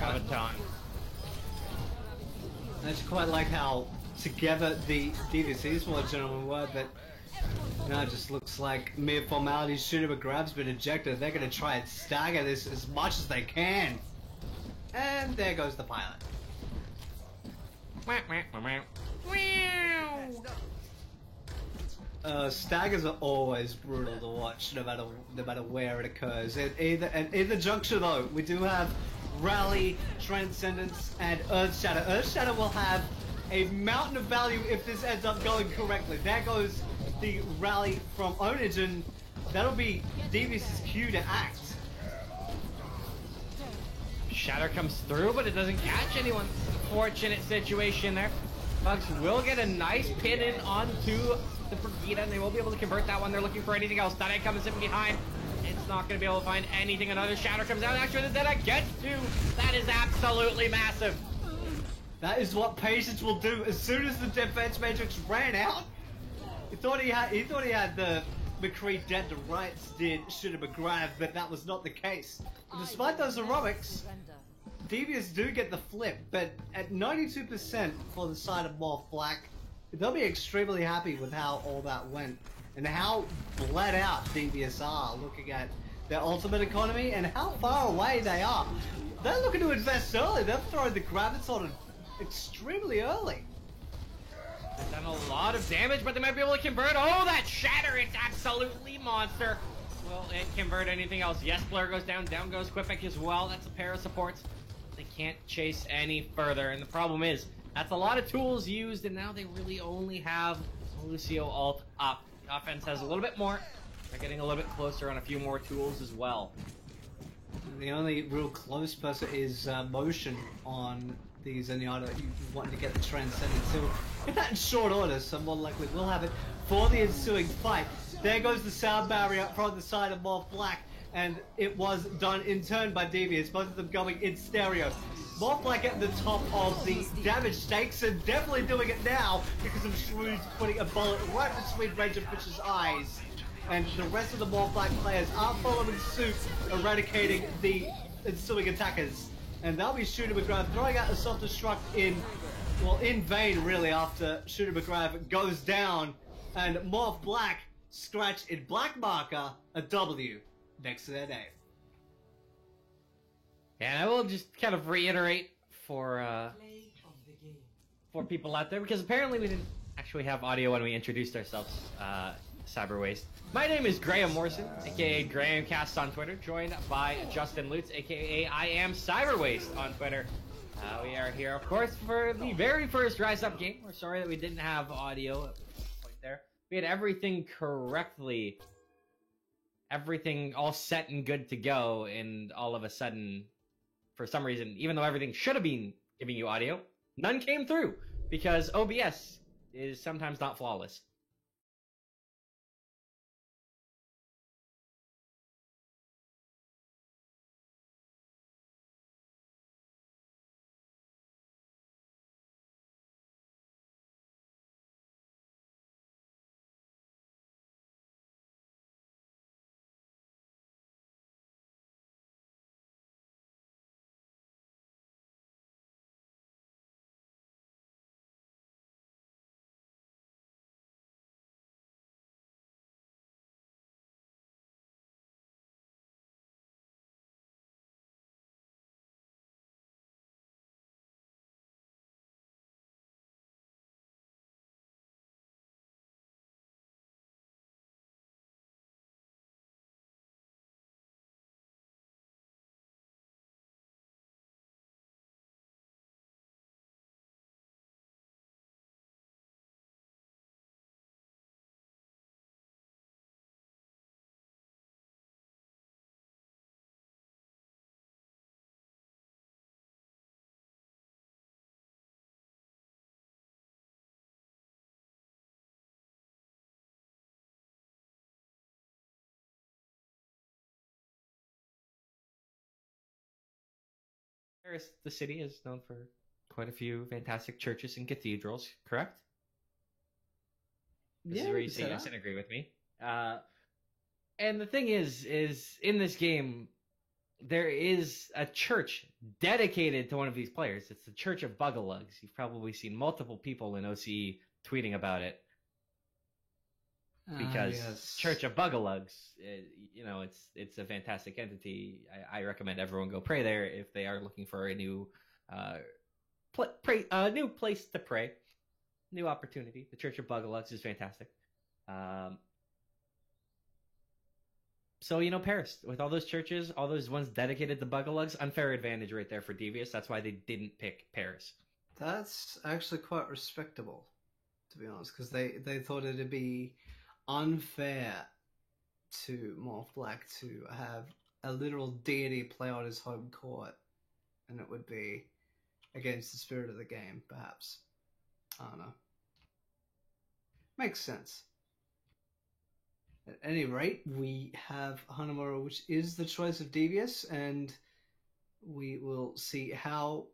Graviton. I just quite like how together the Devious Esports gentlemen were, but now it just looks like mere formality. Shooter grab's been ejected. They're going to try and stagger this as much as they can. And there goes the pilot. Staggers are always brutal to watch, no matter where it occurs. In the junction though, we do have Rally, Transcendence, and Earthshatter. Earthshatter will have a mountain of value if this ends up going correctly. There goes the Rally from Onage, and that'll be Devious's cue to act. Shatter comes through, but it doesn't catch anyone. Fortunate situation there. Bugs will get a nice pin in onto the Brigida, and they will be able to convert that one. They're looking for anything else. Deadeye comes in behind. It's not going to be able to find anything. Another Shatter comes out. Actually, the Deadeye gets two. That is absolutely massive. That is what Patience will do. As soon as the defense matrix ran out, he thought he had the McCree dead to rights, did Shooter McGrath, but that was not the case. And despite those heroics, Devious do get the flip, but at 92% for the side of Morph Black, they'll be extremely happy with how all that went and how bled out Devious are looking at their ultimate economy and how far away they are. They're looking to invest early. They've thrown the Graviton extremely early. They've done a lot of damage, but they might be able to convert. Oh, that Shatter! It's absolutely monster. Will it convert anything else? Yes, Blur goes down. Down goes Quipek as well. That's a pair of supports. They can't chase any further, and the problem is that's a lot of tools used, and now they really only have Lucio ult up. The offense has a little bit more. They're getting a little bit closer on a few more tools as well. The only real close person is Motion on the Zenyatta, wanting to get the Transcendence. So if that in short order, someone likely will have it for the ensuing fight. There goes the sound barrier from the side of Morph Black, and it was done in turn by Devious, both of them going in stereo. Morph Black at the top of the damage stakes, and definitely doing it now because of Shrewd putting a bullet right between Rage of Fish's eyes. And the rest of the Morph Black players are following suit, eradicating the ensuing attackers. And that'll be Shooter McGrath throwing out a self-destruct in vain really, after Shooter McGrath goes down, and Morph Black scratch in black marker a W next to their name. And I will just kind of reiterate for people out there, because apparently we didn't actually have audio when we introduced ourselves, Cyber Waste. My name is Graham Morrison, aka GrahamCast on Twitter, joined by Justin Lutz, aka I Am Cyber Waste on Twitter. We are here, of course, for the very first Rise Up game. We're sorry that we didn't have audio at this point there. We had everything correctly, everything all set and good to go, and all of a sudden, for some reason, even though everything should have been giving you audio, none came through, because OBS is sometimes not flawless. Paris, the city, is known for quite a few fantastic churches and cathedrals, correct? This is where you say yes and agree with me. And the thing is in this game, there is a church dedicated to one of these players. It's the Church of Bugalugs. You've probably seen multiple people in OCE tweeting about it. Because yes. Church of Bugalugs, you know, it's a fantastic entity. I recommend everyone go pray there if they are looking for a new new place to pray, new opportunity. The Church of Bugalugs is fantastic. So, you know, Paris, with all those churches, all those ones dedicated to Bugalugs, unfair advantage right there for Devious. That's why they didn't pick Paris. That's actually quite respectable, to be honest, because they thought it'd be unfair to Morph Black to have a literal deity play on his home court, and it would be against the spirit of the game, perhaps. I don't know. Makes sense. At any rate, we have Hanamura, which is the choice of Devious, and we will see how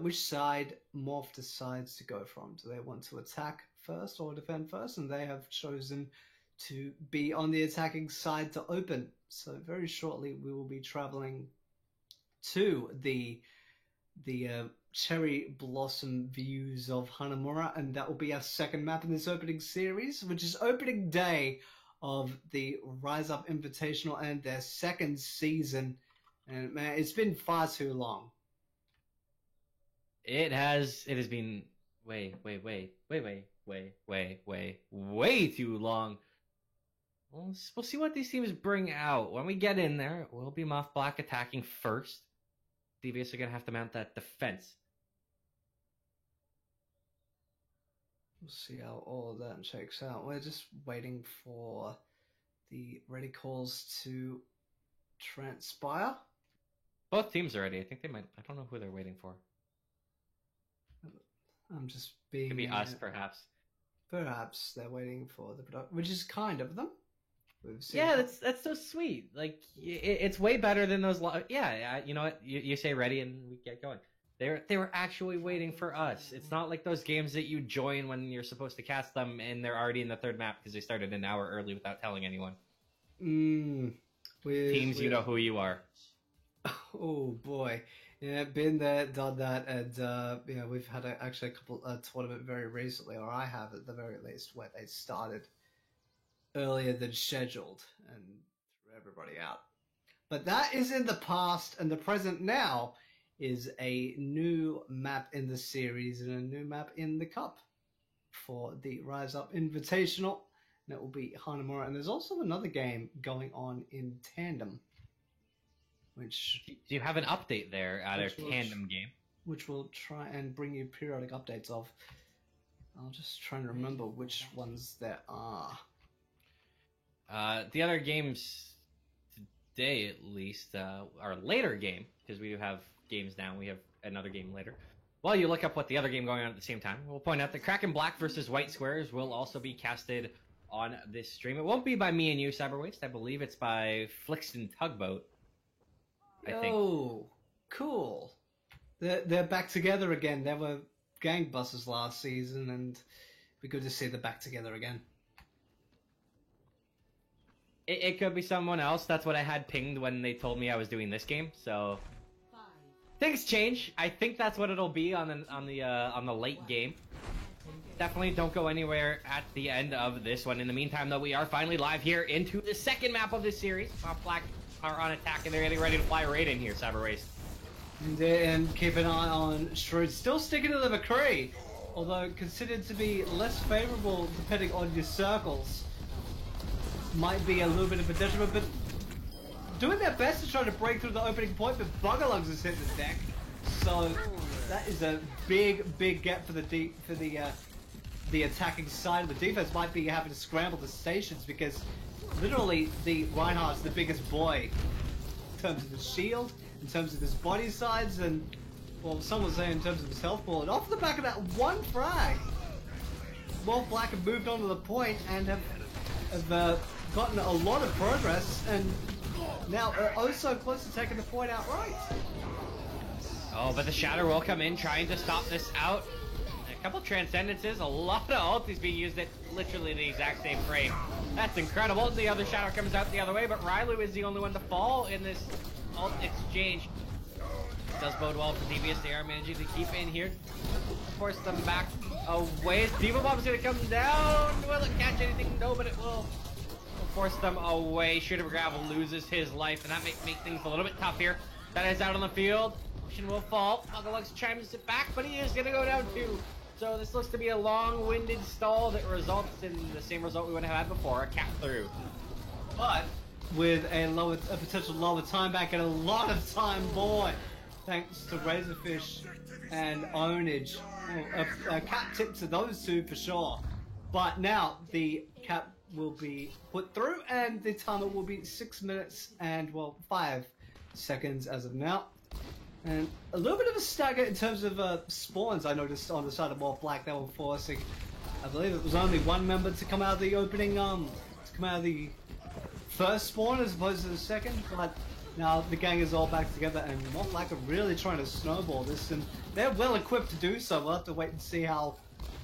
which side Morph decides to go from. Do they want to attack first or defend first? And they have chosen to be on the attacking side to open. So very shortly we will be traveling to the cherry blossom views of Hanamura, and that will be our second map in this opening series, which is opening day of the Rise Up Invitational and their second season. And man, it's been far too long. It has been way too long. We'll see what these teams bring out. When we get in there, it will be Morph Black attacking first. Devious are going to have to mount that defense. We'll see how all of that shakes out. We're just waiting for the ready calls to transpire. Both teams are ready. I think they might. I don't know who they're waiting for. I'm just being... Could be us, perhaps. Perhaps they're waiting for the production, which is kind of them. Yeah, that's so sweet. Like, it's way better than those... Yeah, you know what? You say ready and we get going. They were actually waiting for us. It's not like those games that you join when you're supposed to cast them and they're already in the third map because they started an hour early without telling anyone. Teams, you know who you are. Oh boy, yeah, been there, done that, and yeah, we've had actually a couple tournament very recently, or I have at the very least, where they started earlier than scheduled and threw everybody out. But that is in the past, and the present now is a new map in the series and a new map in the cup for the Rise Up Invitational. That will be Hanamura, and there's also another game going on in tandem. Which, do you have an update there at our tandem game? Which we'll try and bring you periodic updates of. I'll just try and remember which ones there are. The other games today, at least, our later game, because we do have games now, we have another game later. While you look up what the other game going on at the same time, we'll point out that Kraken Black versus White Squares will also be casted on this stream. It won't be by me and you, Cyberwaste. I believe it's by Flixton Tugboat. Oh, cool. They're back together again. They were gangbusters last season, and it'd be good to see them back together again. It could be someone else. That's what I had pinged when they told me I was doing this game. So things change. I think that's what it'll be on the late game. Definitely don't go anywhere at the end of this one. In the meantime, though, we are finally live here into the second map of this series. Black are on attack and they're getting ready to fly right in here, Cyberwaste. And keep an eye on Shroud. Still sticking to the McCree, although considered to be less favorable depending on your circles. Might be a little bit of a detriment, but doing their best to try to break through the opening point, but Bugalugs is hitting the deck. So that is a big gap for the attacking side. Of the defense might be having to scramble the stations because literally the Reinhardt's the biggest boy in terms of his shield, in terms of his body size, and well, some would say in terms of his health pool. And off the back of that one frag, Morph Black have moved on to the point and have gotten a lot of progress, and now are also close to taking the point outright. Oh, but the Shatter will come in trying to stop this out. couple transcendences, a lot of ultis being used at literally the exact same frame. That's incredible. The other shadow comes out the other way, but Rylu is the only one to fall in this ult exchange. Does bode well for Devious. They are managing to keep in here. Force them back away. Diva Bomb's gonna come down. Will it catch anything? No, but it will force them away. Shooter Gravel loses his life, and that make things a little bit tough here. That is out on the field. Motion will fall. Bugalux chimes it back, but he is gonna go down too. So this looks to be a long-winded stall that results in the same result we would have had before, a cap through. But with a potential lower time back and a lot of time boy, thanks to Razorfish and Ownage. A cap tip to those two for sure. But now the cap will be put through and the timer will be 6 minutes and, well, 5 seconds as of now. And a little bit of a stagger in terms of spawns I noticed on the side of Morph Black. They were forcing, I believe it was only one member to come out of the opening, to come out of the first spawn as opposed to the second. But now the gang is all back together and Morph Black are really trying to snowball this, and they're well equipped to do so. We'll have to wait and see how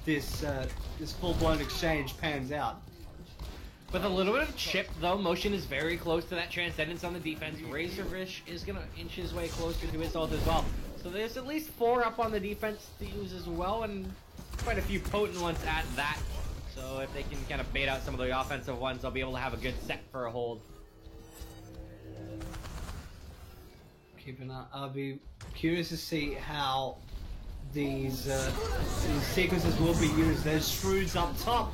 this full-blown exchange pans out. With a little bit of chip, though, Motion is very close to that Transcendence on the defense. Razorfish is going to inch his way closer to his ult as well. So there's at least 4 up on the defense to use as well, and quite a few potent ones at that. So if they can kind of bait out some of the offensive ones, they'll be able to have a good set for a hold. I'll be curious to see how these sequences will be used. There's Shrews up top,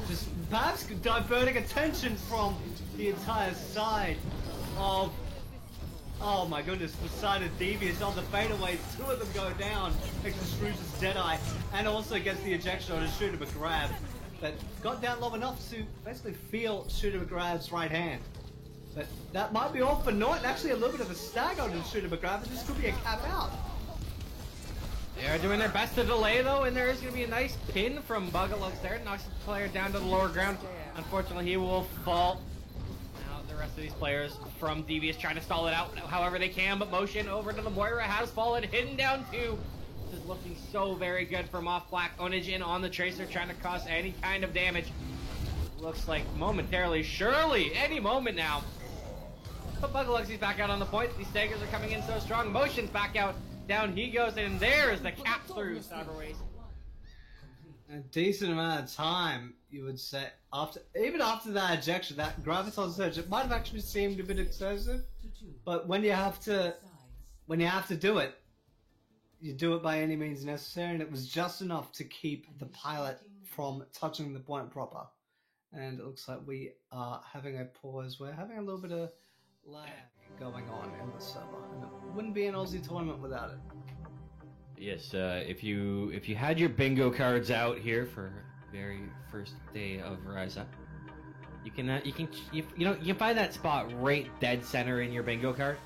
just perhaps diverting attention from the entire side of, oh my goodness, the side of Devious on the fadeaway. 2 of them go down, makes the Shrews' Deadeye, and also gets the ejection on a Shooter McGrab that got down low enough to basically feel Shooter McGrab's right hand. But that might be all for naught. Actually, a little bit of a stag on the Shooter McGrath, and this could be a cap out. They are doing their best to delay, though, and there is going to be a nice pin from Bugalux there. Knocks the player down to the lower ground. Unfortunately, he will fall. Now, the rest of these players from Devious trying to stall it out however they can, but Motion over to the Moira has fallen, hidden down too. This is looking so very good for Morph Black. Ownage in on the Tracer, trying to cause any kind of damage. Looks like momentarily, surely, any moment now. But Bugalux, he's back out on the point. These Staggers are coming in so strong. Motion's back out. Down he goes, and there's the cap through Cyberways. A decent amount of time, you would say, even after that ejection, that Graviton Surge, it might have actually seemed a bit excessive. But when you have to do it, you do it by any means necessary, and it was just enough to keep the pilot from touching the point proper. And it looks like we are having a pause. We're having a little bit of lag going on in the server, and it wouldn't be an Aussie tournament without it. Yes, if you had your bingo cards out here for very first day of Rise Up, you can find that spot right dead center in your bingo card.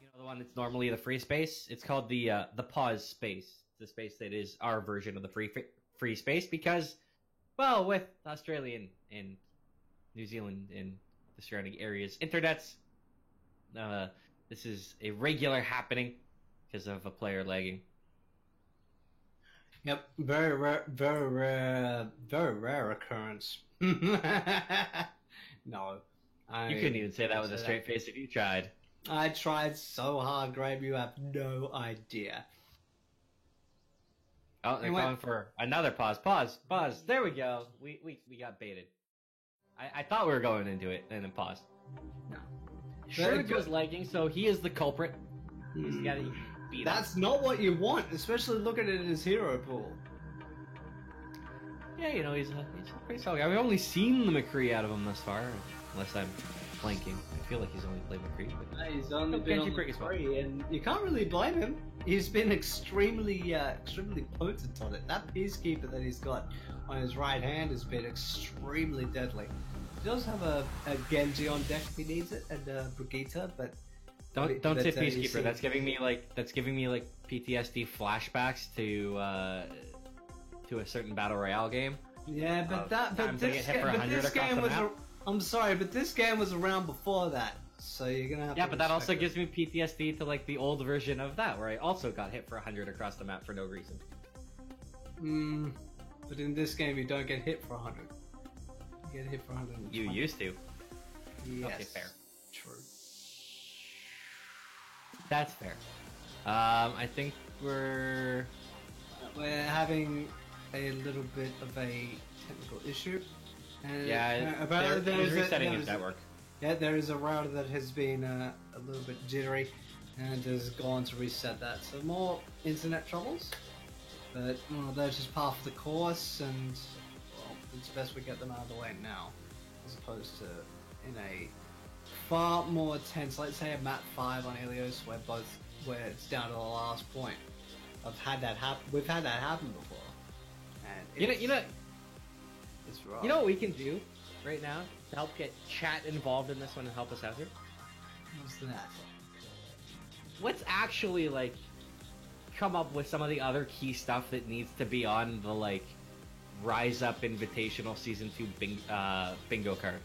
You know, the one that's normally the free space. It's called the pause space. The space that is our version of the free space because, well, with Australia and New Zealand and the surrounding areas, internets, this is a regular happening because of a player lagging. Yep, very rare occurrence. No, you couldn't even say that with a straight face if you tried. I tried so hard, Graham. You have no idea. Oh, they're going for another pause. Pause. There we go. We got baited. I thought we were going into it and then paused. No. Sure goes lagging, so he is the culprit. He's got to beat That's us. not what you want, especially looking at his hero pool. Yeah, you know, he's a pretty solid guy. We've only seen the McCree out of him thus far, unless I'm blanking. I feel like he's only played McCree. But He's only been on the free, and you can't really blame him. He's been extremely potent on it. That Peacekeeper that he's got on his right hand has been extremely deadly. He does have a Genji on deck if he needs it, and Brigitte, but don't say Peacekeeper. That's giving me like PTSD flashbacks to a certain battle royale game. Yeah, but this game was. I'm sorry, but this game was around before that, so you're gonna have. Yeah, but that also gives me PTSD to like the old version of that, where I also got hit for 100 across the map for no reason. But in this game, you don't get hit for 100. You get hit for 100. You used to. Yes. Okay, fair. True. That's fair. I think we're having a little bit of a technical issue. And yeah. apparently He's resetting his network. Yeah, there is a router that has been a little bit jittery and has gone to reset that. So more internet troubles, but that's just part of the course, and well, it's best we get them out of the way now, as opposed to in a far more tense, let's say a map 5 on Helios, where it's down to the last point. I've had that happen. We've had that happen before. And You know, it's rough. you know what we can do right now to help get chat involved in this one and help us out here? What's that? Let's actually like come up with some of the other key stuff that needs to be on the like Rise Up Invitational Season 2 bingo card.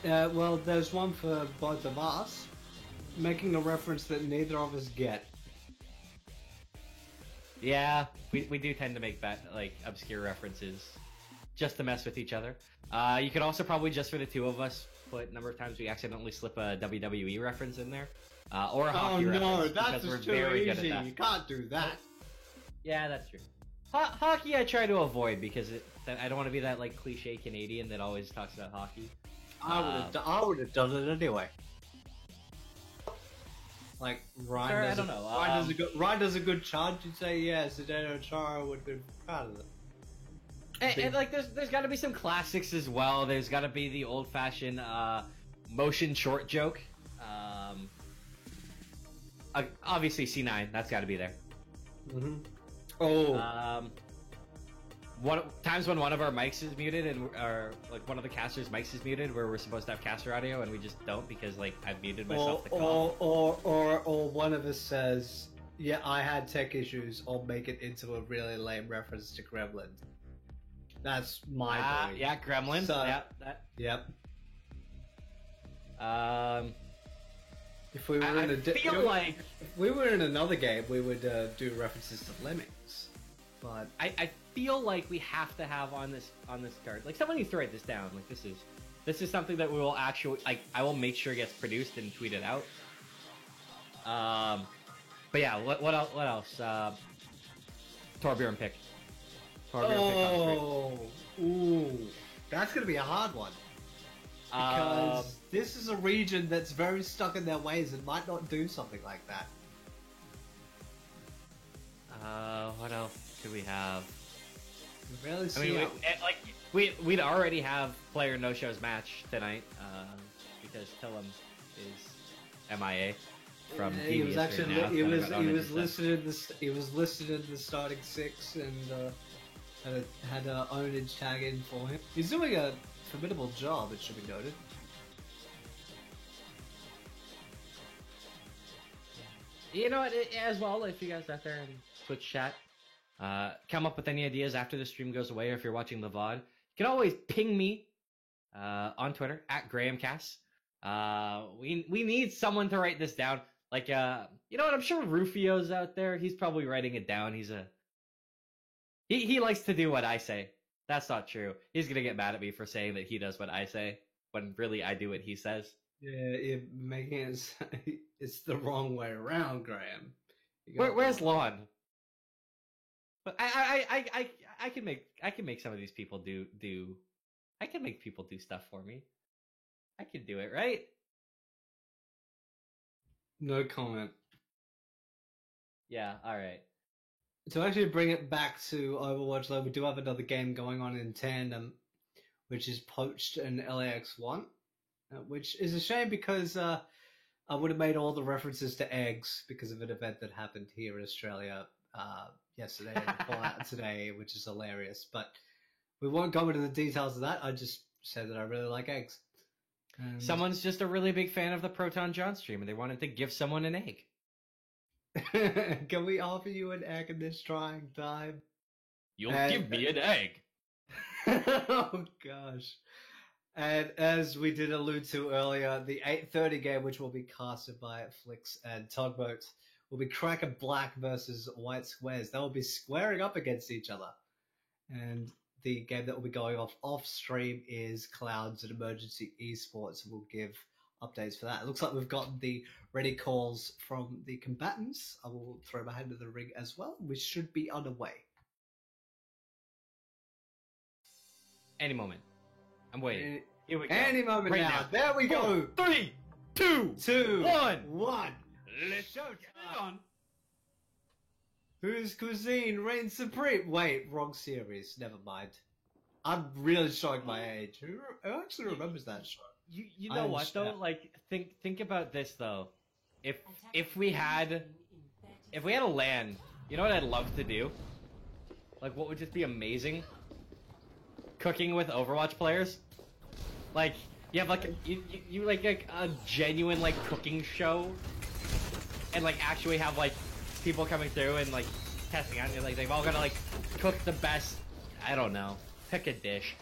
Well, there's one for both of us, making a reference that neither of us get. Yeah, we do tend to make that like obscure references just to mess with each other. You could also probably just for the two of us put number of times we accidentally slip a WWE reference in there, or a hockey reference. That's just too easy. You can't do that. Yeah, that's true. Hockey I try to avoid because I don't want to be that like cliche Canadian that always talks about hockey. I would have done it anyway. Like Ryan, Sure, does I don't know. Ryan does a good charge. You'd say yes. Zdeno Chara would be proud of it. And like, there's got to be some classics as well. There's got to be the old-fashioned motion short joke. Obviously C9. That's got to be there. Mm-hmm. Oh. Times when one of our mics is muted or like one of the casters' mics is muted, where we're supposed to have caster audio and we just don't because like I've muted myself to cough. Or one of us says, "Yeah, I had tech issues." I'll make it into a really lame reference to Gremlins. That's my belief. Yeah, Gremlins. So, yeah. Yep. If we were in another game, we would do references to Lemmings. But I feel like we have to have on this card. Like someone needs to write this down. Like this is something that we will actually like. I will make sure it gets produced and tweeted out. But yeah, what else? Torbjorn pick. Ooh, that's gonna be a hard one because this is a region that's very stuck in their ways and might not do something like that. What else do we have? We really see. We'd already have player no shows match tonight because Tillum is MIA from he was Devious actually right now, he was listed in the starting 6 and had a ownage tag in for him. He's doing a formidable job. It should be noted. You know what? As well, if you guys out there in Twitch chat come up with any ideas after the stream goes away, or if you're watching the VOD, you can always ping me on Twitter at GrahamCast. We need someone to write this down. Like, you know what? I'm sure Rufio's out there. He's probably writing it down. He likes to do what I say. That's not true. He's gonna get mad at me for saying that he does what I say when really I do what he says. Yeah, making it it's the wrong way around, Graham. Where's Lon? But I can make some of these people do. I can make people do stuff for me. I can do it, right? No comment. Yeah. All right. To actually bring it back to Overwatch, though, we do have another game going on in tandem, which is Poached and LAX1, which is a shame because I would have made all the references to eggs because of an event that happened here in Australia yesterday and call out today, which is hilarious. But we won't go into the details of that. I just said that I really like eggs. And Someone's just a really big fan of the Proton John stream, and they wanted to give someone an egg. can we offer you an egg in this trying time? You'll give me an egg. Oh gosh. And as we did allude to earlier, the 8:30 game, which will be casted by Flix and Tugboat, will be Cracker Black versus White Squares. They will be squaring up against each other. And the game that will be going off stream is Clouds and Emergency Esports. We'll give updates for that. It looks like we've got the ready calls from the combatants. I will throw my hand to the ring as well. We should be underway. Any moment. I'm waiting. Here we go. Any moment right now. There we go. 3, 2, 1. Let's go. On. Whose cuisine reigns supreme? Wait, wrong series. Never mind. I'm really showing my age. Who actually remembers that show? You know what though? Like think about this though. If we had a LAN, you know what I'd love to do? Like what would just be amazing? Cooking with Overwatch players. Like you have like you like a genuine like cooking show, and like actually have like people coming through and like testing out. And like they've all got to like cook the best. I don't know. Pick a dish.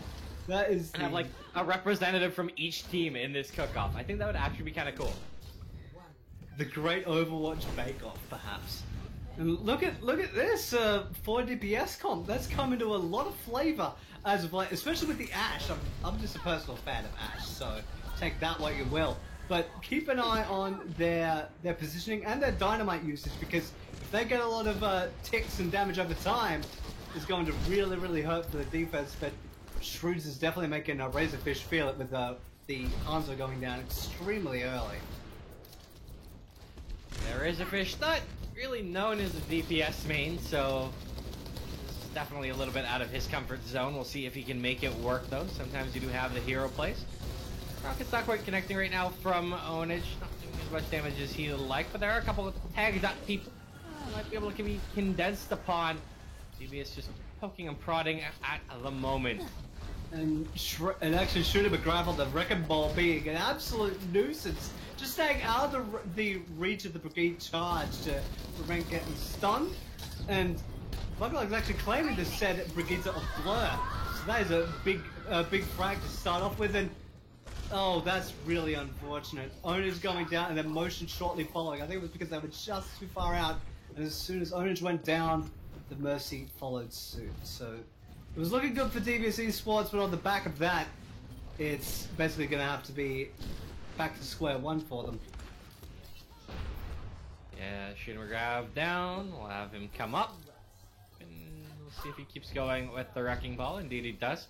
That is. And have like a representative from each team in this cook-off. I think that would actually be kind of cool. The Great Overwatch Bake Off, perhaps. And look at this 4 DPS comp. That's come into a lot of flavor as of late, especially with the Ashe. I'm just a personal fan of Ashe, so take that what you will. But keep an eye on their positioning and their dynamite usage, because if they get a lot of ticks and damage over time, it's going to really hurt for the defense. But Shroods is definitely making a Razorfish feel it with the Hanzo going down extremely early. The Razorfish, not really known as a DPS main, so this is definitely a little bit out of his comfort zone. We'll see if he can make it work, though. Sometimes you do have the hero plays. Rocket's not quite connecting right now from Onage. Not doing as much damage as he'd like, but there are a couple of tags that people might be able to be condensed upon. DBS just poking and prodding at the moment. And actually Shooter McGrath on the Wrecking Ball being an absolute nuisance. Just staying out of the reach of the Brigade charge to prevent getting stunned. And Bucklock's actually claiming to set Brigade a blur. So that is a big frag to start off with. And oh, that's really unfortunate. Onage going down and then Motion shortly following. I think it was because they were just too far out. And as soon as Onage went down, the Mercy followed suit. So it was looking good for DBS Esports, but on the back of that, it's basically going to have to be back to square one for them. Yeah, Shooter McGrath down. We'll have him come up. And we'll see if he keeps going with the Wrecking Ball. Indeed he does.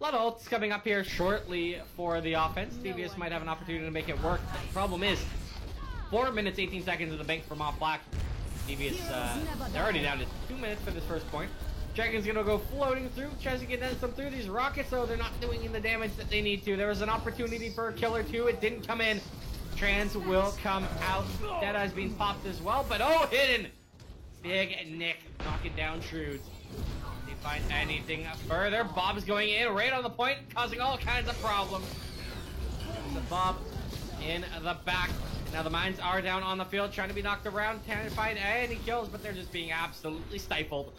A lot of ults coming up here shortly for the offense. DBS might have an opportunity to make it work. The problem is, 4 minutes, 18 seconds of the bank for Mont Black. DBS, they're already down to 2 minutes for this first point. Dragon's gonna go floating through, tries to get them through these rockets, though they're not doing the damage that they need to. There was an opportunity for a kill or two, it didn't come in. Trans will come out. Deadeye's being popped as well, but oh, hidden! Big Nick knocking down Shroods. Did he find anything further? Bob's going in right on the point, causing all kinds of problems. The Bob in the back. Now the mines are down on the field, trying to be knocked around, trying to find any kills, but they're just being absolutely stifled.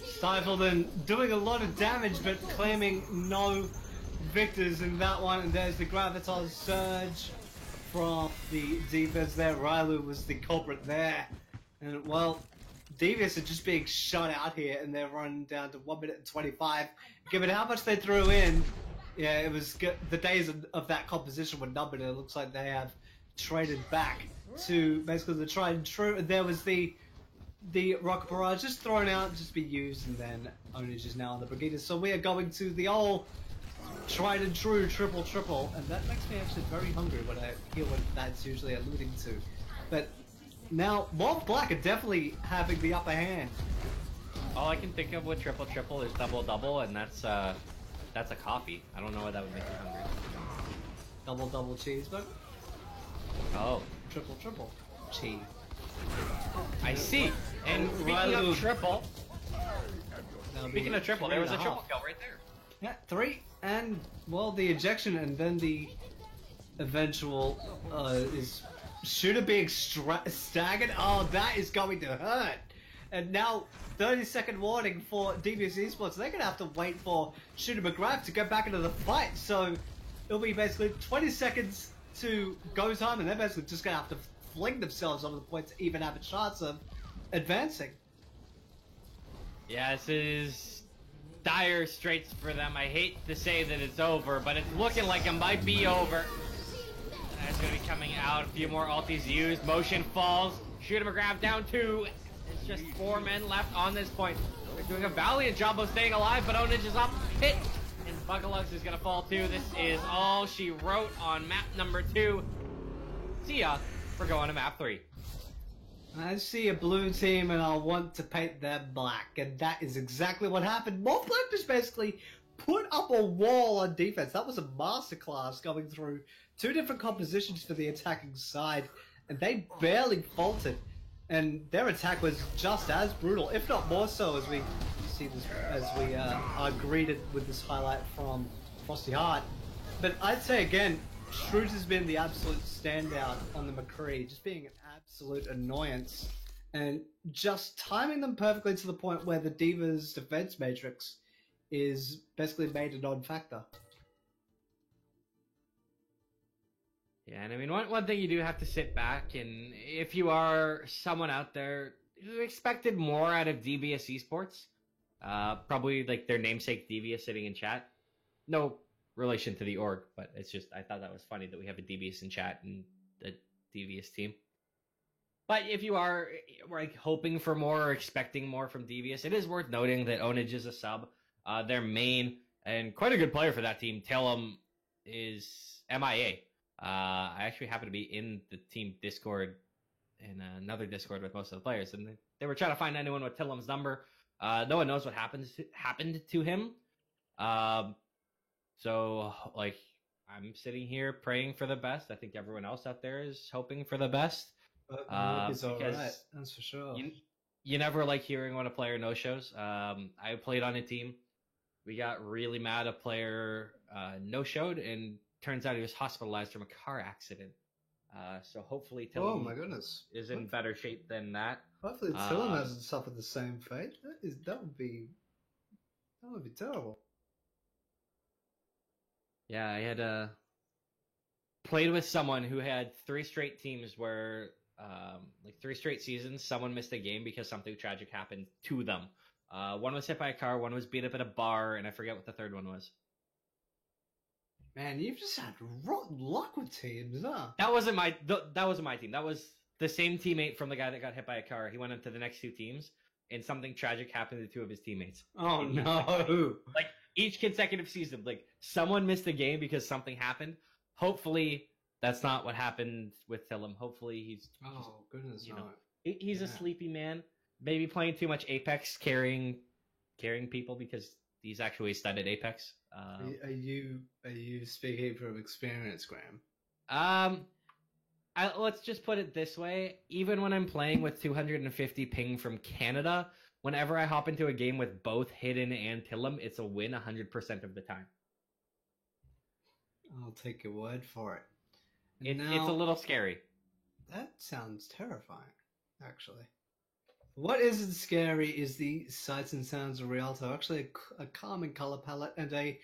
Stifled and doing a lot of damage, but claiming no victors in that one. And there's the Gravitas Surge from the defense there. Rylu was the culprit there. And well, Devious are just being shut out here, and they're running down to 1 minute and 25. Given how much they threw in, yeah, it was the days of that composition were numbered, and it looks like they have traded back to basically the tried and true. And there was the Rocket Barrage just thrown out, just be used, and then Onage is now on the Brigitte. So we are going to the old tried and true triple, and that makes me actually very hungry when I hear what that's usually alluding to. But now Mont Black are definitely having the upper hand. All I can think of with triple is double, and that's a coffee. I don't know why that would make you hungry. Double cheeseburger. Oh. Triple cheese. I see. And speaking of triple, there was a triple kill right there. Yeah, 3, and well, the ejection, and then the eventual is Shooter being staggered. Oh, that is going to hurt. And now 30-second warning for DBS Esports. They're gonna have to wait for Shooter McGrath to get back into the fight. So it'll be basically 20 seconds to go time, and they're basically just gonna have to fling themselves over the point to even have a chance of advancing. Yeah, this is dire straits for them. I hate to say that it's over, but it's looking like it might be over. That's going to be coming out. A few more ultis used. Motion falls. Shoot him a grab down 2. It's just 4 men left on this point. They're doing a valiant job of staying alive, but Onage is up. Hit. And Bugalugs is going to fall too. This is all she wrote on map number 2. See ya. We're going to map 3. I see a blue team and I want to paint them black, and that is exactly what happened. Morphblade just basically put up a wall on defense. That was a masterclass going through 2 different compositions for the attacking side, and they barely faltered. And their attack was just as brutal, if not more so, as we see this, as we are greeted with this highlight from Frosty Heart. But I'd say again, Shroot has been the absolute standout on the McCree, just being an absolute annoyance, and just timing them perfectly to the point where the D.Va's defense matrix is basically made a non-factor. Yeah, and I mean, one thing you do have to sit back, and if you are someone out there who expected more out of Devious Esports, probably like their namesake Devious sitting in chat. No relation to the org, but it's just, I thought that was funny that we have a Devious in chat and the Devious team. But if you are like hoping for more or expecting more from Devious, it is worth noting that Onage is a sub. Their main and quite a good player for that team, Tillum, is MIA. I actually happen to be in the team Discord, in another Discord with most of the players, and they were trying to find anyone with Tillum's number. No one knows what happened to him. So, like, I'm sitting here praying for the best. I think everyone else out there is hoping for the best. It's all right, that's for sure. You never like hearing when a player no-shows. I played on a team. We got really mad a player no-showed, and turns out he was hospitalized from a car accident. So hopefully Tillum my goodness. is in better shape than that. Hopefully Tillum hasn't suffered the same fate. That would be terrible. Yeah, I had played with someone who had 3 straight teams where, like 3 straight seasons, someone missed a game because something tragic happened to them. One was hit by a car, one was beat up at a bar, and I forget what the third one was. Man, you've just had rotten luck with teams, huh? That wasn't my team. That was the same teammate from the guy that got hit by a car. He went into the next 2 teams, and something tragic happened to 2 of his teammates. Oh no! Like each consecutive season, like someone missed a game because something happened. Hopefully, that's not what happened with Tillum. Hopefully, he's goodness, he's a sleepy man. Maybe playing too much Apex, carrying people because he's actually studied Apex. Are you speaking from experience, Graham? Let's just put it this way. Even when I'm playing with 250 ping from Canada, whenever I hop into a game with both Hidden and Tillum, it's a win 100% of the time. I'll take your word for it. It's a little scary. That sounds terrifying, actually. What isn't scary is the sights and sounds of Rialto. Actually, a calming color palette and a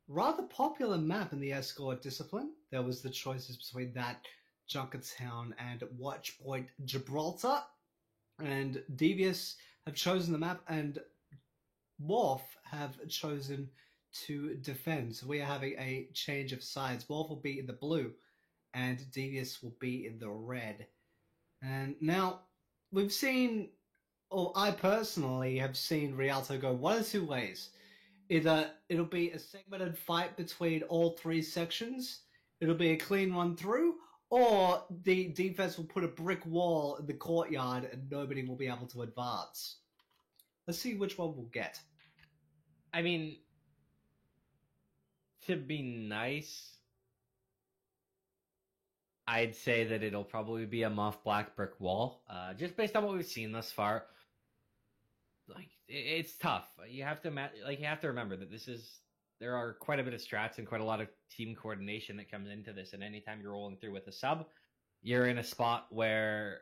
rather popular map in the escort discipline. There was the choices between that, Junkertown, and Watchpoint Gibraltar. And Devious have chosen the map, and Morph have chosen to defend. So we are having a change of sides. Morph will be in the blue, and Devious will be in the red. And now, we've seen, or I personally have seen Rialto go one of 2 ways. Either it'll be a segmented fight between all 3 sections, it'll be a clean run through, or the defense will put a brick wall in the courtyard and nobody will be able to advance. Let's see which one we'll get. I mean, to be nice, I'd say that it'll probably be a Moth Black brick wall, just based on what we've seen thus far. Like, it's tough. You have to remember that there are quite a bit of strats and quite a lot of team coordination that comes into this. And anytime you're rolling through with a sub, you're in a spot where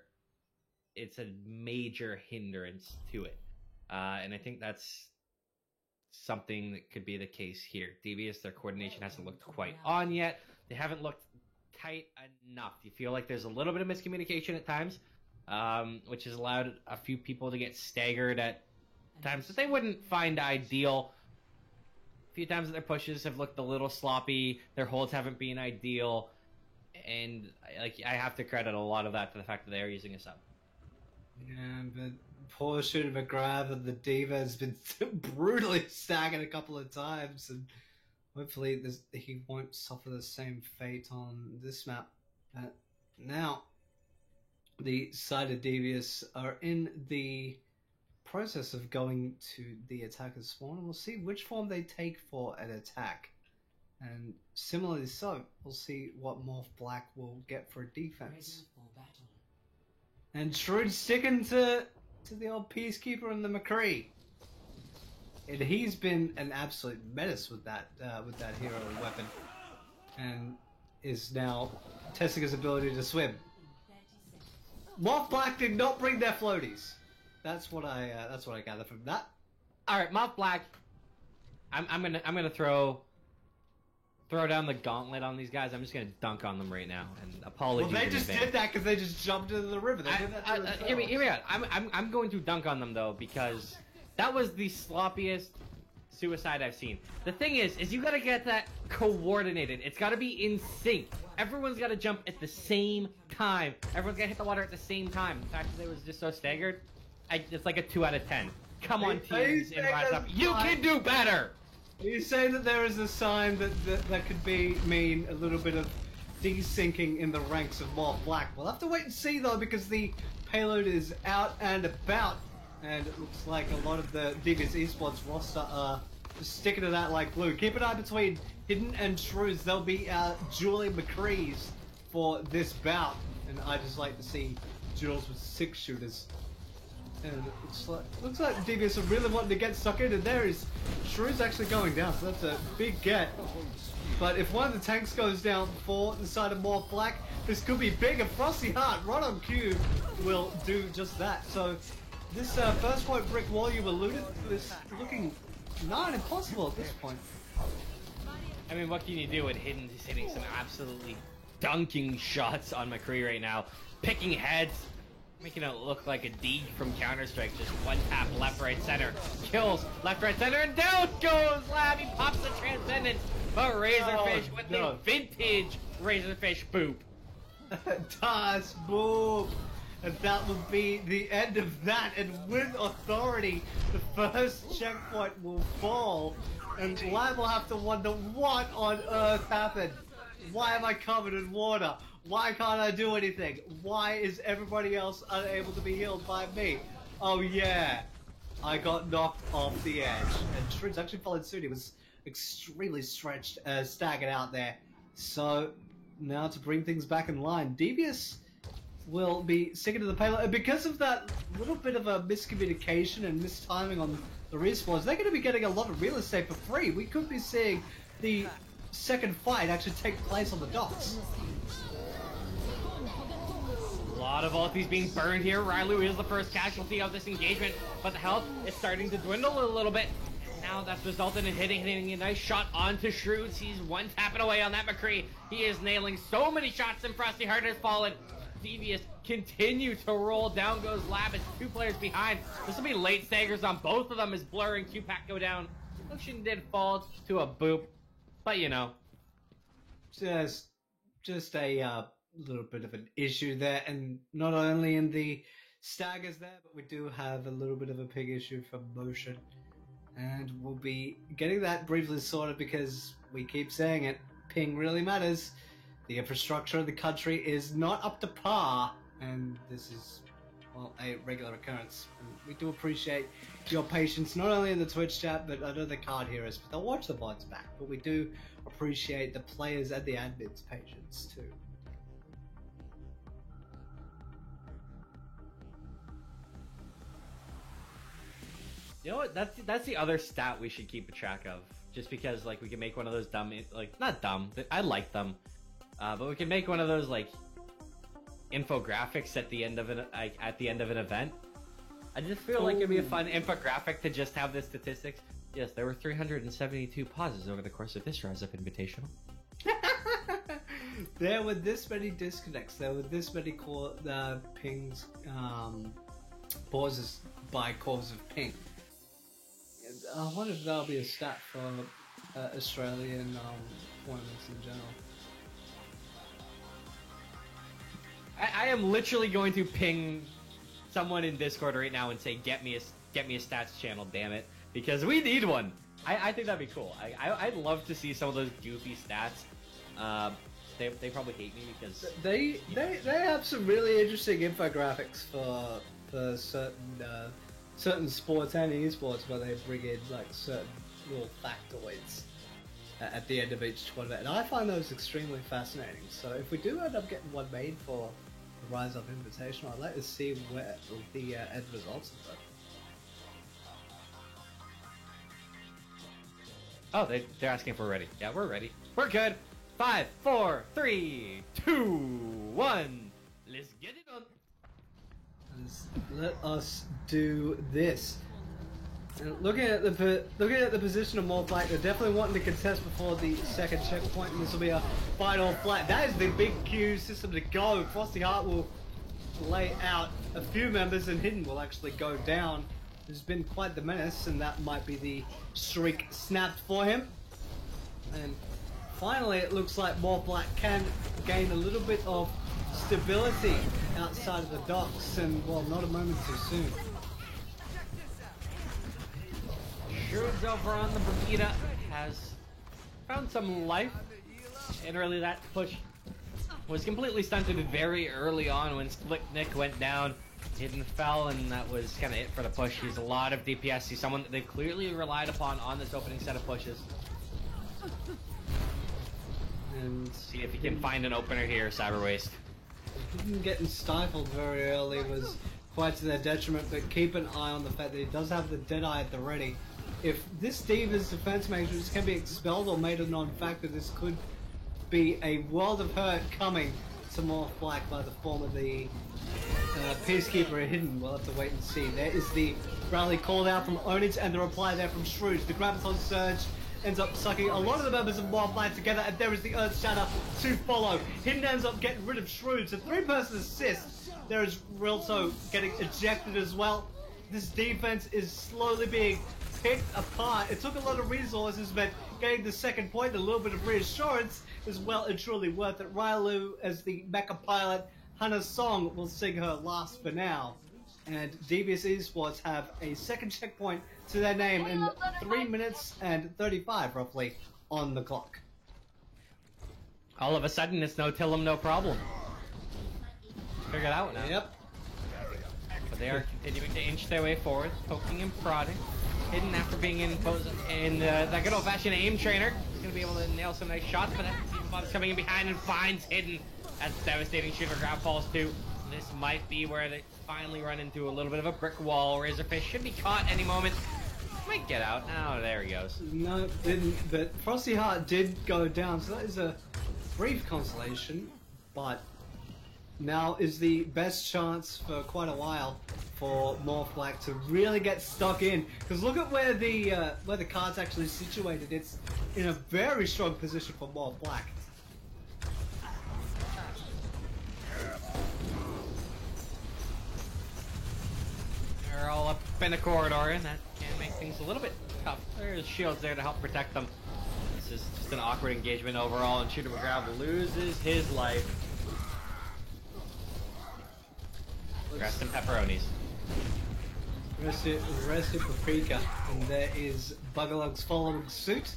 it's a major hindrance to it. And I think that's something that could be the case here. Devious, their coordination hasn't looked quite on yet. They haven't looked tight enough. You feel like there's a little bit of miscommunication at times, which has allowed a few people to get staggered at times that they wouldn't find ideal. A few times that their pushes have looked a little sloppy, their holds haven't been ideal, and like I have to credit a lot of that to the fact that they are using a sub. Yeah, but poor Shooter McGrath and the D.Va has been brutally staggered a couple of times, and hopefully he won't suffer the same fate on this map. Now, the side of Devious are in the process of going to the attacker's spawn, and we'll see which form they take for an attack. And similarly so, we'll see what Morph Black will get for a defense. And Shrewd sticking to the old Peacekeeper and the McCree. And he's been an absolute menace with that hero weapon, and is now testing his ability to swim. Morph Black did not bring their floaties. That's what I gather from that. All right, Morph Black. I'm gonna throw down the gauntlet on these guys. I'm just gonna dunk on them right now. And apologies. Well, they just did that because they just jumped into the river. They did that hear me out. I'm going to dunk on them though, because that was the sloppiest suicide I've seen. The thing is you gotta get that coordinated. It's gotta be in sync. Everyone's gotta jump at the same time. Everyone's gotta hit the water at the same time. The fact that they was just so staggered, it's like a 2 out of 10. Come on, teams in Rise Up. You can do better! Are you saying that there is a sign that could mean a little bit of desyncing in the ranks of Morph Black? We'll have to wait and see though, because the payload is out and about, and it looks like a lot of the Devious Esports roster are just sticking to that like glue. Keep an eye between Hidden and Shrews. They'll be Julie McCree's for this bout, and I just like to see duels with 6 shooters. And it looks like Devious are really wanting to get stuck in, and there is Shrew's actually going down, so that's a big get. But if one of the tanks goes down for the side of Morph Black, this could be big, and Frosty Heart right on cue will do just that. So this first point brick wall you alluded to is looking nigh impossible at this point. I mean, what can you do when Hidden is hitting some absolutely dunking shots on McCree right now, picking heads, making it look like a D from Counter-Strike, just one tap left, right, center, kills left, right, center, and down goes Lab. He pops the Transcendence, but Razorfish with the vintage Razorfish boop. Das boop. And that will be the end of that, and with authority, the first checkpoint will fall, and Lab will have to wonder what on earth happened. Why am I covered in water? Why can't I do anything? Why is everybody else unable to be healed by me? Oh yeah, I got knocked off the edge. And Shrewd's actually followed suit. He was extremely stretched, staggered out there. So now to bring things back in line, Devious will be sticking to the payload. And because of that little bit of a miscommunication and mistiming on the respawns, they're going to be getting a lot of real estate for free. We could be seeing the second fight actually take place on the docks. A lot of ultis being burned here. Rylu is the first casualty of this engagement, but the health is starting to dwindle a little bit. Now that's resulted in hitting a nice shot onto Shrewds. He's one tapping away on that McCree. He is nailing so many shots, and Frosty Heart has fallen. Devious continue to roll. Down goes Lab. It's 2 players behind. This will be late staggers on both of them as Blur and Q-Pack go down. Ocean did fall to a boop, but you know. Just a little bit of an issue there, and not only in the staggers there, but we do have a little bit of a pig issue for motion, and we'll be getting that briefly sorted because we keep saying it, ping really matters. The infrastructure of the country is not up to par, and this is, well, a regular occurrence. And we do appreciate your patience, not only in the Twitch chat, but I know the card hearers, but they'll watch the VODs back. But we do appreciate the players and the admins' patience too. You know what? That's the other stat we should keep a track of. Just because, like, we can make one of those dumb, like, not dumb. I like them, but we can make one of those like infographics at the end of an event. I just feel like it'd be a fun infographic to just have the statistics. Yes, there were 372 pauses over the course of this Rise Up Invitational. there were this many disconnects, there were this many pings, pauses by cause of ping. I wonder if that'll be a stat for Australian tournaments in general. I am literally going to ping someone in Discord right now and say, get me a stats channel, damn it, because we need one. I think that'd be cool. I'd love to see some of those goofy stats. They probably hate me because they have some really interesting infographics for certain sports and esports where they bring in like certain little factoids at the end of each tournament, and I find those extremely fascinating. So if we do end up getting one made for the Rise Up Invitational, I'd like to see where the end results of that. Oh, they're asking if we're ready. Yeah, we're ready. We're good. 5, 4, 3, 2, 1. Let's get it on. Let us do this. And looking at the position of Morphlack, they're definitely wanting to contest before the second checkpoint, and this will be a final flat. That is the big Q system to go. Frosty Heart will lay out a few members, and Hidden will actually go down. There's been quite the menace, and that might be the streak snapped for him. And finally, it looks like Morphlack can gain a little bit of stability outside of the docks, and well, not a moment too soon. Shrewds over on the Bermuda has found some life, and really that push was completely stunted very early on when Slick Nick went down. Hidden fell, and that was kind of it for the push. He's a lot of DPS. He's someone that they clearly relied upon on this opening set of pushes. And see if he can find an opener here, Cyberwaste. Hidden getting stifled very early was quite to their detriment, but keep an eye on the fact that he does have the Deadeye at the ready. If this D.Va's defense matrix can be expelled or made a non-factor, this could be a world of hurt coming to Morphlack by the form of the Peacekeeper Hidden. We'll have to wait and see. There is the rally called out from Onage and the reply there from Shrewds. The Graviton Surge ends up sucking a lot of the members of Morphlack together, and there is the Earth Shatter to follow. Hidden ends up getting rid of Shrewds. A 3-person assist. There is Rilto getting ejected as well. This defense is slowly being picked apart. It took a lot of resources, but getting the second point and a little bit of reassurance is well and truly worth it. Railu, as the mecha pilot, Hannah's song will sing her last for now. And Devious Esports have a second checkpoint to their name in 3 minutes and 35 roughly on the clock. All of a sudden, it's no Tillum, no problem. Figured out now. Yep. But they are continuing to inch their way forward, poking and prodding. Hidden after being in that good old-fashioned aim trainer. He's going to be able to nail some nice shots, but Bob's coming in behind and finds Hidden. That's devastating shooter grab falls too. This might be where they finally run into a little bit of a brick wall. Razorfish should be caught any moment. Might get out. Oh, there he goes. No, didn't. But Frosty Heart did go down, so that is a brief consolation. But now is the best chance for quite a while for Morphlack to really get stuck in. Because look at where the card's actually situated. It's in a very strong position for Morphlack. They're all up in the corridor, and that can make things a little bit tough. There's shields there to help protect them. This is just an awkward engagement overall, and Shooter McGrav loses his life. Rest in pepperonis. Rest in paprika, and there is Bugalugs following suit.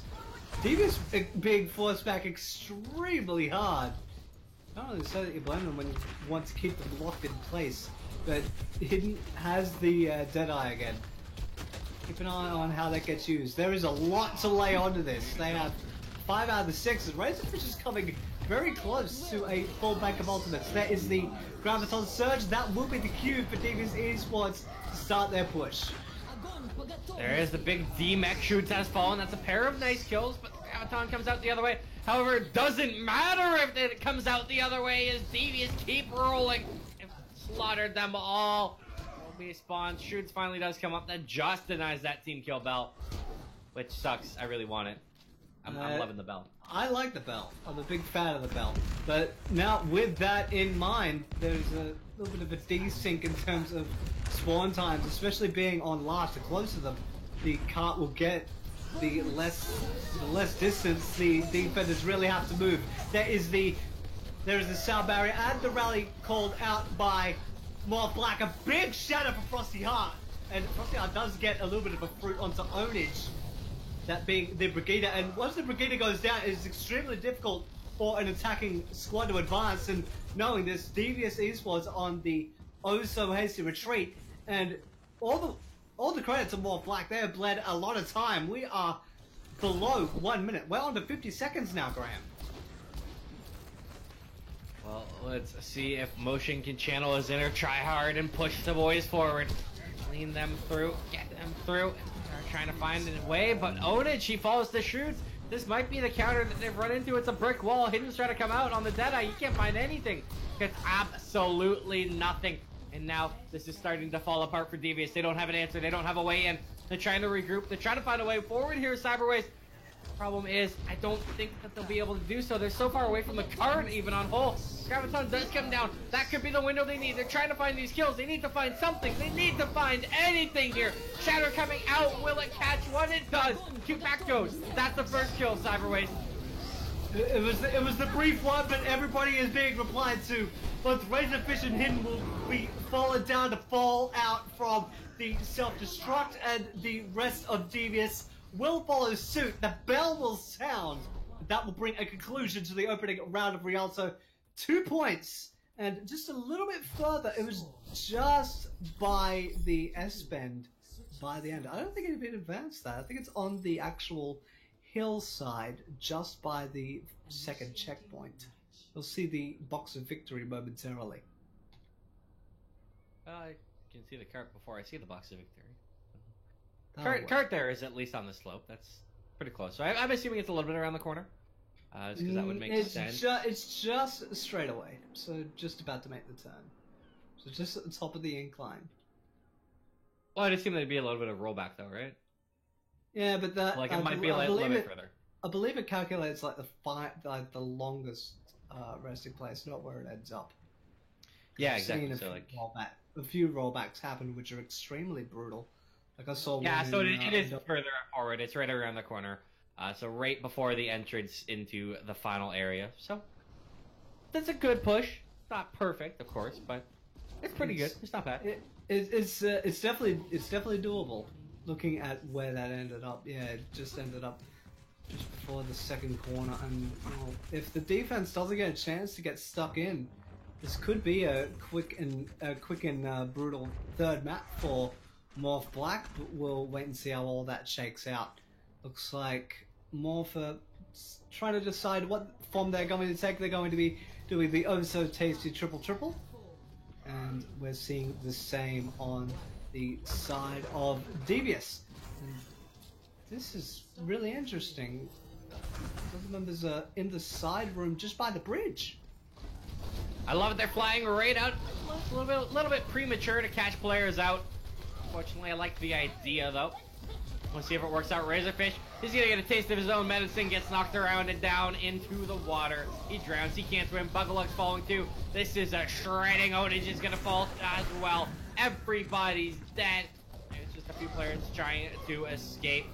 Devious being forced back extremely hard. Not only so that you blame them when you want to keep them locked in place, but Hidden has the Deadeye again. Keep an eye on how that gets used. There is a lot to lay onto this. They have 5 out of the 6. Razorfish is coming very close to a full bank of ultimates. There is the Graviton Surge. That will be the cue for Devious Esports to start their push. There is the big D-Mech Shoots has fallen. That's a pair of nice kills, but the Graviton comes out the other way. However, it doesn't matter if it comes out the other way as Devious keep rolling. Slaughtered them all. Will be spawned. Shoots finally does come up. That just denies that team kill bell, which sucks. I really want it. I'm loving the bell. I like the belt. I'm a big fan of the belt. But now, with that in mind, there's a little bit of a desync in terms of spawn times, especially being on last. The closer the cart will get, the less distance the defenders really have to move. There is the sound barrier and the rally called out by Morph Black. A big shadow for Frosty Heart, and Frosty Heart does get a little bit of a fruit onto Onage. That being the Brigida, and once the Brigida goes down, it is extremely difficult for an attacking squad to advance. And knowing this, Devious Esports on the oh so hasty retreat, and all the credit to Morph Black. They have bled a lot of time. We are below 1 minute. We're on to 50 seconds now, Graham. Well, let's see if Motion can channel his inner try hard and push the boys forward. Lean them through, get them through. They're trying to find a way, but Onage, he follows the shoots. This might be the counter that they've run into. It's a brick wall. Hidden's trying to come out on the Deadeye. You can't find anything. It's absolutely nothing. And now this is starting to fall apart for Devious. They don't have an answer. They don't have a way in. They're trying to regroup. They're trying to find a way forward here, Cyberways. Problem is, I don't think that they'll be able to do so. They're so far away from the cart, even on hole. Graviton does come down. That could be the window they need. They're trying to find these kills. They need to find something. They need to find anything here. Shatter coming out. Will it catch one? It does. Two back goes. That's the first kill, Cyberways. It was the brief one, but everybody is being replied to. Both Razorfish and Hidden will be fallen down to fall out from the self-destruct, and the rest of Devious will follow suit. The bell will sound. That will bring a conclusion to the opening round of Rialto. 2 points, and just a little bit further, it was just by the S-bend by the end. I don't think it had been advanced that. I think it's on the actual hillside, just by the second checkpoint. You'll see the box of victory momentarily. I can see the cart before I see the box of victory. Oh, Cart there is at least on the slope. That's pretty close. So I'm assuming it's a little bit around the corner. Because that would make sense. It's just straight away. So just about to make the turn. So just at the top of the incline. Well, I'd assume there'd be a little bit of rollback though, right? Yeah, but that Like it might be a little bit further. I believe it calculates like the longest resting place, not where it ends up. Yeah, I've exactly. seen So like a few rollbacks happen, which are extremely brutal. Like I saw. Yeah, one so in, it is further forward. It's right around the corner. So right before the entrance into the final area. So that's a good push. Not perfect, of course, but it's pretty good. It's not bad. It's definitely doable. Looking at where that ended up, yeah, it just ended up just before the second corner. And well, if the defense doesn't get a chance to get stuck in, this could be a quick and brutal third map for Morph Black. But we'll wait and see how all that shakes out. Looks like Morph are trying to decide what form they're going to take. They're going to be doing the oh so tasty triple, and we're seeing the same on the side of Devious. And this is really interesting. The members are in the side room just by the bridge. I love it. They're flying right out. A little bit premature to catch players out. Unfortunately, I like the idea though. We'll see if it works out. Razorfish is gonna get a taste of his own medicine, gets knocked around and down into the water. He drowns, he can't swim. Bugalug's falling too. This is a shredding. Onage is gonna fall as well. Everybody's dead. It's just a few players trying to escape.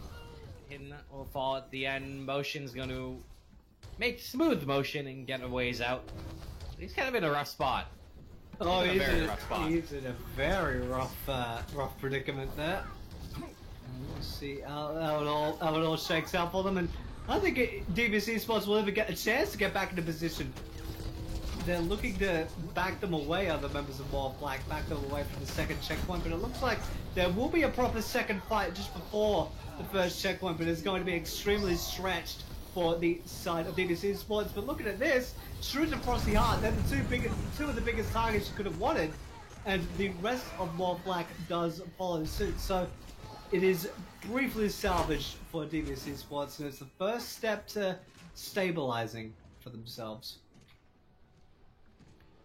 Hidden will fall at the end. Motion's gonna make smooth motion and get a ways out. He's kind of in a rough spot. Oh, he's in a very rough spot. He's in a very rough predicament there. We'll see how it all shakes out for them, and I think Devious Esports will ever get a chance to get back into position. They're looking to back them away, other members of Morph Black, back them away from the second checkpoint, but it looks like there will be a proper second fight just before the first checkpoint, but it's going to be extremely stretched for the side of Devious Esports. But looking at this, Shrews and Frosty Heart, they're the two of the biggest targets you could have wanted, and the rest of Morph Black does follow suit. So it is briefly salvaged for Devious Esports, and it's the first step to stabilizing for themselves.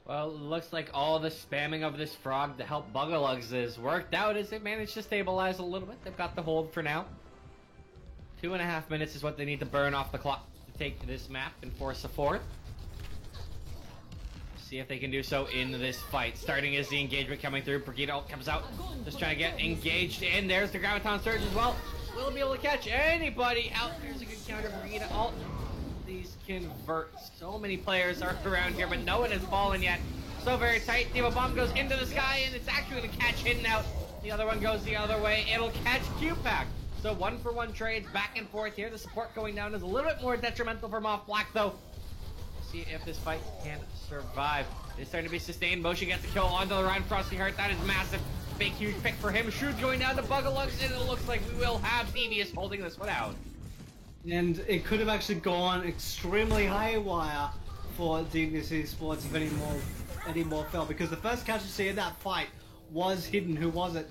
Well, it looks like all the spamming of this frog to help Bugalugs is worked out as they managed to stabilize a little bit. They've got the hold for now. 2.5 minutes is what they need to burn off the clock to take this map and force a fourth. See if they can do so in this fight. Starting as the engagement coming through. Brigitte ult comes out. Just trying to get engaged in. There's the Graviton Surge as well. Will it be able to catch anybody out? There's a good counter. Brigitte ult. These convert. So many players are around here, but no one has fallen yet. So very tight. D.Va Bomb goes into the sky, and it's actually going to catch Hidden out. The other one goes the other way. It'll catch Q-Pack. So 1-for-1 trades back and forth here. The support going down is a little bit more detrimental for Moth Black, though. See if this fight can survive. It's starting to be sustained. Motion gets the kill onto the Ryan Frosty Heart. That is massive. Big, huge pick for him. Shrewd going down to Bugalugs, and it looks like we will have Devious holding this one out. And it could have actually gone extremely haywire for Devious Esports if any more fell, because the first casualty in that fight was Hidden. Who was it?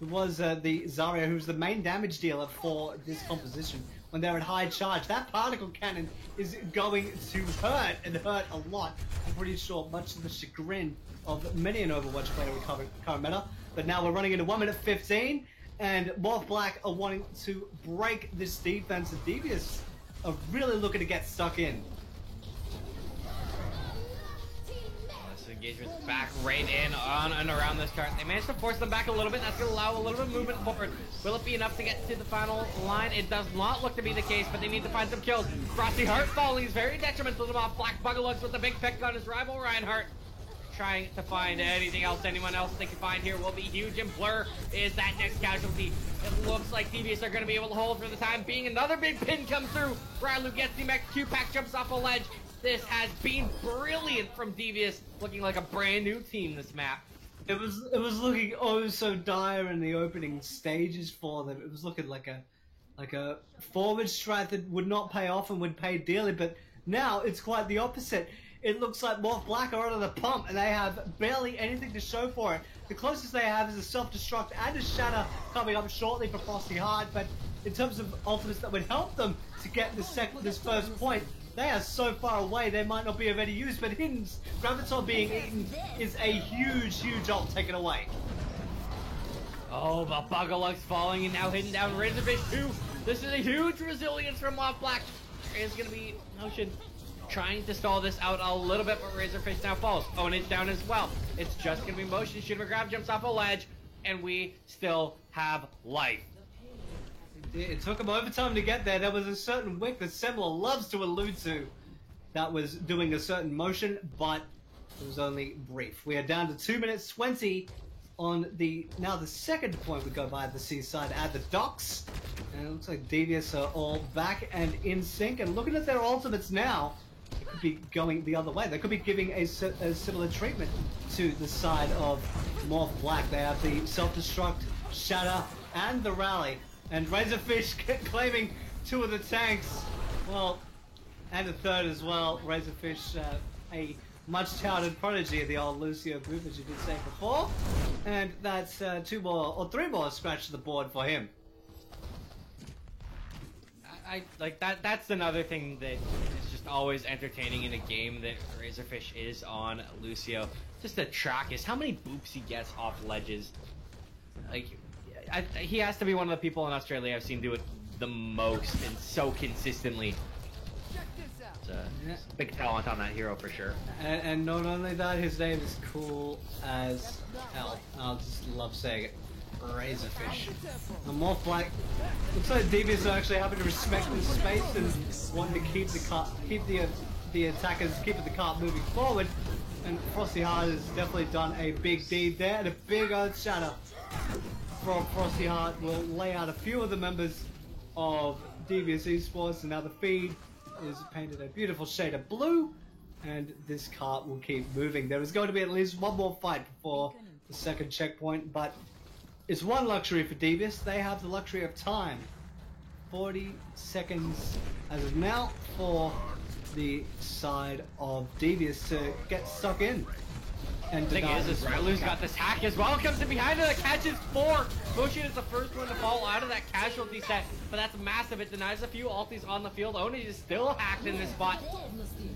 It was the Zarya, who's the main damage dealer for this composition. When they're at high charge, that particle cannon is going to hurt, and hurt a lot. I'm pretty sure, much to the chagrin of many an Overwatch player in current meta. But now we're running into 1 minute 15, and Moth Black are wanting to break this defense, and Devious are really looking to get stuck in. Engagement's back right in on and around this cart. They managed to force them back a little bit. That's going to allow a little bit of movement forward. Will it be enough to get to the final line? It does not look to be the case, but they need to find some kills. Frosty Heart falling is very detrimental to Moth Black. Bugalugs with a big pick on his rival Reinhardt. Trying to find anything else, anyone else they can find here will be huge, and Blur is that next casualty. It looks like Devious are going to be able to hold for the time being. Another big pin comes through. Rylu gets the mech. Q-Pack jumps off a ledge. This has been brilliant from Devious, looking like a brand new team this map. It was looking oh so dire in the opening stages for them. It was looking like a forward strat that would not pay off and would pay dearly, but now it's quite the opposite. It looks like Moth Black are out of the pump and they have barely anything to show for it. The closest they have is a self-destruct and a shatter coming up shortly for Frosty Heart, but in terms of ultimates that would help them to get this first point, they are so far away they might not be of any use, but Hidden's Graviton being eaten is a huge ult taken away. Oh, but Bugalugs falling and now Hidden down. Razorfish too. This is a huge resilience from Moth Black. There is going to be Notion trying to stall this out a little bit, but Razorfish now falls. Ownage down as well. It's just going to be Motion. Shiver Grab jumps off a ledge, and we still have life. It took him overtime to get there. There was a certain wick that Semler loves to allude to that was doing a certain motion, but it was only brief. We are down to 2 minutes 20 on the second point we go by the seaside at the docks. And it looks like Devious are all back and in sync. And looking at their ultimates now, it could be going the other way. They could be giving a similar treatment to the side of Moth Black. They have the self-destruct, shatter, and the rally. And Razorfish claiming 2 of the tanks. Well, and a third as well. Razorfish, a much-touted prodigy of the old Lucio group, as you did say before. And that's 3 more scratch to the board for him. I like that. That's another thing that is just always entertaining in a game that Razorfish is on Lucio. Just the track is how many boops he gets off ledges. Like, he has to be one of the people in Australia I've seen do it the most and so consistently. It's a big talent on that hero for sure. And not only that, his name is cool as hell. I'll just love saying it. Razorfish. The Moth Black looks like Devious are actually having to respect the space and wanting to keep the attackers keeping the cart moving forward. And Frosty Heart has definitely done a big deed there, and a big Earth Shatter from Frosty Heart will lay out a few of the members of Devious Esports, and now the feed is painted a beautiful shade of blue, and this cart will keep moving. There is going to be at least one more fight before the second checkpoint, but it's one luxury for Devious. They have the luxury of time. 40 seconds as of now for the side of Devious to get stuck in. And the thing is Rylu's got this hack as well. Comes in behind it, that catches 4. Motion is the first one to fall out of that casualty set, but that's massive. It denies a few ultis on the field. Ownage is still hacked in this spot.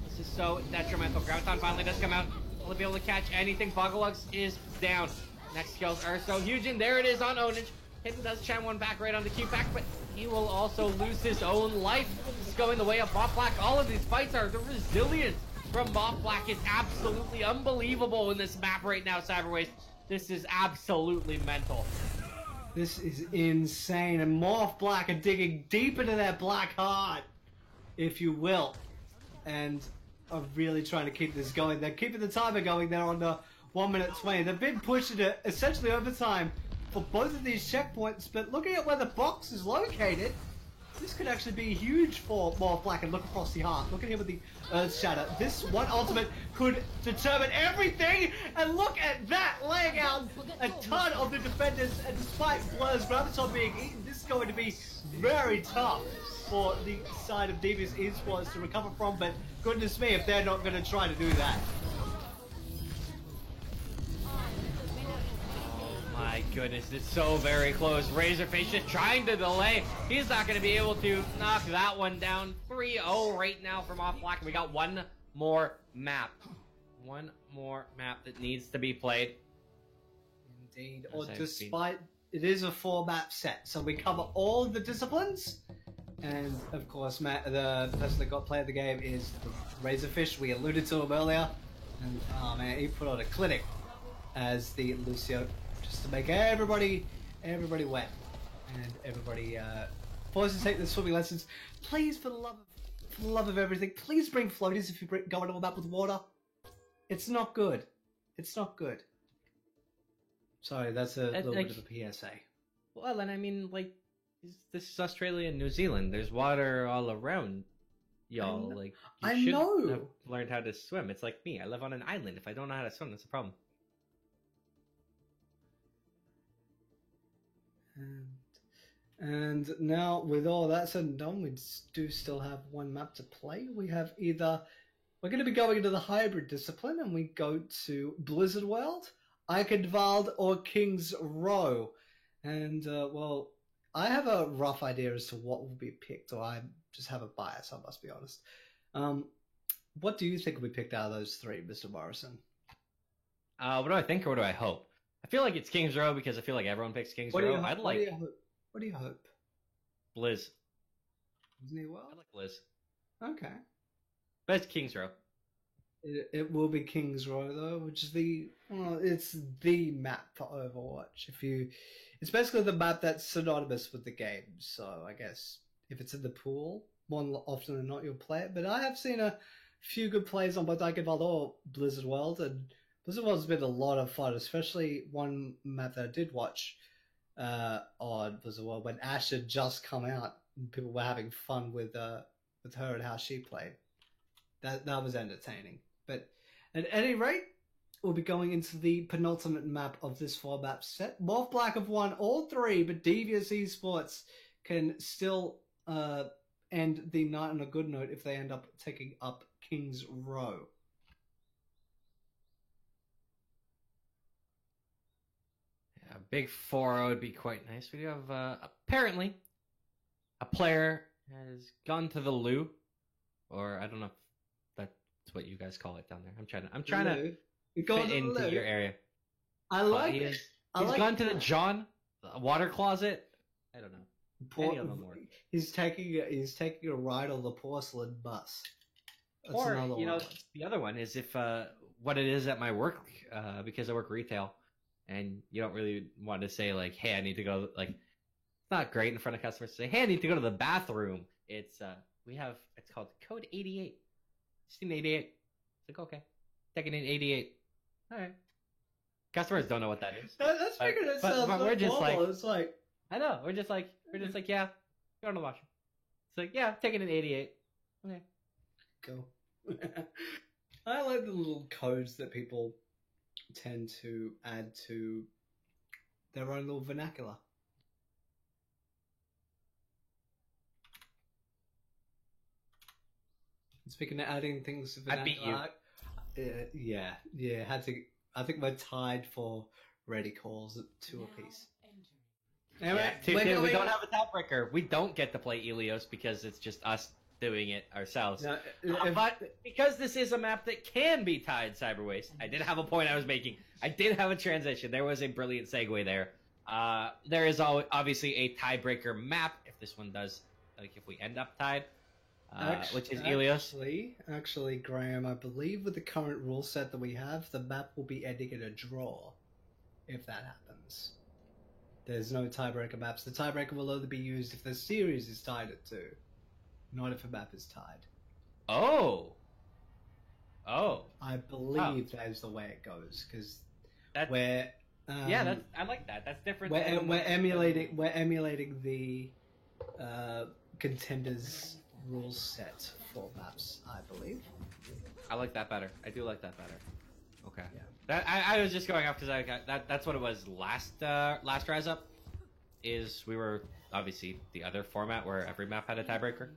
This is so detrimental. Graviton finally does come out. Will it be able to catch anything? Bugalugs is down. Next kills are so huge, and there it is on Ownage. Hidden does channel one back right onto Q-Pack, but he will also lose his own life. This is going the way of Moth Black. All of these fights are the resilience from Moth Black is absolutely unbelievable in this map right now, Cyberwaste. This is absolutely mental. This is insane, and Moth Black are digging deep into their black heart, if you will, and are really trying to keep this going. They're keeping the timer going. They're on the 1 minute 20. They've been pushing it essentially overtime for both of these checkpoints, but looking at where the box is located, this could actually be huge for Moth Black. And look across the heart. Look at him with the Earth Shatter. This one ultimate could determine everything. And look at that, laying out a ton of the defenders. And despite Blur's Graviton being eaten, this is going to be very tough for the side of Devious Esports to recover from. But goodness me, if they're not going to try to do that. My goodness, it's so very close. Razorface just trying to delay. He's not going to be able to knock that one down. 3-0 right now from Moth Black. We got one more map. One more map that needs to be played. Indeed. Or despite, it is a 4-map set, so we cover all the disciplines. And of course, Matt, the person that got play of the game is Razorfish. We alluded to him earlier. And oh man, he put on a clinic as the Lucio, just to make everybody wet and everybody forced to take the swimming lessons. Please, for the love of everything, please bring floaties if you go on a map with water. It's not good. It's not good. Sorry, that's a little bit of a PSA. Well, and I mean, like, this is Australia and New Zealand. There's water all around y'all. Like, you should have learned how to swim. It's like me. I live on an island. If I don't know how to swim, that's a problem. And now, with all that said and done, we do still have one map to play. We have either... We're going to be going into the hybrid discipline, and we go to Blizzard World, Eichenwald, or King's Row. And, well, I have a rough idea as to what will be picked, or I just have a bias, I must be honest. What do you think will be picked out of those three, Mr. Morrison? What do I think, or what do I hope? I feel like it's King's Row because I feel like everyone picks King's Row. What do you hope? Blizz. Disney World? I like Blizz. Okay. But it's King's Row. It will be King's Row though, which is it's the map for Overwatch. It's basically the map that's synonymous with the game. So I guess if it's in the pool, more often than not you'll play it. But I have seen a few good plays on both Eichenwald or Blizzard World, and Blizzard World's been a lot of fun, especially one map that I did watch on Blizzard World when Ash had just come out and people were having fun with her and how she played. That was entertaining. But at any rate, we'll be going into the penultimate map of this 4-map set. Moth Black have won all three, but Devious Esports can still end the night on a good note if they end up taking up King's Row. A big 4-0 would be quite nice. We do have, apparently, a player has gone to the loo, or I don't know if that's what you guys call it down there. I'm trying to fit into your area. I like it. He's gone to the John water closet. I don't know. Any of them work. He's taking a ride on the porcelain bus. That's or the other one is if what it is at my work because I work retail. And you don't really want to say, like, hey, I need to go, like, it's not great in front of customers to say, hey, I need to go to the bathroom. It's, it's called Code 88. Steam 88. It's like, okay. Taking in 88. All right. Customers don't know what that is. That's figured it sounds but we're just normal. Like, it's like, I know. We're just like, yeah, go to the washroom. It's like, yeah, taking in 88. Okay. Go. I like the little codes that people tend to add to their own little vernacular. Speaking of adding things to vernacular, I beat you. Yeah. I think we're tied for ready calls at 2 apiece. Anyway, we don't have a tiebreaker. We don't get to play Ilios because it's just us doing it ourselves. No, but because this is a map that can be tied, Cyberwaste, I did have a point I was making. I did have a transition. There was a brilliant segue there. There is obviously a tiebreaker map if this one does, like if we end up tied, which is Ilios. Actually, Graham, I believe with the current rule set that we have, the map will be ending in a draw if that happens. There's no tiebreaker maps. The tiebreaker will only be used if the series is tied at 2, not if a map is tied. Oh. I believe that is the way it goes, because I like that. That's different. We're emulating the contenders rules set for maps, I believe. I like that better. I do like that better. Okay. Yeah. I was just going off because that's what it was last Rise Up. Is we were obviously the other format where every map had a tiebreaker.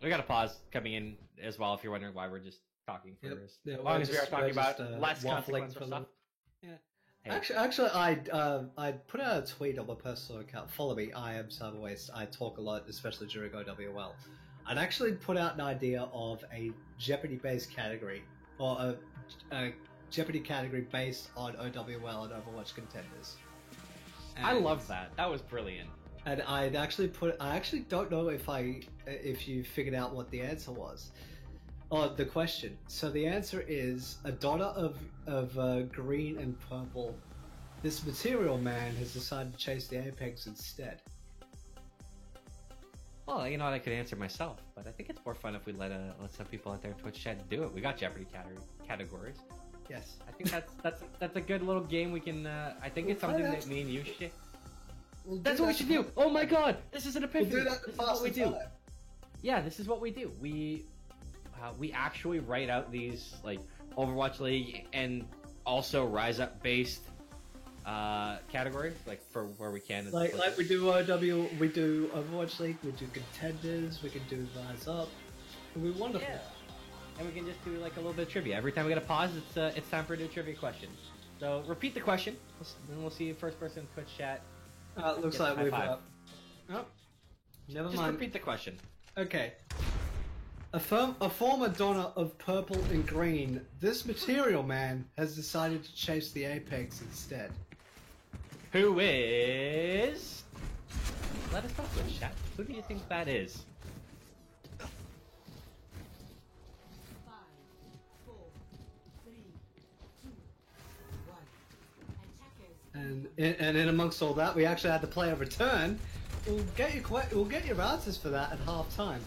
We got a pause coming in as well if you're wondering why we're just talking for as long as we are talking about less consequential stuff. Yeah. Hey. Actually, I put out a tweet on my personal account. Follow me. I am Cyberwaste. I talk a lot, especially during OWL. I'd actually put out an idea of a Jeopardy-based category, or a Jeopardy category based on OWL and Overwatch contenders. And I love that. That was brilliant. And I actually don't know if you figured out what the answer was. Oh, the question. So the answer is a daughter of green and purple. This material man has decided to chase the apex instead. Well, you know what, I could answer myself, but I think it's more fun if we let some people out there in Twitch chat do it. We got Jeopardy categories. Yes. I think that's a good little game we can. I think it's something that me and you should. That's what we should do. Oh my God, this is an epiphany. We'll do that. This is what we do. Yeah, this is what we do. We actually write out these like Overwatch League and also Rise Up based categories, like for where we can. Like we do we do Overwatch League, we do contenders, we can do Rise Up. It'll be wonderful. Yeah. And we can just do like a little bit of trivia. Every time we get a pause, it's time for a new trivia question. So repeat the question, and we'll see first person in Twitch chat. Looks like we've. Oh, never Just mind. repeat the question. Okay. A former donor of purple and green, this material man has decided to chase the apex instead. Who is? Let us know, Twitch chat. Who do you think that is? 5, 4, 3, 2, 1. Attackers. And in amongst all that, we actually had to play a return. We'll get your answers for that at half time.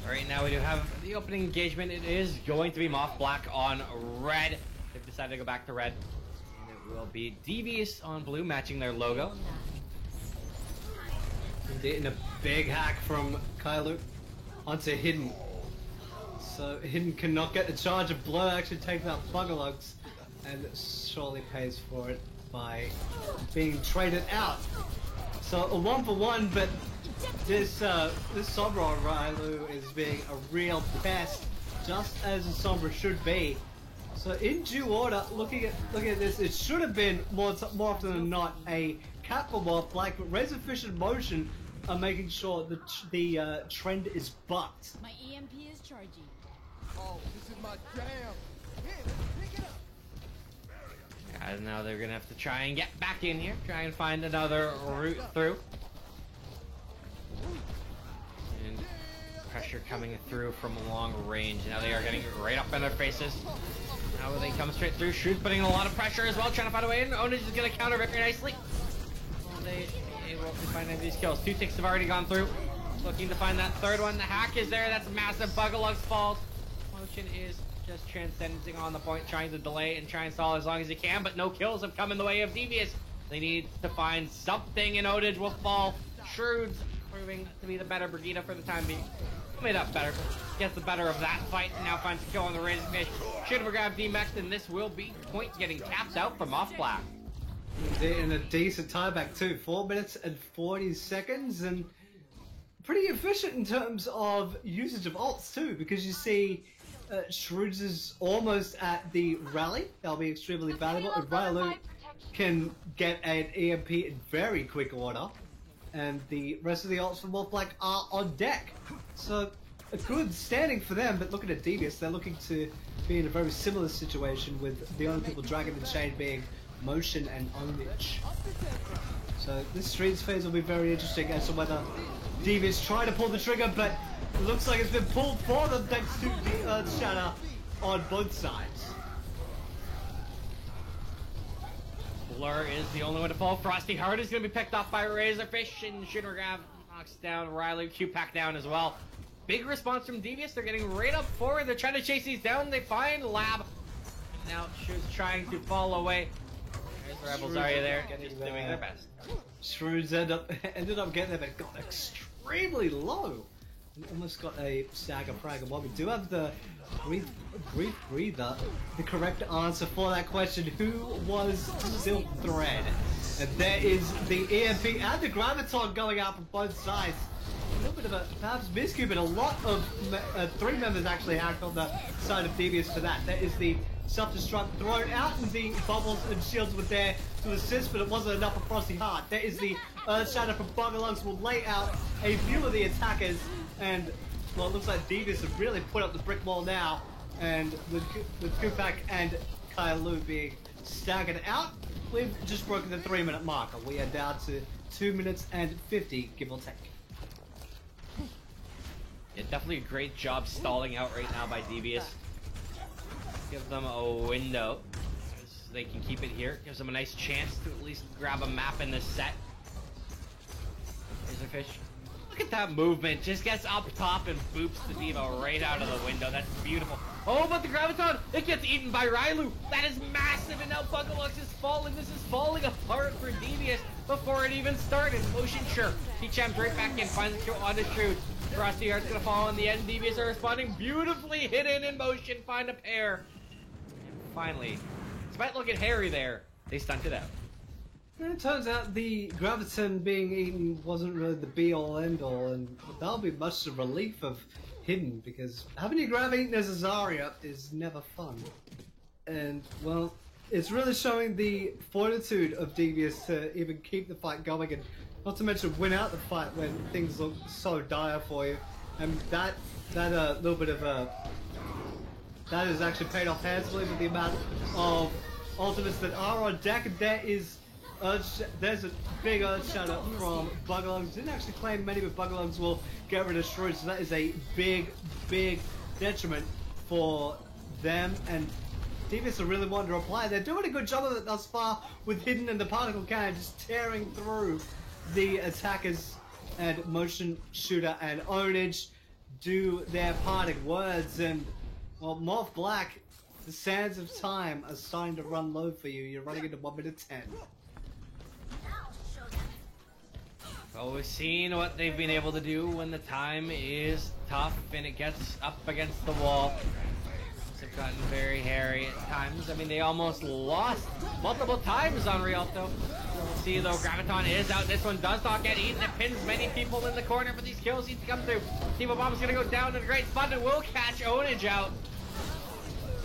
Alright, now we do have the opening engagement. It is going to be Moth Black on red. They've decided to go back to red. And it will be Devious on blue, matching their logo. And a big hack from Kylo onto Hidden. So Hidden cannot get the charge of blood, actually takes out Buggerlugs, and surely pays for it by being traded out. So a 1-for-1, but this Sombra Railu is being a real pest, just as a Sombra should be. So in due order, looking at this, it should have been more often than not a cap for Moth Black, but Razorfish and Motion are making sure that the trend is bucked. My EMP is charging. Oh, this is my jam. Here, pick it up. And now they're gonna have to try and get back in here, try and find another route through. And pressure coming through from long range. Now they are getting right up in their faces. Now they come straight through. Shrewd putting a lot of pressure as well, trying to find a way in. Onage is gonna counter very nicely. Well, they able to find these kills. 2 ticks have already gone through. Looking to find that third one. The hack is there. That's a massive. Buggerlugs falls. Motion is just transcending on the point, trying to delay and try and stall as long as he can, but no kills have come in the way of Devious. They need to find something, and Onage will fall. Shrewd's proving to be the better Brigitte for the time being. Made up better. Gets the better of that fight, and now finds a kill on the Razorfish. Should have grabbed D-Max, and this will be point getting tapped out from Moth Black. In a decent tieback too, 4 minutes and 40 seconds, and pretty efficient in terms of usage of ults too, because you see Shrewds is almost at the rally. That'll be extremely valuable, and Railu can get an EMP in very quick order, and the rest of the ults from Moth Black are on deck. So a good standing for them, but looking at Devious, they're looking to be in a very similar situation with the only people dragging the chain being Motion and Onage. So this Streets phase will be very interesting as to whether Devious try to pull the trigger, but it looks like it's been pulled for them thanks to the Earth Shatter on both sides. Blur is the only one to fall. Frosty Heart is going to be picked off by Razorfish, and Shooter Grab knocks down Riley. Q-Pack down as well. Big response from Devious. They're getting right up forward. They're trying to chase these down. They find Lab. And now Shoot's trying to fall away. There's the Rebels. Are you there? Just doing their best. Shrews ended up getting there, but got extremely low. Almost got a stagger frag. And while we do have the brief breather, the correct answer for that question, who was Silk Thread? And there is the EMP and the Graviton going out from both sides. A little bit of a perhaps miscue, but a lot of 3 members actually hacked on the side of Devious for that. That is the self-destruct thrown out, and the bubbles and shields were there to assist, but it wasn't enough for Frosty Heart. There is the Earth Shatter from Bugalugs will lay out a few of the attackers, and well, it looks like Devious have really put up the brick wall now, and with Kupak and Kailu being staggered out, we've just broken the 3-minute marker. We are down to 2 minutes and 50, give or take. Yeah, definitely a great job stalling out right now by Devious. Give them a window so they can keep it here. Gives them a nice chance to at least grab a map in this set. Razorfish. Look at that movement. Just gets up top and boops the Diva right out of the window. That's beautiful. Oh, but the Graviton, it gets eaten by Rylu. That is massive, and now Bugalux is falling. This is falling apart for Devious before it even started. Motion, sure. He champs right back in, finds the kill on the shoot. Frosty Heart's gonna fall in the end. Devious are responding beautifully, hidden in motion, find a pair. And finally, despite looking hairy there, they stunt it out. And it turns out the Graviton being eaten wasn't really the be-all end-all, and that'll be much the relief of Hidden, because having your Grav eaten as a Zarya is never fun. And, well, it's really showing the fortitude of Devious to even keep the fight going, and not to mention win out the fight when things look so dire for you. And that little bit of that has actually paid off handsomely with the amount of ultimates that are on deck. And there's a big Earth Shatter from Bugalugs. Didn't actually claim many, but Bugalugs will get rid of Shrew, so that is a big detriment for them. And Devious are really wanting to apply. They're doing a good job of it thus far with Hidden and the Particle Cannon just tearing through the attackers, and Motion, Shooter, and Onage do their parting words. And, well, Morph Black, the sands of time are starting to run low for you. You're running into 1 minute 10. Well, we've seen what they've been able to do when the time is tough and it gets up against the wall. They've gotten very hairy at times. I mean, they almost lost multiple times on Rialto. We'll see, though, Graviton is out. This one does not get eaten. It pins many people in the corner, but these kills need to come through. Diva Bomb's going to go down in a great spot and will catch Onage out.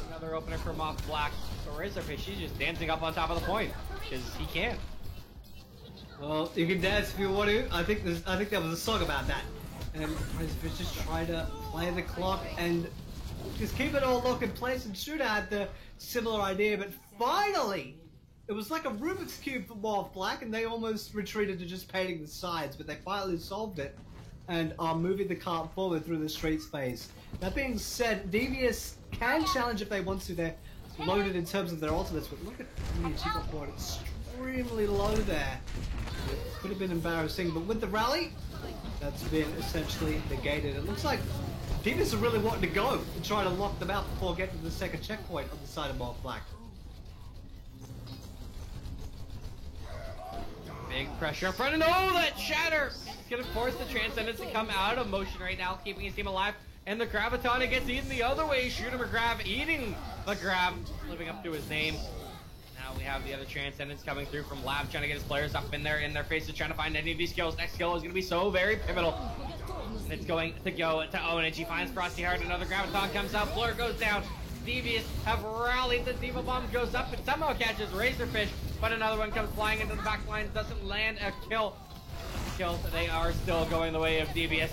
Another opener for Moth Black. So Razorfish, she's just dancing up on top of the point, because he can. Well, you can dance if you want to. I think there was a song about that. And Razorfish just trying to play the clock and just keep it all locked in place. And Shooter had the similar idea, but finally, it was like a Rubik's Cube for Morph Black, and they almost retreated to just painting the sides, but they finally solved it and are moving the cart forward through the Streets phase. That being said, Devious can challenge if they want to. They're loaded in terms of their ultimates, but look at the achievement board. It's extremely low there. It could have been embarrassing, but with the rally, that's been essentially negated. It looks like Devious are really wanting to go and try to lock them out before getting to the second checkpoint on the side of Morph Black. Big pressure up front, and oh, that shatter! It's gonna force the Transcendence to come out of motion right now, keeping his team alive. And the Graviton, it gets eaten the other way. Shooter McGrav eating the Grav, living up to his name. Now we have the other Transcendence coming through from Lab, trying to get his players up in their faces, trying to find any of these kills. Next kill is going to be so very pivotal. And it's going to go to Onage. He finds Frosty Heart, another Graviton comes out, Blur goes down. Devious have rallied, the Diva Bomb goes up and somehow catches Razorfish, but another one comes flying into the back line, doesn't land a kill. They are still going the way of Devious.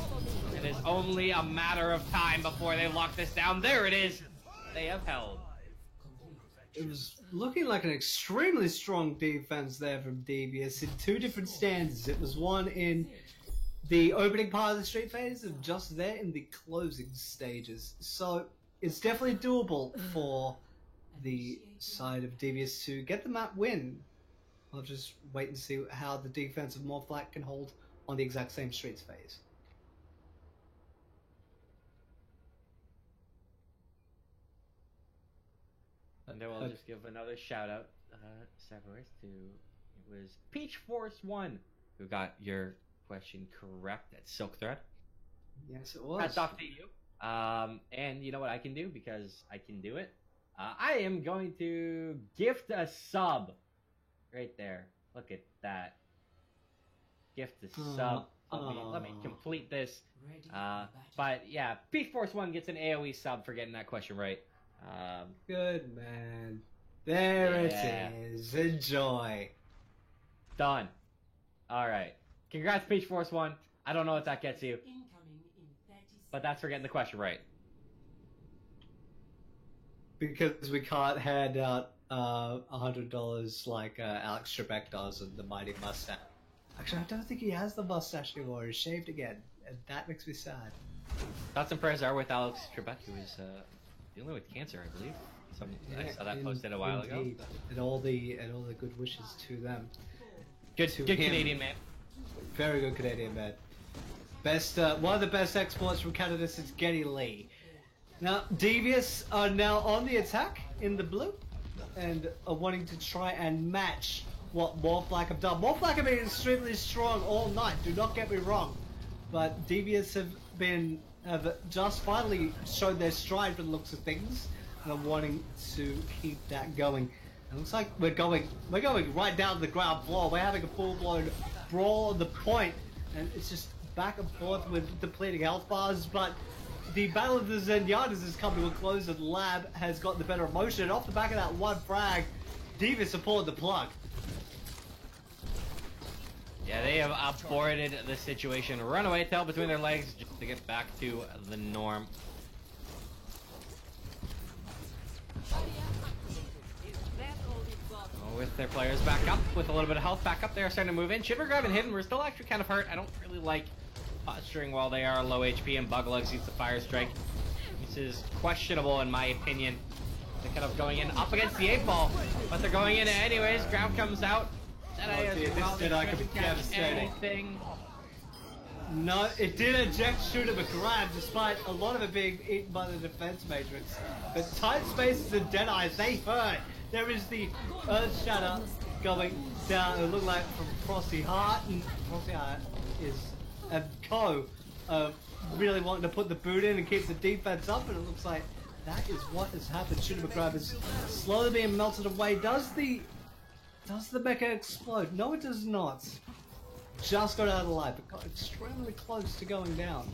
It is only a matter of time before they lock this down. There it is. they have held. It was looking like an extremely strong defense there from Devious in two different stanzas. It was one in the opening part of the street phase and just there in the closing stages. So it's definitely doable for the side of Devious to get the map win. I'll just wait and see how the defense of Morphblack can hold on the exact same streets phase. And then we'll just give another shout out, Cyberways, to it was Peach Force 1 who got your question correct at Silk Thread. Yes, it was. Hats off to you. And you know what I can do because I can do it. I am going to gift a sub right there. Look at that. Gift a sub. Let me complete this. But yeah, Peach Force 1 gets an AoE sub for getting that question right. Good man. There it is. Enjoy. Done. Alright. Congrats, Peach Force 1. I don't know what that gets you, Incoming in 30 but that's for getting the question right. Because we can't hand out $100 like Alex Trebek does in the Mighty Mustache. Actually, I don't think he has the mustache anymore. He's shaved again, and that makes me sad. Thoughts and prayers are with Alex Trebek, who is dealing with cancer, I believe. I saw that posted a while ago. And all the good wishes to them. Good To him. Canadian man. Very good Canadian man. Best, one of the best exports from Canada since Geddy Lee. Now, Devious are now on the attack in the blue, and are wanting to try and match what Morphblack have done. Morphblack have been extremely strong all night, do not get me wrong, but Devious have just finally shown their stride from the looks of things, and are wanting to keep that going. It looks like we're going right down to the ground floor. We're having a full-blown brawl on the point, and it's just back and forth with depleting health bars, but the Battle of the Zenyatas has come to a close and Lab has got the better emotion. And off the back of that one frag, Devious have pulled the plug. Yeah, they have aborted the situation. Runaway tail between their legs just to get back to the norm. With their players back up, with a little bit of health back up, they are starting to move in. Shiver Grab and Hidden were still actually kind of hurt. I don't really like posturing while they are low HP, and Buglug sees the Fire Strike. This is questionable in my opinion. They're kind of going in up against the 8-ball, but they're going in anyways. Ground comes out. Deadeye could be devastating. Anything. No, it did eject Shooter McGrab despite a lot of it being eaten by the defense matrix. But tight spaces and Deadeye, they hurt. There is the Earth Shatter going down, it looked like from Frosty Heart, and Frosty Heart is a co of really wanting to put the boot in and keep the defense up, and it looks like that is what has happened. Shooter McGrab is slowly being melted away. Does the mecha explode? No, it does not. Just got out of the light, but got extremely close to going down.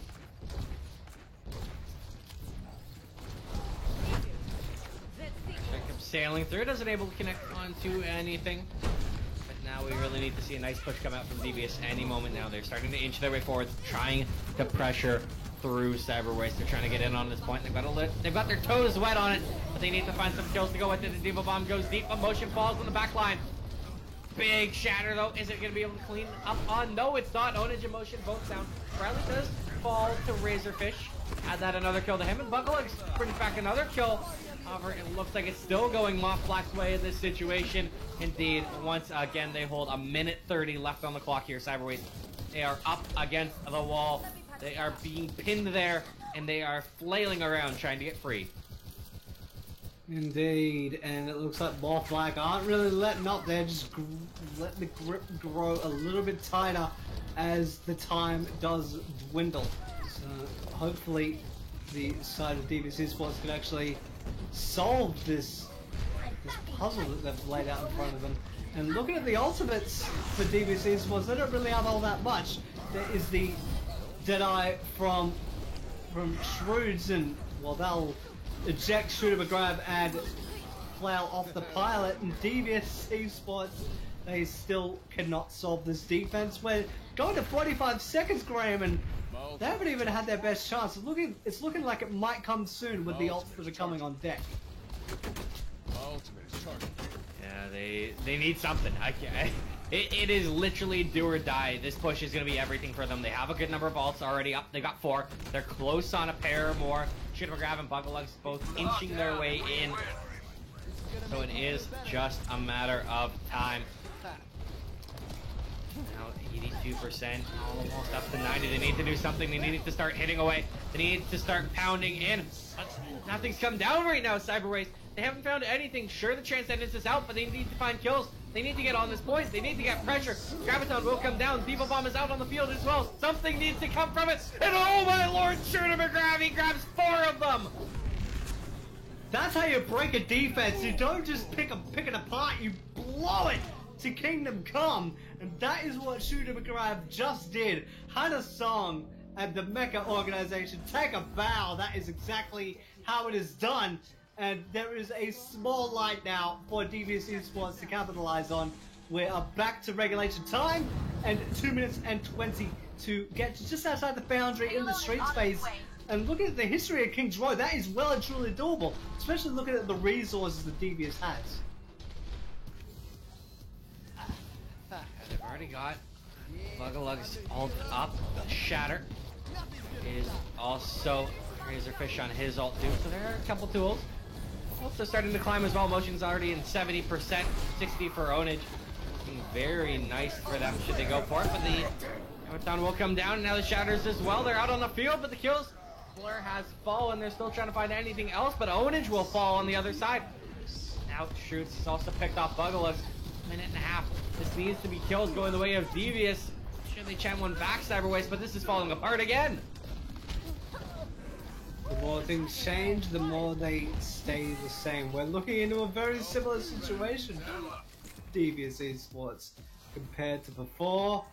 Jacob sailing through, doesn't able to connect onto anything. But now we really need to see a nice push come out from Devious any moment now. They're starting to inch their way forward, trying to pressure through Cyberwaste. They're trying to get in on this point. They've got their toes wet on it, but they need to find some kills to go with it. The Diva Bomb goes deep, Emotion falls on the back line. Big shatter though. Is it going to be able to clean up on? No, it's not. Onage Emotion both down. Bradley does fall to Razorfish. Add that another kill to him, and Buglug brings back another kill. However, it looks like it's still going Morphblack's way in this situation. Indeed, once again, they hold a minute 30 left on the clock here. Cyberwaste, they are up against the wall. They are being pinned there, and they are flailing around trying to get free. Indeed, and it looks like Morphblack aren't really letting up. They're just letting the grip grow a little bit tighter as the time does dwindle. So hopefully the side of Devious Esports can actually solve this puzzle that they've laid out in front of them. And looking at the ultimates for Devious Esports, they don't really have all that much. There is the Deadeye from Shroods, and well, they'll eject Shooter McGrab and flail off the pilot, and Devious Esports they still cannot solve this defense. We're going to 45 seconds, Graham, and they haven't even had their best chance. It's looking like it might come soon with the ults that are coming on deck. My ultimate is charging. Yeah, they need something. It is literally do or die. This push is going to be everything for them. They have a good number of ults already up. They got 4. They're close on a pair or more. Shooter McGrav and Bugalugs both inching their way in. So it is just a matter of time. Now 82%, almost up to 90. They need to do something. They need to start hitting away. They need to start pounding in. But nothing's come down right now, Cyberwaste. They haven't found anything. Sure, the Transcendence is out, but they need to find kills. They need to get on this point. They need to get pressure. Graviton will come down. Diva Bomb is out on the field as well. Something needs to come from it. And oh my lord, Shooter McGrav, he grabs 4 of them. That's how you break a defense. You don't just pick it apart. You blow it to Kingdom Come. And that is what Shooter McGrav just did. Had a song at the Mecha organization. Take a bow. That is exactly how it is done. And there is a small light now for Devious Esports to capitalize on. We are back to regulation time, and 2 minutes and 20 to get to just outside the boundary in the streets phase. And looking at the history of Kings Row, that is well and truly doable, especially looking at the resources that Devious has. They've already got Bugalugs ult up. Shatter is also Razorfish on his ult too, so there are a couple tools. Also starting to climb as well. Motion's already in 70%, 60 for Onage. Looking very nice for them should they go for it, but the Graviton will come down, and now the Shatters as well. They're out on the field, but the kills. Blur has fallen. They're still trying to find anything else, but Onage will fall on the other side. Out shoots. He's also picked off Bugalugs. Minute and a half. This needs to be kills going the way of Devious. Should they chant one back, Cyberwaste, but this is falling apart again. The more things change, the more they stay the same. We're looking into a very similar situation. Devious Esports compared to before,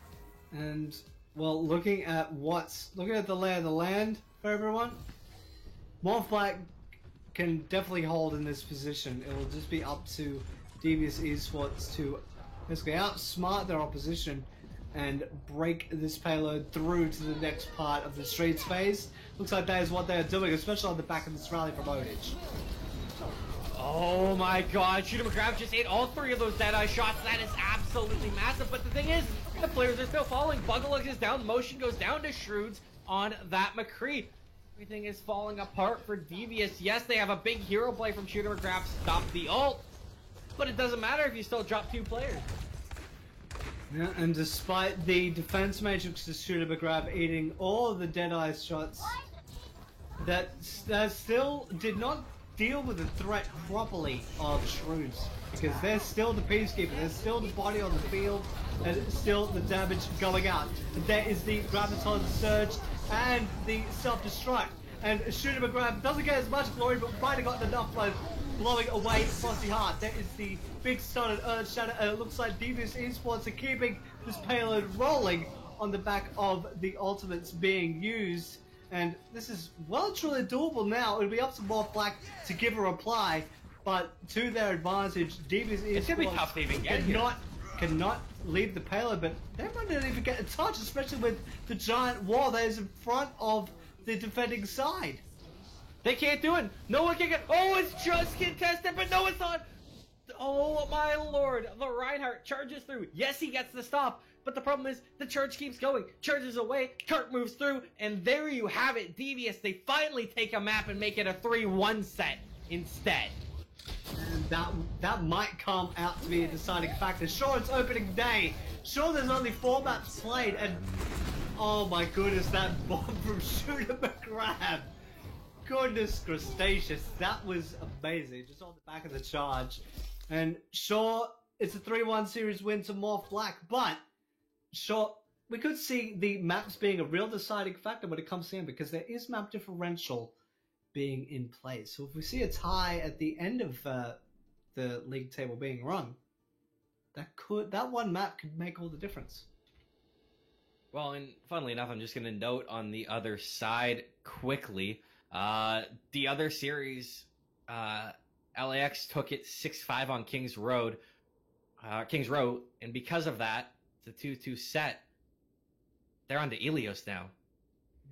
and well, looking at the lay of the land for everyone. Morph Black can definitely hold in this position. It will just be up to Devious Esports to basically outsmart their opposition and break this payload through to the next part of the streets phase. Looks like that is what they're doing, especially on the back of this rally from Onage. Oh my god, Shooter McGrav just ate all 3 of those Deadeye shots. That is absolutely massive, but the thing is, the players are still falling. Bugalugs is down, Motion goes down to Shroods on that McCree. Everything is falling apart for Devious. Yes, they have a big hero play from Shooter McGrav, stop the ult, but it doesn't matter if you still drop 2 players. Yeah, and despite the defense matrix of Shooter McGrav eating all of the Deadeye shots, that still did not deal with the threat properly of Shroods. Because there's still the Peacekeeper, there's still the body on the field, and still the damage going out. And there is the Graviton Surge and the Self-Destruct. And Shooter McGrav doesn't get as much glory, but might have gotten enough by blowing away Frosty Heart. There is the big stun and Earth Shatter, and it looks like Devious Esports are keeping this payload rolling on the back of the ultimates being used. And this is well and truly doable now. It'll be up to Morph Black to give a reply, but to their advantage, Devious It's gonna be Esports tough to even get here. cannot leave the payload, but they might not even get a touch, especially with the giant wall that is in front of the defending side. They can't do it. No one can get. Oh, it's just contested, but no, it's not. Oh my lord. The Reinhardt charges through. Yes, he gets the stop, but the problem is the charge keeps going. Charges away, Kurt moves through, and there you have it. Devious, they finally take a map and make it a 3-1 set instead. And that might come out to be a deciding factor. Sure, it's opening day. Sure, there's only 4 maps played, and oh my goodness, that bomb from Shooter McGrav. Goodness gracious, that was amazing. Just on the back of the charge. And sure, it's a 3-1 series win to Morph Black, but sure, we could see the maps being a real deciding factor when it comes to him, because there is map differential being in place. So if we see a tie at the end of the league table being run, that one map could make all the difference. Well, and funnily enough, I'm just going to note on the other side quickly, the other series, LAX took it 6-5 on Kings Road. Kings Row, and because of that, it's a 2-2 set. They're on to Ilios now.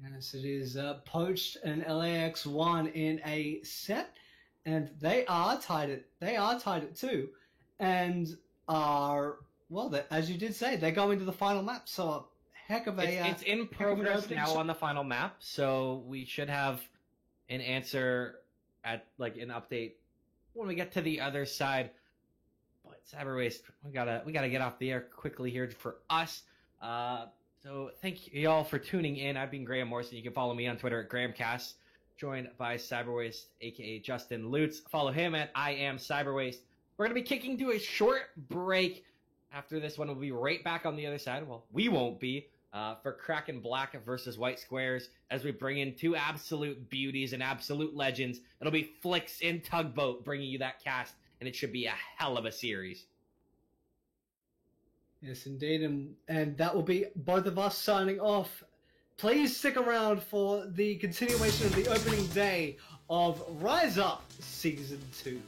Yes, it is Poached and LAX1 in a set, and they are tied at 2, and are as you did say, they're going to the final map. So a heck of a It's in progress now on the final map, so we should have an answer at like an update when we get to the other side. But Cyberwaste, we gotta get off the air quickly here for us. So thank you all for tuning in. I've been Graham Morrison. You can follow me on Twitter at GrahamCast, joined by Cyberwaste, aka Justin Lutz. Follow him at I am Cyberwaste. We're gonna be kicking to a short break. After this one, we'll be right back on the other side. Well, we won't be. For Kraken Black versus White Squares, as we bring in two absolute beauties and absolute legends. It'll be Flix and Tugboat bringing you that cast, and it should be a hell of a series. Yes, indeed, and that will be both of us signing off. Please stick around for the continuation of the opening day of Rise Up Season 2.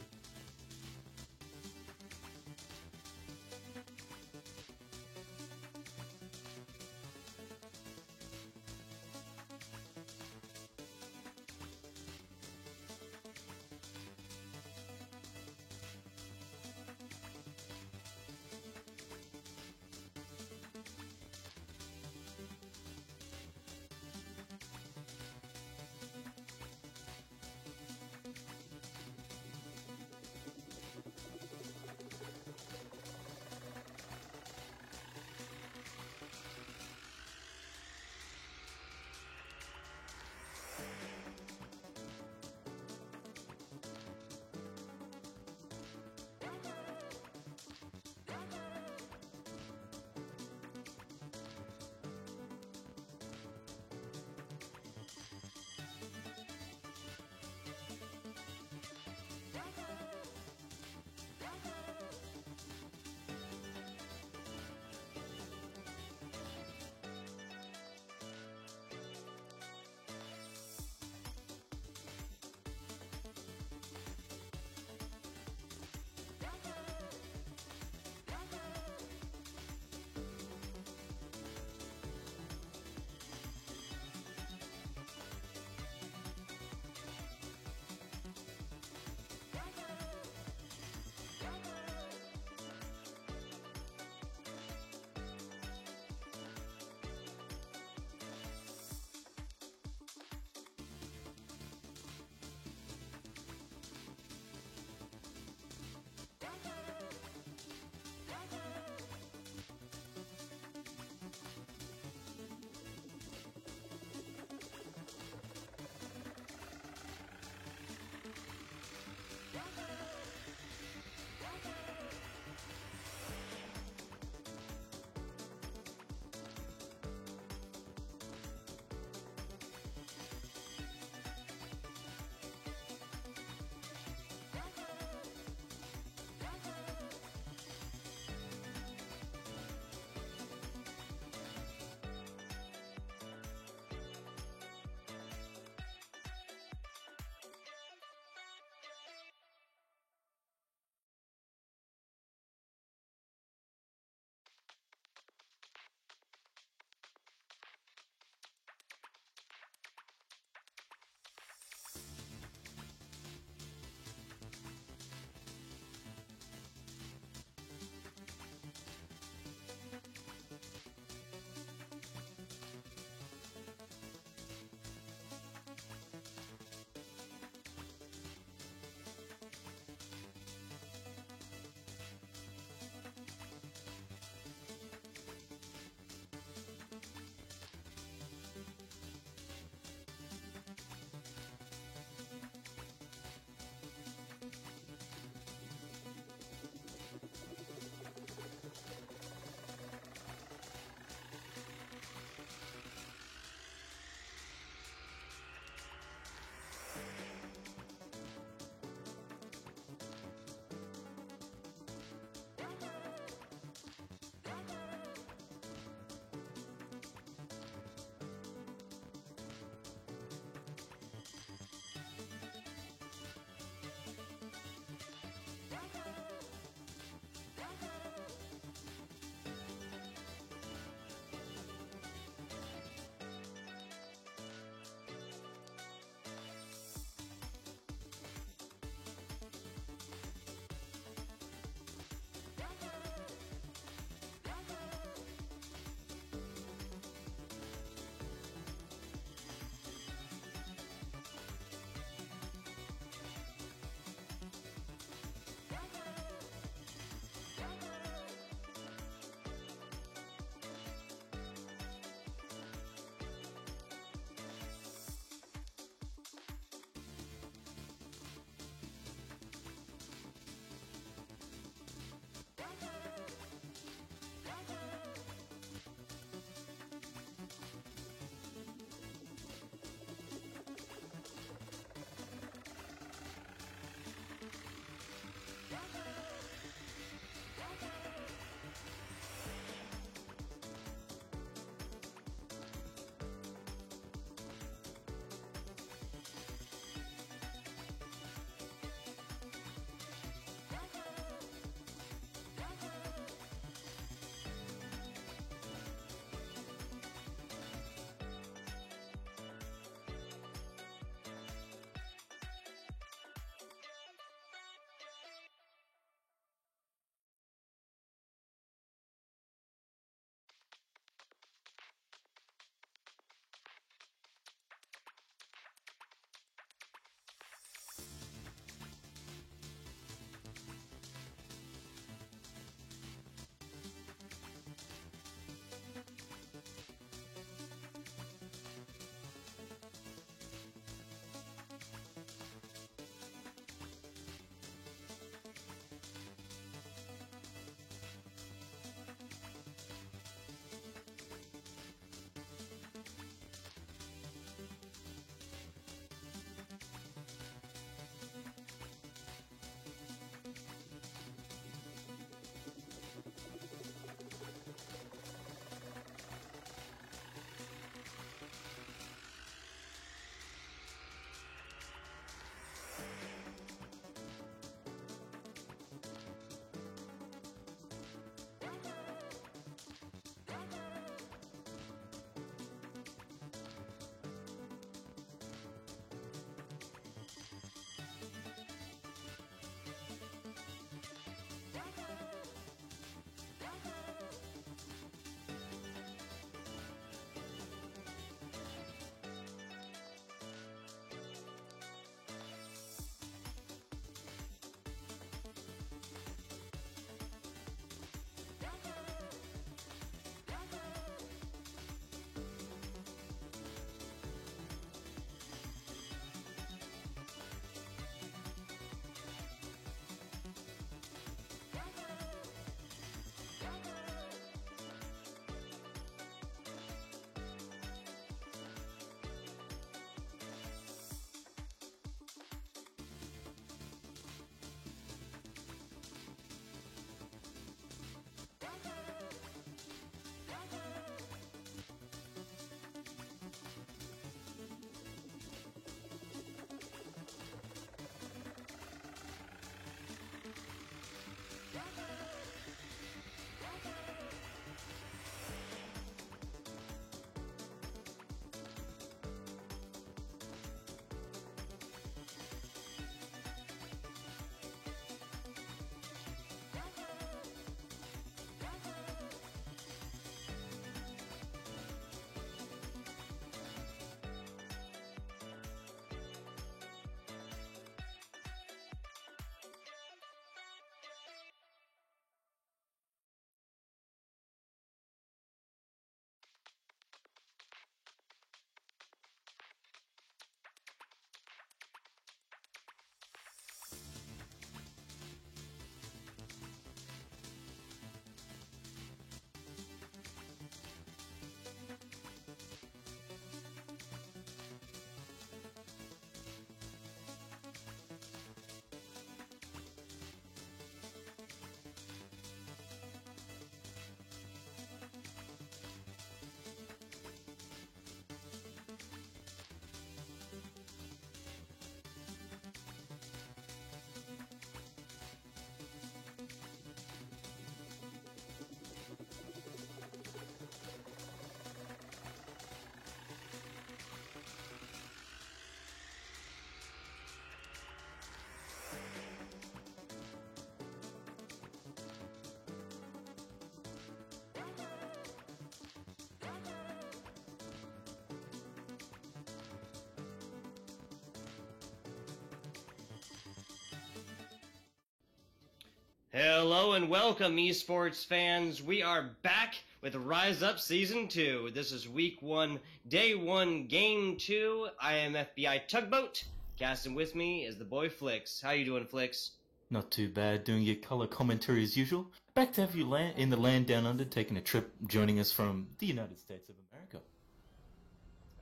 Hello and welcome, esports fans. We are back with Rise Up Season 2. This is Week 1, Day 1, Game 2. I am FBI Tugboat. Casting with me is the boy Flix. How you doing, Flix? Not too bad, doing your color commentary as usual. Back to have you in the land down under, taking a trip, joining us from the United States of America.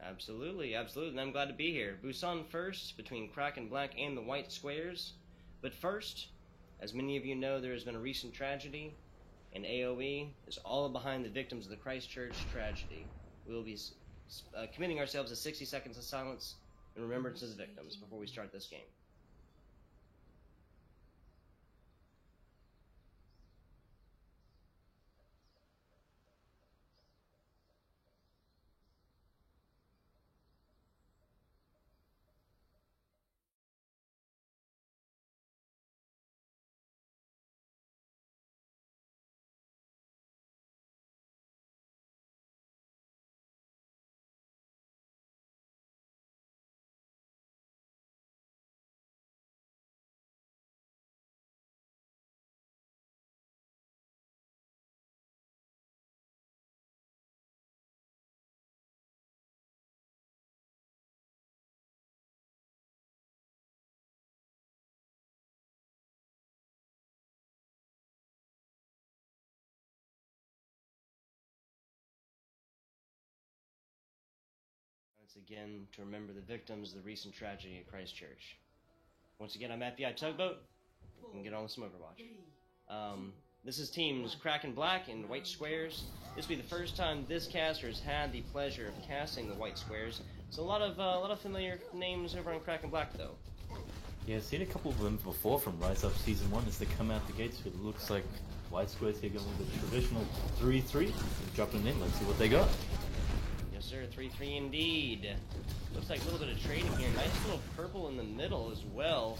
Absolutely, absolutely, and I'm glad to be here. Busan first, between Kraken Black and the White Squares. But first, as many of you know, there has been a recent tragedy, and AOE is all behind the victims of the Christchurch tragedy. We will be committing ourselves to 60 seconds of silence in remembrance of the victims before we start this game. Once again, to remember the victims of the recent tragedy at Christchurch. Once again, I'm FBI Tugboat. We can get on with some Overwatch. This is teams Kraken Black and White Squares. This will be the first time this caster has had the pleasure of casting the White Squares. So a lot of familiar names over on Kraken Black, though. Yeah, I've seen a couple of them before from Rise Up Season 1 as they come out the gates. It looks like White Squares here going with the traditional 3-3. Dropping in, let's see what they got. Yes, sir, 3-3 indeed. Looks like a little bit of trading here. Nice little purple in the middle as well.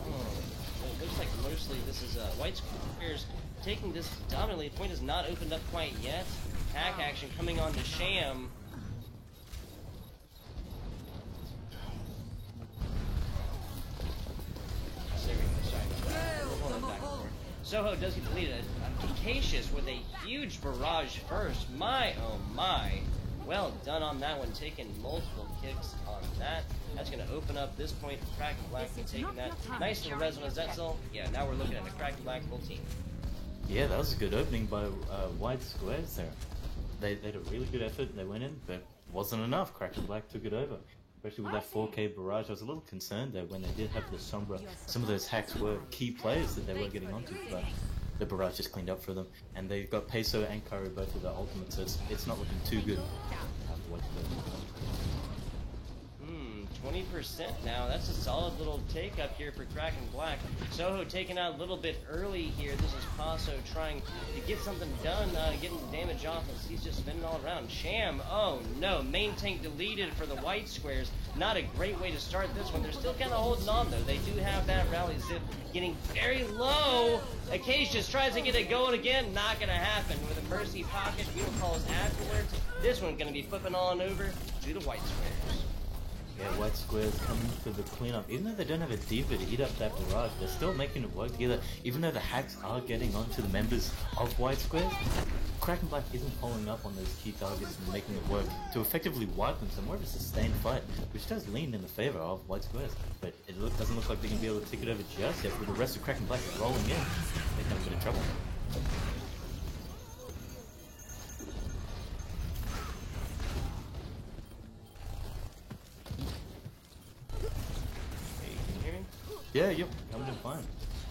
It looks like mostly this is White Squares taking this dominantly. The point is not opened up quite yet. Hack action coming on to Sham. There we go, sorry about that. We'll hold it back and forth. Soho does get deleted. Cacious with a huge barrage first. My, oh my. Well done on that one, taking multiple kicks on that. That's going to open up this point for Kraken Black and taking that. Nice little res on Zetzel. Yeah, now we're looking at a Kraken Black full team. Yeah, that was a good opening by White Squares there. They had a really good effort, they went in, but wasn't enough. Kraken Black took it over. Especially with that 4K barrage, I was a little concerned there when they did have the Sombra. Some of those hacks were key players that they were getting onto, but the barrage just cleaned up for them. And they've got Peso and Kari both with their ultimates, so it's not looking too good. 20% now. That's a solid little take up here for Kraken Black. Soho taking out a little bit early here. This is Paso trying to get something done, getting the damage off as he's just spinning all around. Sham, oh no, main tank deleted for the White Squares. Not a great way to start this one. They're still kind of holding on though. They do have that rally zip getting very low. Acacius tries to get it going again. Not going to happen with a Mercy pocket. Fuel calls afterwards. This one's going to be flipping on over to the White Squares. Yeah, White Squares coming for the cleanup. Even though they don't have a D.Va to eat up that barrage, they're still making it work together. Even though the hacks are getting onto the members of White Squares, Kraken Black isn't following up on those key targets and making it work to effectively wipe them. So more of a sustained fight, which does lean in the favor of White Squares. But it doesn't look like they're going to be able to take it over just yet. With the rest of Kraken Black rolling in, they have a bit of trouble. Yeah, yep, coming in fine.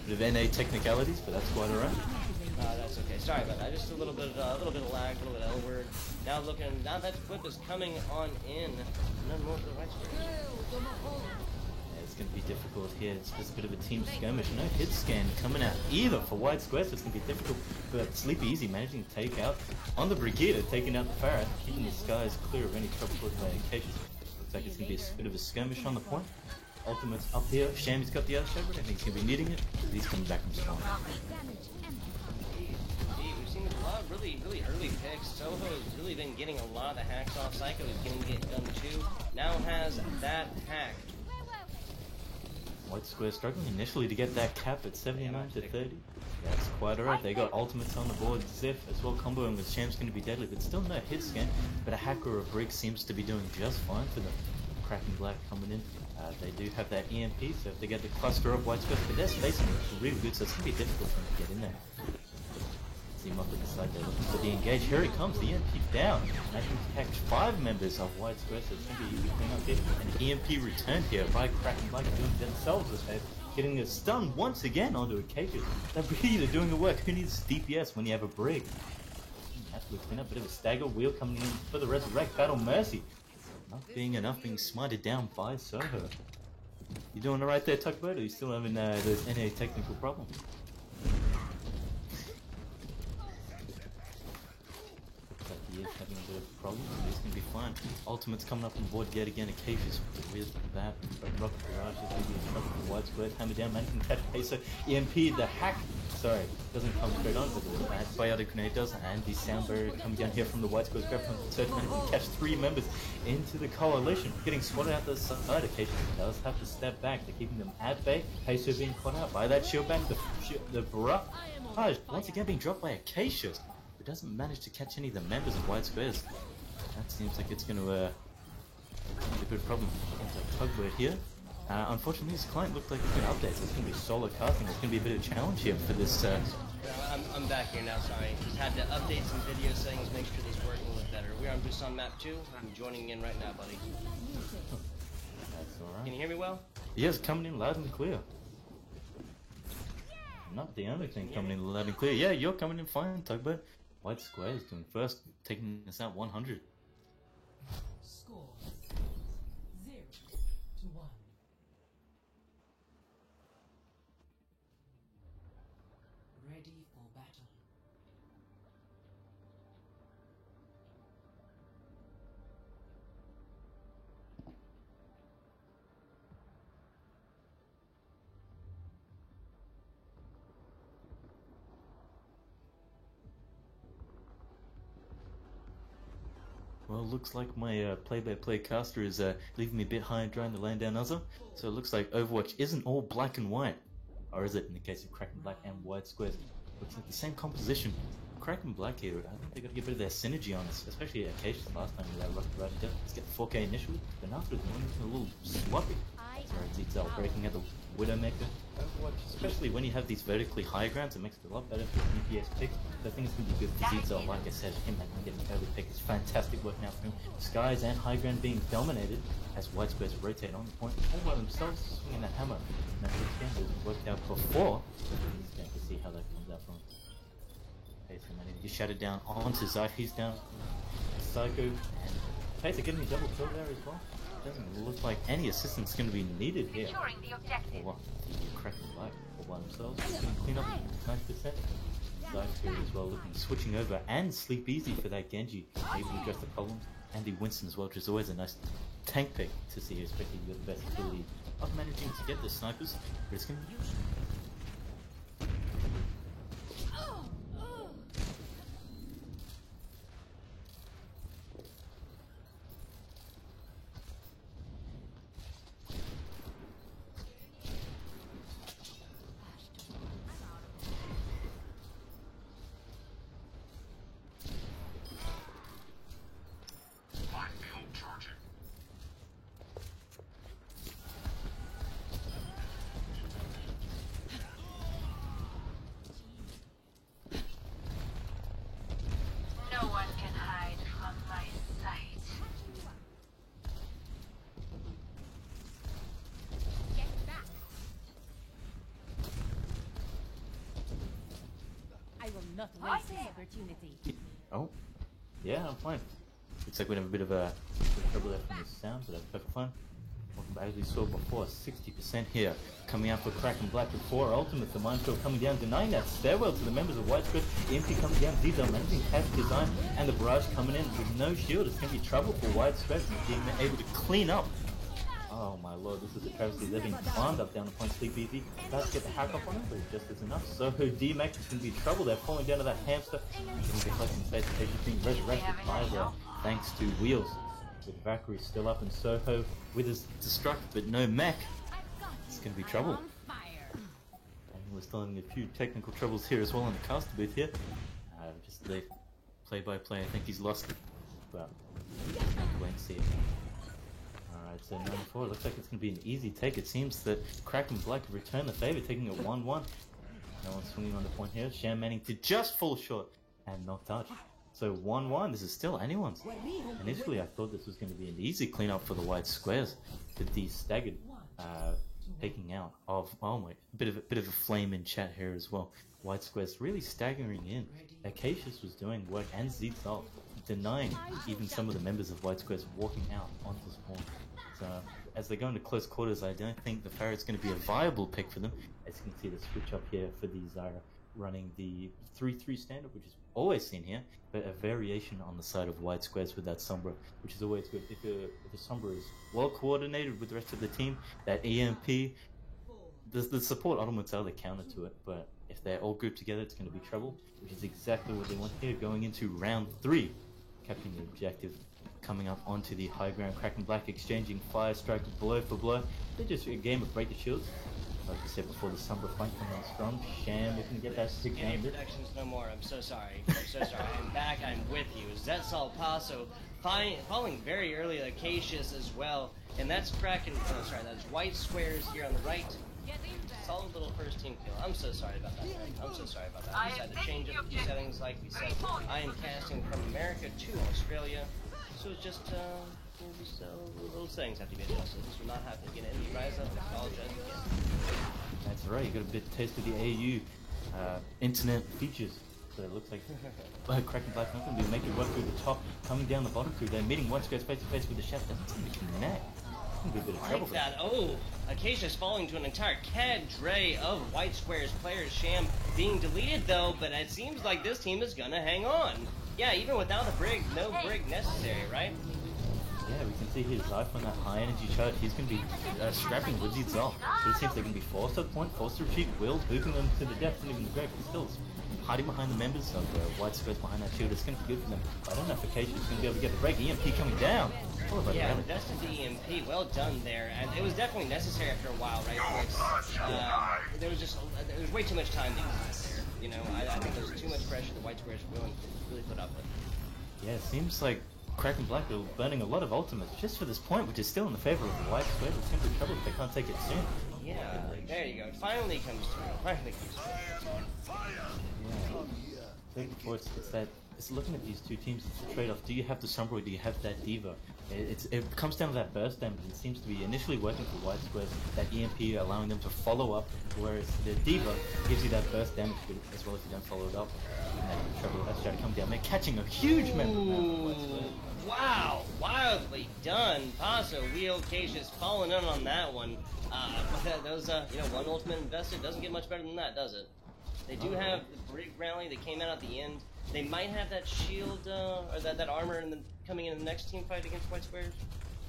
Bit of NA technicalities, but that's quite alright. That's okay. Sorry about that. Just a little bit of lag, a little bit L word. Now that flip is coming on in. None more for the White Squares. Yeah, it's going to be difficult here. It's just a bit of a team skirmish. No hit scan coming out either for White Squares, so it's going to be difficult for Sleepy Easy managing to take out on the Brigida, taking out the Farah, keeping the skies clear of any trouble caused by Acacius. Looks like it's going to be a bit of a skirmish on the point. Ultimate's up here. Shammy's got the other shepherd. I think he's going to be needing it. He's coming back from spawn. Indeed, we've seen a lot of really early picks. Soho has really been getting a lot of the hacks off. Psycho is getting it done too. Now has that hack. White Square struggling initially to get that cap at 79 to 30. That's quite alright. They got ultimates on the board. Ziff as well, comboing with Champ's going to be deadly, but still no hit scan. But a hack or a brick seems to be doing just fine for them. Kraken Black coming in. They do have that EMP, so if they get the cluster of White Squares, but their spacing is really good, so it's going to be difficult for them to get in there. See him up at the side there looking for the engage. Here he comes, the EMP down. And can catch 5 members of White Square, so it's going to be easy clean up here. An EMP returned here by Kraken Black doing themselves this head. Getting a stun once again onto a Acacius. They're really doing the work. Who needs DPS when you have a brig? Absolutely clean up, bit of a stagger wheel coming in for the resurrect battle mercy. Not being enough, being smited down by Soho. You doing alright there, Tugboat, or you still having those NA technical problems? Looks like he is having a bit of a problem, but he's gonna be fine. Ultimate's coming up on board yet again, Acacius with that. Rocket Barrage is gonna be in trouble for White Square. Hammer down, man can catch Peso. EMP, the hack. Sorry, doesn't come straight on, but the bad biotic grenade does, and the sound barrier coming down here from the White Squares. Grab from the third man can catch 3 members into the coalition. Getting spotted out the side, Acacius does have to step back. They're keeping them at bay. Peso being caught out by that shield bank. The barrage once again being dropped by Acacius, but doesn't manage to catch any of the members of White Squares. That seems like it's going to be a good problem. Tugboat here. Unfortunately, this client looked like it's going to update, so it's going to be solo casting. It's going to be a bit of a challenge here for this. I'm back here now, sorry. Just had to update some video settings, make sure these work a little better. We're on Busan Map 2. I'm joining in right now, buddy. That's alright. Can you hear me well? Yes, coming in loud and clear. Not the only thing coming in loud and clear. Yeah, you're coming in fine, Tugboat. White Square is doing first, taking us out 100. Score 0 to 1. Ready for battle. Well, looks like my play-by-play caster is leaving me a bit high and dry in the land down other. So it looks like Overwatch isn't all black and white. Or is it in the case of Kraken Black and White Squares? Looks like the same composition. Kraken Black here, I think they got to get a bit of their synergy on this, especially Acacius last time with that Rocket Barrage. Let's get 4K initially, then after it's a little sloppy. Sorry, Zitzel breaking at the Widowmaker. Overwatch, especially when you have these vertically high grounds, it makes it a lot better for DPS picks. So I think it's going to be good for Zitzel. Like I said, him and getting a early pick is fantastic working out for him. Skies and high ground being dominated as White Squares rotate on the point all by themselves, swinging that hammer. And that hasn't worked out before. He's going to see how that comes out from him. Pacer managing to shut it down onto Zyph. He's down. Psycho and Pacer getting a double kill there as well. Doesn't look like any assistance going to be needed here. Or the Kraken Black all by themselves. Going to clean up 9%. Zyph here as well, looking switching over and Sleep Easy for that Genji. Able to address the problems. And the Winston as well, which is always a nice tank pick to see, especially with the best ability of managing to get the snipers. But it's going to No one can hide from my sight. Get back. I will not waste this opportunity. Oh, yeah, I'm fine. Looks like we have a bit of a trouble there from the sound, but that's perfect fine. Welcome back, as we saw before, 60% here. Coming out for Kraken Black with 4 ultimates. The Minefield coming down, denying that stairwell to the members of White Square. EMP coming down, Zizal managing catch design, and the barrage coming in with no shield. It's going to be trouble for White Square, and being able to clean up. Oh my lord, this is a travesty. They're being farmed up down the point, Sleep Easy. About to get the hack up on it, but it just is enough. Soho D-Mac is going to be trouble. They're falling down to that hamster. Getting the collecting space, being resurrected by there, thanks to Wheels. With Valkyrie still up and Soho with his destruct, but no mech. it's going to be trouble. On fire. And we're still having a few technical troubles here as well in the caster booth here. Just the play-by-play, I think he's lost it. But wait and see. Alright, so 94, looks like it's going to be an easy take. It seems that Kraken Black have returned the favour, taking a 1-1. No one's swinging on the point here. Sham Manning did just fall short and not touch. So 1-1, this is still anyone's. Initially I thought this was going to be an easy cleanup for the white squares. With the staggered taking out of, oh wait, a bit of a flame in chat here as well. White squares really staggering in. Acacius was doing work and Zizal denying even some of the members of white squares walking out onto spawn. So as they go into close quarters, I don't think the Ferret's going to be a viable pick for them. As you can see, the switch up here for the Zyra running the 3-3 standard, which is always seen here, but a variation on the side of white squares with that Sombra, which is always good. If the Sombra is well coordinated with the rest of the team, that EMP, the support ultimates are the counter to it, but if they're all grouped together, it's going to be trouble, which is exactly what they want here, going into round 3. Capturing the objective, coming up onto the high ground, Kraken Black exchanging fire strike blow for blow. They're just a game of break the shields. Like I said before, the Sombra fight coming on strong. Sham, we can get that stick Any down. predictions no more. I'm so sorry. I'm so sorry. I'm back. I'm with you. Zetzal Paso falling very early, Acacius as well. And that's Kraken. Oh, sorry, that's white squares here on the right. Solid little first team kill. I'm so sorry about that. I'm so sorry about that. I just had to change up a few settings, like we said. I am casting from America to Australia, so it's just little settings have to be adjusted. This will not happen again. And rise up and apologize again. That's right, you got a bit taste of the AU internet features. So it looks like Kraken Black not going to be making work through the top, coming down the bottom through there, meeting white squares face to face with the chef. Doesn't seem to connect. Be a bit of trouble Like that. Oh, Acacia's falling to an entire cadre of white squares players. Sham being deleted though, but it seems like this team is gonna hang on. Yeah, even without the brig, no brig necessary, right? Yeah, we can see his life on that high energy charge. He's going to be scrapping with Zizal. He seems they're going to be forced to the point, forced to retreat, Will booping them to the depths and even the grave. He's still hiding behind the members of white squares behind that shield. It's going to be good for them. I don't know if Acacia is going to be able to get the break. EMP coming down. Yeah, that's the EMP. Well done there, and it was definitely necessary after a while, right? There was way too much time to use there. You know, I think there was too much pressure the white squares were willing to really put up with. Yeah, it seems like Kraken Black are burning a lot of ultimates just for this point, which is still in the favor of the white squares. It's going to be trouble if they can't take it soon. Yeah, there you go. It finally comes through. Finally comes through. Yeah. It's looking at these two teams, it's a trade-off. Do you have the Sombra or do you have that Diva? It comes down to that burst damage, and it seems to be initially working for white squares, that EMP allowing them to follow up, whereas the Diva gives you that burst damage as well as you don't follow it up. And trouble, that's trying to come down there, catching a huge member now. Wow, wildly done. Paso, Wheel, Acacia's falling in on that one. Those, one ultimate invested doesn't get much better than that, does it? They do have the brig rally that came out at the end. They might have that shield, or that armor coming in the next team fight against white squares.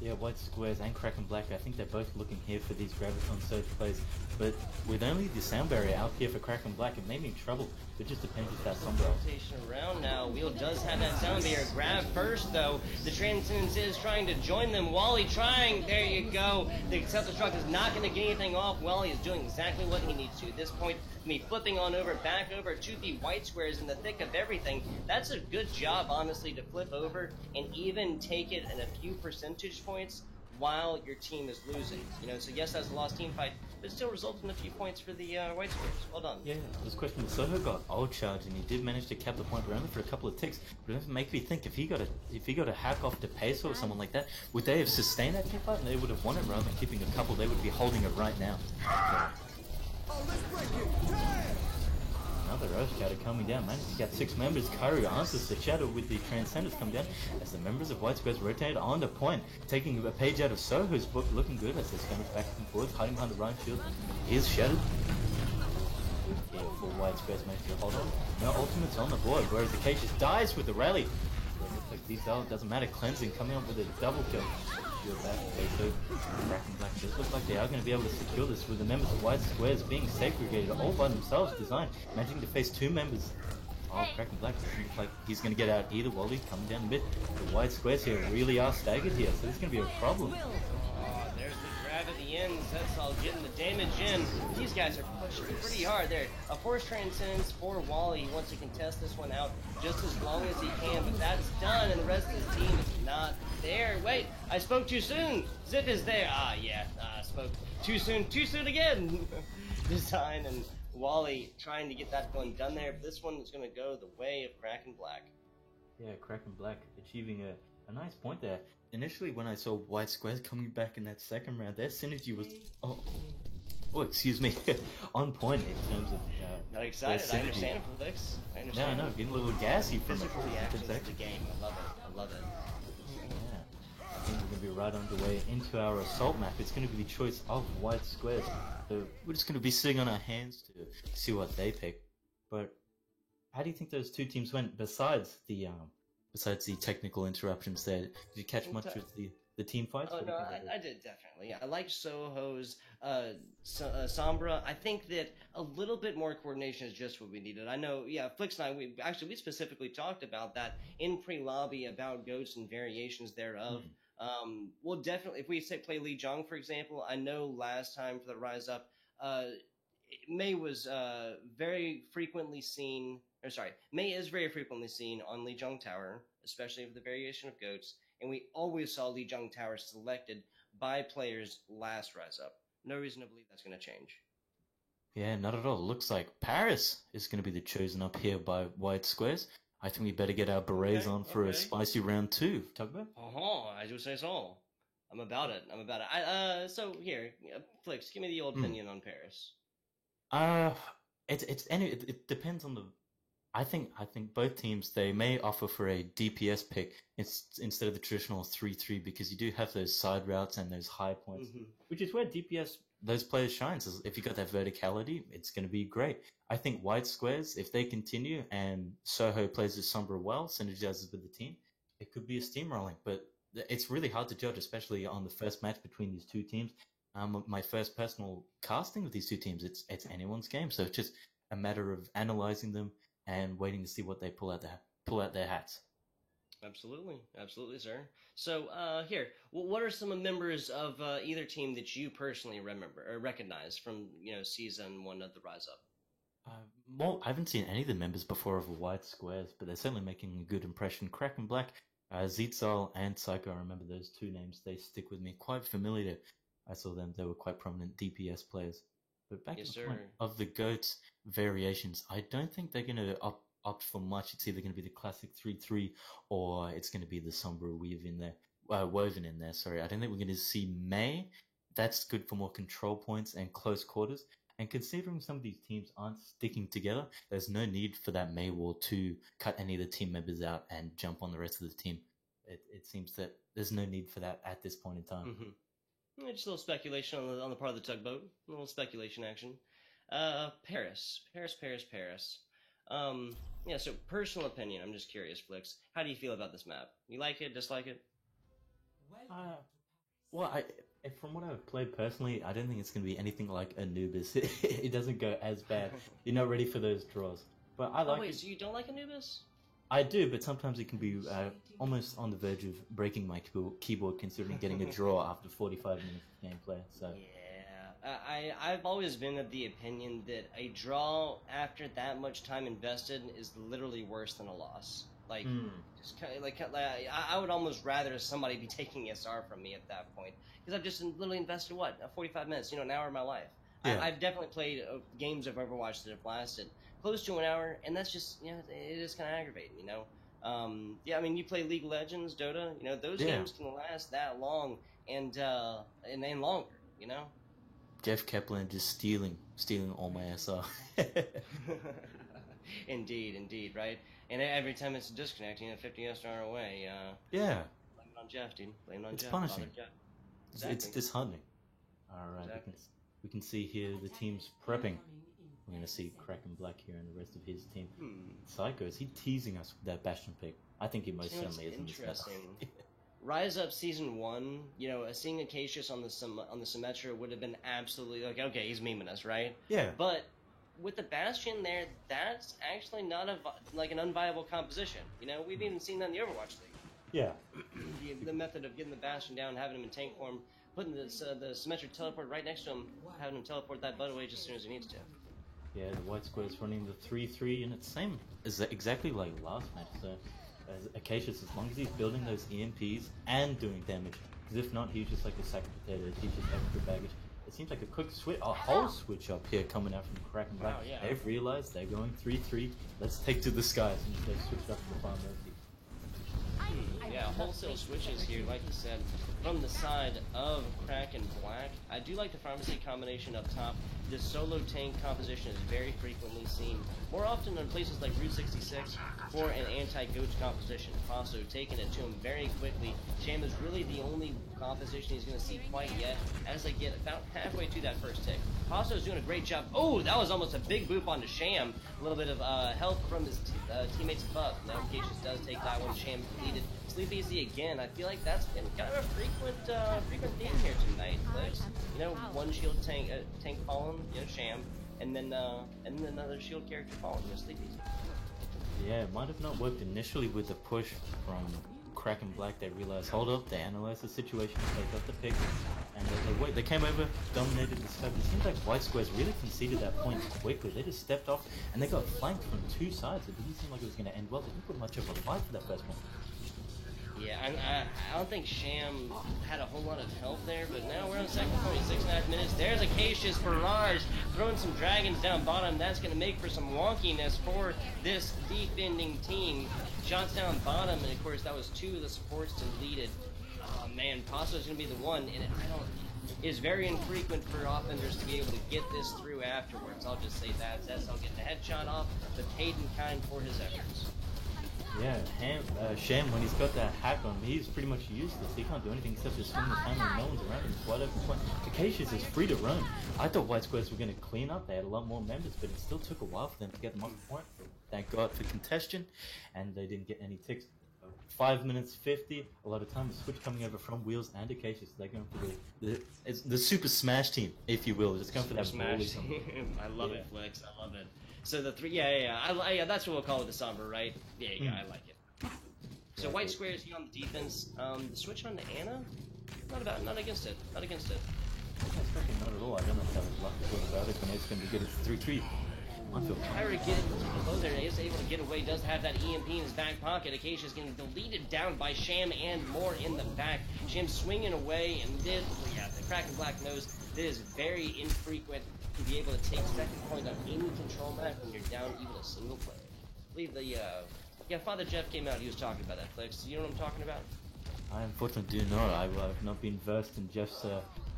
Yeah, white squares and Kraken Black, I think they're both looking here for these Graviton Surge plays. But with only the sound barrier out here for Kraken Black, it may be in trouble. It just depends if that Sombra. Rotation around now. Wheel does have that sound barrier. Grab first, though. The Transcendence is trying to join them. Wally trying. There you go. The self-destruct is not going to get anything off. Wally is doing exactly what he needs to. At this point, me flipping on over, back over to the white squares in the thick of everything. That's a good job, honestly, to flip over and even take it in a few percentage points while your team is losing. So yes, that's a lost team fight, but it still results in a few points for the white squares. Well done. Yeah, this question, Soho got old charge and he did manage to cap the point only for a couple of ticks, but it makes me think if he got a hack off to Peso or someone like that, would they have sustained that team fight and they would have won it rather than keeping a couple? They would be holding it right now. Another Earth Shadow coming down, managed to get 6 members. Kairu answers the Shadow with the Transcendence come down as the members of white squares rotate on the point, taking a page out of Soho's book, looking good as they skirmish back and forth, hiding behind the Ryan shield. Here's Shadow. Yeah, for white squares managed to hold on. No ultimates on the board, whereas Acacius dies with the rally. So it looks like Diesel, doesn't matter, cleansing, coming up with a double kill. Shield back, Peso, Kraken Black just look like they are going to be able to secure this with the members of white squares being segregated all by themselves, designed, managing to face 2 members. Oh, Kraken Black looks like he's going to get out either. Wally coming down a bit. The white squares here really are staggered here, so this is going to be a problem. There's the grab at the end. Zetzal getting the damage in. These guys are pushing pretty hard there. A Force Transcendence for Wally. He wants to contest this one out just as long as he can, but that's done, and the rest of his team is not there. Wait, I spoke too soon. Zip is there. Ah, yeah, I spoke too soon again. Design and Wally trying to get that one done there, but this one is going to go the way of Kraken Black. Yeah, Kraken Black achieving a nice point there. Initially, when I saw White Squares coming back in that second round, their synergy was excuse me, on point in terms of Not excited. their I synergy. understand, Felix. I No, understand. no, getting a little gassy from Physical it. reactions to Exactly. the game. I love it. I love it. Yeah. I think we're going to be right underway into our assault map. It's going to be the choice of White Squares. So we're just going to be sitting on our hands to see what they pick. But how do you think those two teams went besides the technical interruptions there? Did you catch much of the team fights? Oh What do no, you think of I did definitely. Yeah, I like Soho's Sombra. I think that a little bit more coordination is just what we needed. I know, yeah, Flix and I, we specifically talked about that in pre-lobby about goats and variations thereof. We'll definitely, if we say play Li Jong, for example, I know last time for the Rise Up, Mei was very frequently seen, Mei is very frequently seen on Li Jong Tower, especially with the variation of goats, and we always saw Li Jong Tower selected by players last Rise Up. No reason to believe that's going to change. Yeah, not at all. Looks like Paris is going to be the chosen up here by White Squares. I think we better get our berets on for a spicy round 2. Tugboat? I do say so. I'm about it. So here, Flix, give me the old opinion on Paris. It depends on the. I think both teams, they may offer for a DPS pick instead of the traditional 3-3 because you do have those side routes and those high points, which is where DPS, those players shines. If you got that verticality, it's going to be great. I think White Squares, if they continue and Soho plays the Sombra well, synergizes with the team, it could be a steamrolling. But it's really hard to judge, especially on the first match between these two teams. My first personal casting with these two teams, it's anyone's game. So it's just a matter of analyzing them and waiting to see what they pull out their hats. Absolutely, sir. So here, what are some members of either team that you personally remember or recognize from season 1 of the Rise Up? I haven't seen any of the members before of White Squares, but they're certainly making a good impression. Kraken Black, Zetzal, and Psycho. I remember those two names. They stick with me. Quite familiar. I saw them. They were quite prominent DPS players. But back to the point of the GOATs variations, I don't think they're going to opt for much. It's either going to be the classic 3-3 or it's going to be the Sombra woven in there. Sorry, I don't think we're going to see Mei. That's good for more control points and close quarters. And considering some of these teams aren't sticking together, there's no need for that Mei wall to cut any of the team members out and jump on the rest of the team. It seems that there's no need for that at this point in time. Mm-hmm. Just a little speculation on the part of the tugboat. A little speculation action. Paris. So personal opinion, I'm just curious, Flix. How do you feel about this map? You like it, dislike it? From what I've played personally, I don't think it's going to be anything like Anubis. It doesn't go as bad. You're not ready for those draws. But I like it. So you don't like Anubis? I do, but sometimes it can be almost on the verge of breaking my keyboard considering getting a draw after 45 minutes of gameplay. So yeah, I've always been of the opinion that a draw after that much time invested is literally worse than a loss. Like, I would almost rather somebody be taking SR from me at that point because I've just literally invested 45 minutes, an hour of my life. Yeah. I've definitely played games of Overwatch that have lasted close to an hour, and that's just it is kind of aggravating, you play League of Legends, Dota, those games can last that long and longer, Jeff Kaplan just stealing all my SR. Indeed, right? And every time it's a disconnect, 50 SR away. Yeah. Blame it on Jeff, dude. Blame it on Jeff. It's punishing. Exactly. It's disheartening. All right, exactly. We can see here the team's prepping. We're going to see Kraken Black here and the rest of his team. Psycho, is he teasing us with that Bastion pick? I think he most certainly is. Interesting. Rise Up Season 1, seeing Acacius on the Symmetra would have been absolutely like, okay, he's memeing us, right? Yeah. But with the Bastion there, that's actually not an unviable composition. We've even seen that in the Overwatch League. Yeah. The method of getting the Bastion down, having him in tank form, putting the symmetric teleport right next to him, having him teleport that butt away just as soon as he needs to. Yeah, the white square is running the 3-3, and it's same as exactly like last match. So, as Acacius, as long as he's building those EMPs and doing damage, because if not, he's just like a sack of potatoes. He's just extra baggage. It seems like a quick switch, a whole switch up here coming out from Kraken Black. Wow, yeah. They've realized they're going 3-3. Let's take to the skies, and they switched up to the Farm Mercy. Yeah, wholesale switches here, like you said, from the side of Kraken Black. I do like the Pharmacy combination up top. This solo tank composition is very frequently seen, more often in places like Route 66, for an anti-Goach composition. Paso taking it to him very quickly. Sham is really the only composition he's going to see quite yet as they get about halfway to that first tick. Paso is doing a great job. Oh, that was almost a big boop onto Sham. A little bit of help from his teammates above. Now, Acacius does take that one. Sham deleted. Sleep Easy again. I feel like that's been kind of a frequent theme here tonight. But, you know, one shield tank fallen, you know, Sham, and then another shield character fallen, you know, Sleep Easy. Yeah, it might have not worked initially with the push from Kraken Black. They realized, hold up, they analyzed the situation, they got the pick, and they came over, dominated the scope. It seems like White Squares really conceded that point quickly. They just stepped off, and they got flanked from two sides. It didn't seem like it was going to end well. They didn't put much of a fight for that first one. Yeah, I don't think Sham had a whole lot of help there, but now we're on the second point, 6.5 minutes. There's Acacius Barrage throwing some dragons down bottom. That's going to make for some wonkiness for this defending team. Shots down bottom, and of course that was two of the supports deleted. Oh man, Paso's going to be the one, and it is very infrequent for offenders to be able to get this through afterwards. I'll just say that. Zessel getting the headshot off, but paid in kind for his efforts. Yeah, Sham, when he's got that hack on, he's pretty much useless. He can't do anything except just swing his hammer and no one's around him. He's wide open point. Acacius is free to roam. I thought White Squares were going to clean up. They had a lot more members, but it still took a while for them to get them off the point. Thank God for congestion, and they didn't get any ticks. 5 minutes 50, a lot of time. The switch coming over from Wheels and Acacius. They're going for the Super Smash team, if you will. Just going for that Smash. I love it, Flex. I love it. So the three, yeah, that's what we'll call it, the Somber, right? Yeah, I like it. So White Squares here on the defense. The switch on to Ana, not against it. Yeah, especially not at all. I don't know if that was lucky about it, but it's going to be good. It's 3-3. Kyra getting close there, is able to get away, does have that EMP in his back pocket. Acacia is getting deleted down by Sham and more in the back. Sham swinging away, and the Kraken Black knows that is very infrequent to be able to take second point on any control map when you're down even a single player. I believe the, Father Jeff came out, he was talking about that, Flex. You know what I'm talking about? I unfortunately do not. I have not been versed in Jeff's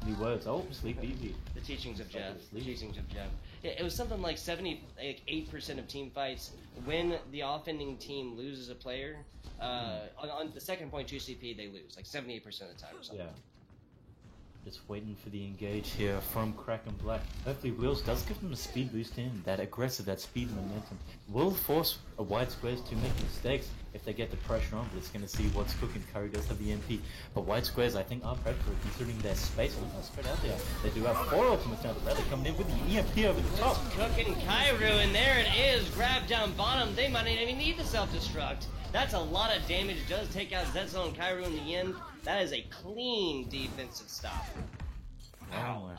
new words. Oh, Sleep Easy. The teachings of Jeff. Yeah, it was something like 78% of team fights when the offending team loses a player. On the second point 2 CP, they lose like 78% of the time or something. Yeah. Just waiting for the engage here from Kraken Black. Hopefully Wheels does give them a speed boost in, that aggressive, that speed momentum. Will force a White Squares to make mistakes if they get the pressure on, but it's going to see what's cooking. Curry does have the MP, but White Squares I think are predator considering their space. Look how spread out there. They do have 4 ultimates now, but rather coming in with the EMP over the top. Cooking Kairu, and there it is, grabbed down bottom. They might not even need the self-destruct. That's a lot of damage. It does take out Zetzel and Kairu in the end. That is a clean defensive stop. Wow.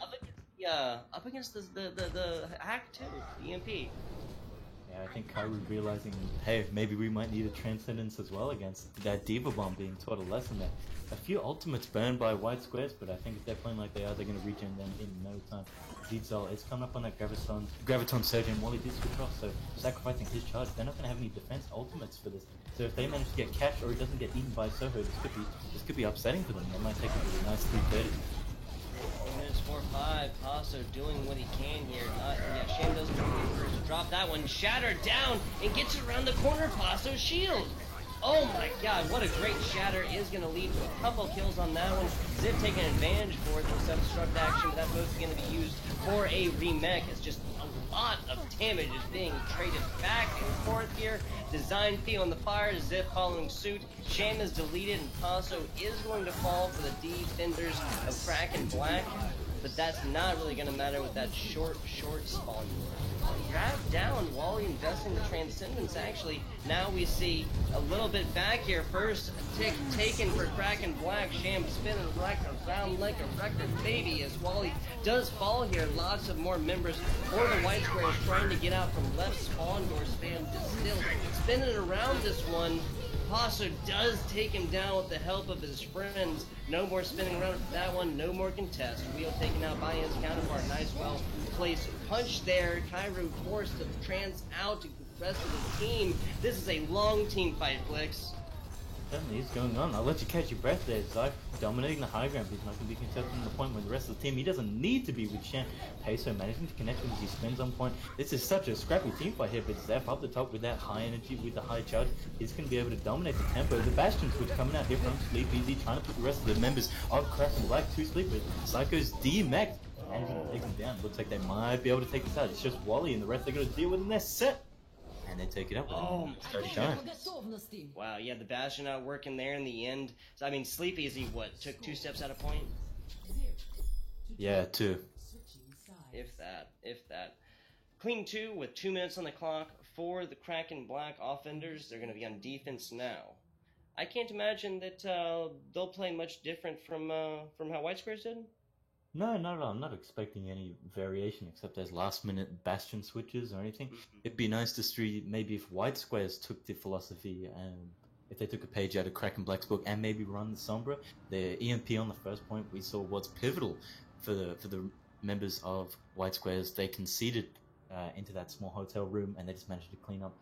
Up against the hack too, the EMP. Yeah, I think Kairu realizing, hey, maybe we might need a Transcendence as well against that Diva Bomb, being taught a lesson there. A few ultimates burned by White Squares, but I think if they're playing like they are, they're going to regen them in no time. Zetzel is coming up on that Graviton Surge, and Wally did switch off, so sacrificing his charge. They're not going to have any defense ultimates for this. So if they manage to get catch or it doesn't get eaten by Soho, this could be upsetting for them. They might take it with a nice 330. 4 minutes 4-5. Paso doing what he can here. Sham doesn't first to drop that one. Shatter down and gets around the corner. Paso's shield. Oh my god, what a great shatter is going to lead to a couple kills on that one. Zip taking advantage for it, the self-destruct action, but that's mostly going to be used for a remech. It's just a lot of damage is being traded back and forth here. Design fee on the fire, Zip following suit. Sham is deleted, and Paso is going to fall for the defenders of Kraken Black. but that's not really going to matter with that short spawn. Grab down, Wally investing the Transcendence actually. Now we see a little bit back here. First tick taken for Kraken Black. Sham spinning right around like a record baby as Wally does fall here. Lots of more members for the White Squares trying to get out from left spawn door. Spam still spinning around this one. Paso does take him down with the help of his friends. No more spinning around for that one. No more contest. Wheel taken out by his counterpart. Nice, well placed punch there. Kairu forced to trans out to the rest of the team. This is a long team fight, Flicks. Certainly is going on. I'll let you catch your breath there. Zyph dominating the high ground. He's not going to be contesting the point with the rest of the team. He doesn't need to be with Sham. Peso managing to connect him as he spins on point. This is such a scrappy team fight here, but Zeph up the top with that high energy, with the high charge, he's going to be able to dominate the tempo. The Bastion switch coming out here from Sleep Easy, trying to put the rest of the members of Kraken Black to sleep with. Psycho's D-Max managing to take him down. Looks like they might be able to take this out. It's just Wally and the rest they're going to deal with in their set. And they take it up. Oh, 30 times. Wow, yeah, the Bastion out working there in the end. So, I mean, Sleep Easy, what, took 2 steps out of point? Yeah, 2. If that. Clean 2 with 2 minutes on the clock for the Kraken Black offenders. They're going to be on defense now. I can't imagine that they'll play much different from how White Squares did. No, not at all. I'm not expecting any variation except as last-minute Bastion switches or anything. It'd be nice to see maybe if White Squares took the philosophy and if they took a page out of Kraken Black's book and maybe run the Sombra. The EMP on the first point we saw was pivotal for the members of White Squares. They conceded into that small hotel room and they just managed to clean up.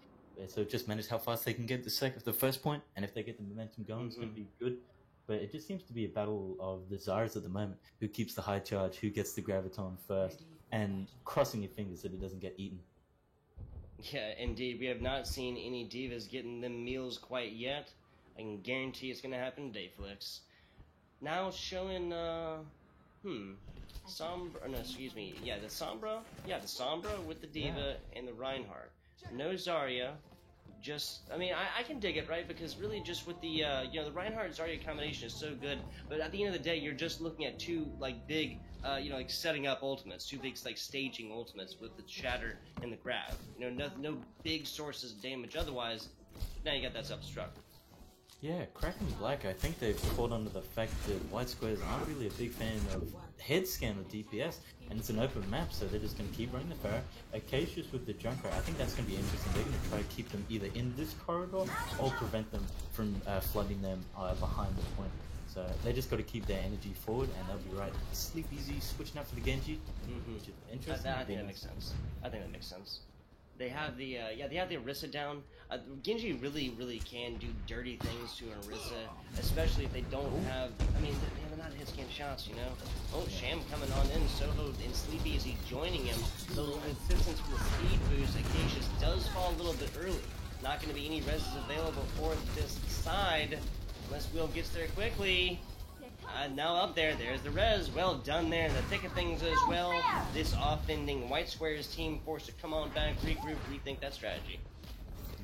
So just manage how fast they can get the first point, and if they get the momentum going, it's going to be good. But it just seems to be a battle of the Zars at the moment. Who keeps the high charge, who gets the Graviton first, and crossing your fingers that it doesn't get eaten. Yeah, indeed. We have not seen any Divas getting them meals quite yet. I can guarantee it's going to happen today, Flicks. Now showing, Sombra, no, excuse me. Yeah, the Sombra. Yeah, the Sombra with the Diva and the Reinhardt. No Zarya. Just, I mean, I can dig it, right? Because really just with the, the Reinhardt-Zarya combination is so good, but at the end of the day, you're just looking at 2, like, big, like, setting up ultimates, 2 big, like, staging ultimates with the Shatter and the Grab. No big sources of damage otherwise. Now you got that self-destruct. Yeah, Kraken Black, I think they've caught on to the fact that White Squares aren't really a big fan of head scan or DPS, and it's an open map, so they're just going to keep running the Pharah. Acacius with the Junker, I think that's going to be interesting. They're going to try to keep them either in this corridor or prevent them from flooding them behind the point. So they just got to keep their energy forward, and they'll be right. Sleep Easy switching out for the Genji, which is interesting. I think that makes sense. They have the they have the Orisa down. Genji really can do dirty things to an Orisa, especially if they don't have. I mean, they're not hit scan shots, you know. Oh, Sham coming on in. Soho and Sleep Easy joining him. So insistence for the speed boost. Acacius does fall a little bit early. Not going to be any reses available for this side unless Will gets there quickly. Now up there, there's the res. Well done there in the thick of things as well. This offending White Squares team forced to come on back, regroup, rethink that strategy.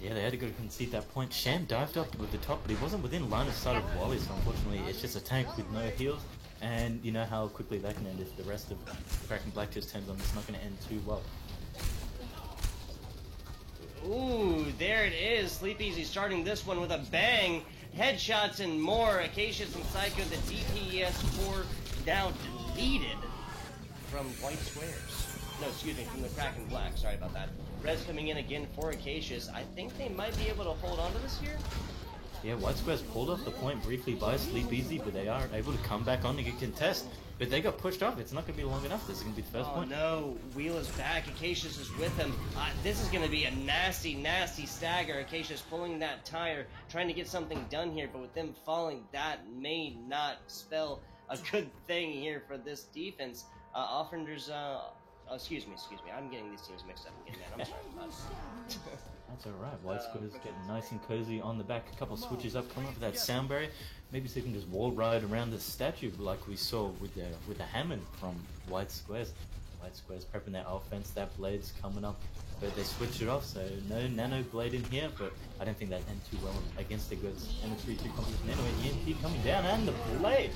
Yeah, they had to go concede that point. Sham dived up with the top, but he wasn't within line of sight of Wally, so unfortunately it's just a tank with no heals. And you know how quickly that can end if the rest of Kraken Black just turns on. It's not going to end too well. Ooh, there it is. Sleep Easy starting this one with a bang. Headshots and more. Acacius and Psycho, the DPS core now deleted from White Squares. No, excuse me, from the Kraken Black. Sorry about that. Res coming in again for Acacius. I think they might be able to hold on to this here. Yeah, White Squares pulled off the point briefly by Sleep Easy, but they are able to come back on to get contest. But they got pushed off. It's not going to be long enough. This is going to be the first point. Oh no, Wheel is back. Acacius is with him. This is going to be a nasty stagger. Acacius pulling that tire, trying to get something done here, but with them falling, that may not spell a good thing here for this defense. Offenders, excuse me. I'm getting these teams mixed up again, man. I'm sorry about it. That's alright. White Squares getting nice and cozy on the back. A couple switches up, coming up with that sound barrier. Maybe so they can just wall ride around the statue like we saw with the Hammond from White Squares. White Squares prepping their offense. That blade's coming up, but they switched it off, so no nano blade in here. But I don't think that end too well against the goods. And a 3-2 competition anyway. EMP coming down and the blade.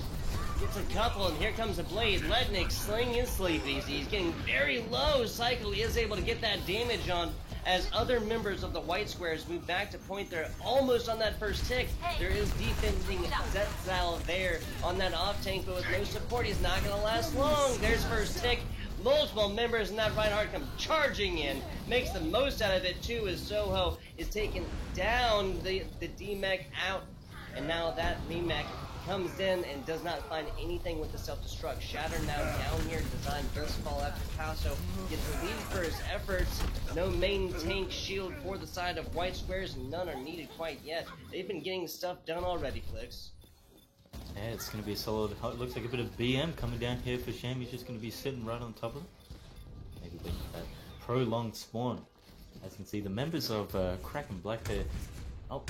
Gets a couple, and here comes a blade. Lednick slinging his sleepies. He's getting very low. Psycho is able to get that damage on as other members of the white squares move back to point. They're almost on that first tick. There is defending Zetzel there on that off tank, but with no support, he's not going to last long. There's first tick. Multiple members in that Reinhardt come charging in. Makes the most out of it, too, as Soho is taking down the D-Mech out. And now that D-Mech comes in and does not find anything with the self-destruct. Shatter now down here. Design does fall after Picasso gets relieved for his efforts. No main tank shield for the side of white squares. None are needed quite yet. They've been getting stuff done already, Flicks. Yeah, it's going to be a solid. It looks like a bit of BM coming down here for Sham. He's just going to be sitting right on top of it. Maybe wait for that prolonged spawn. As you can see, the members of Kraken Black there. Oh,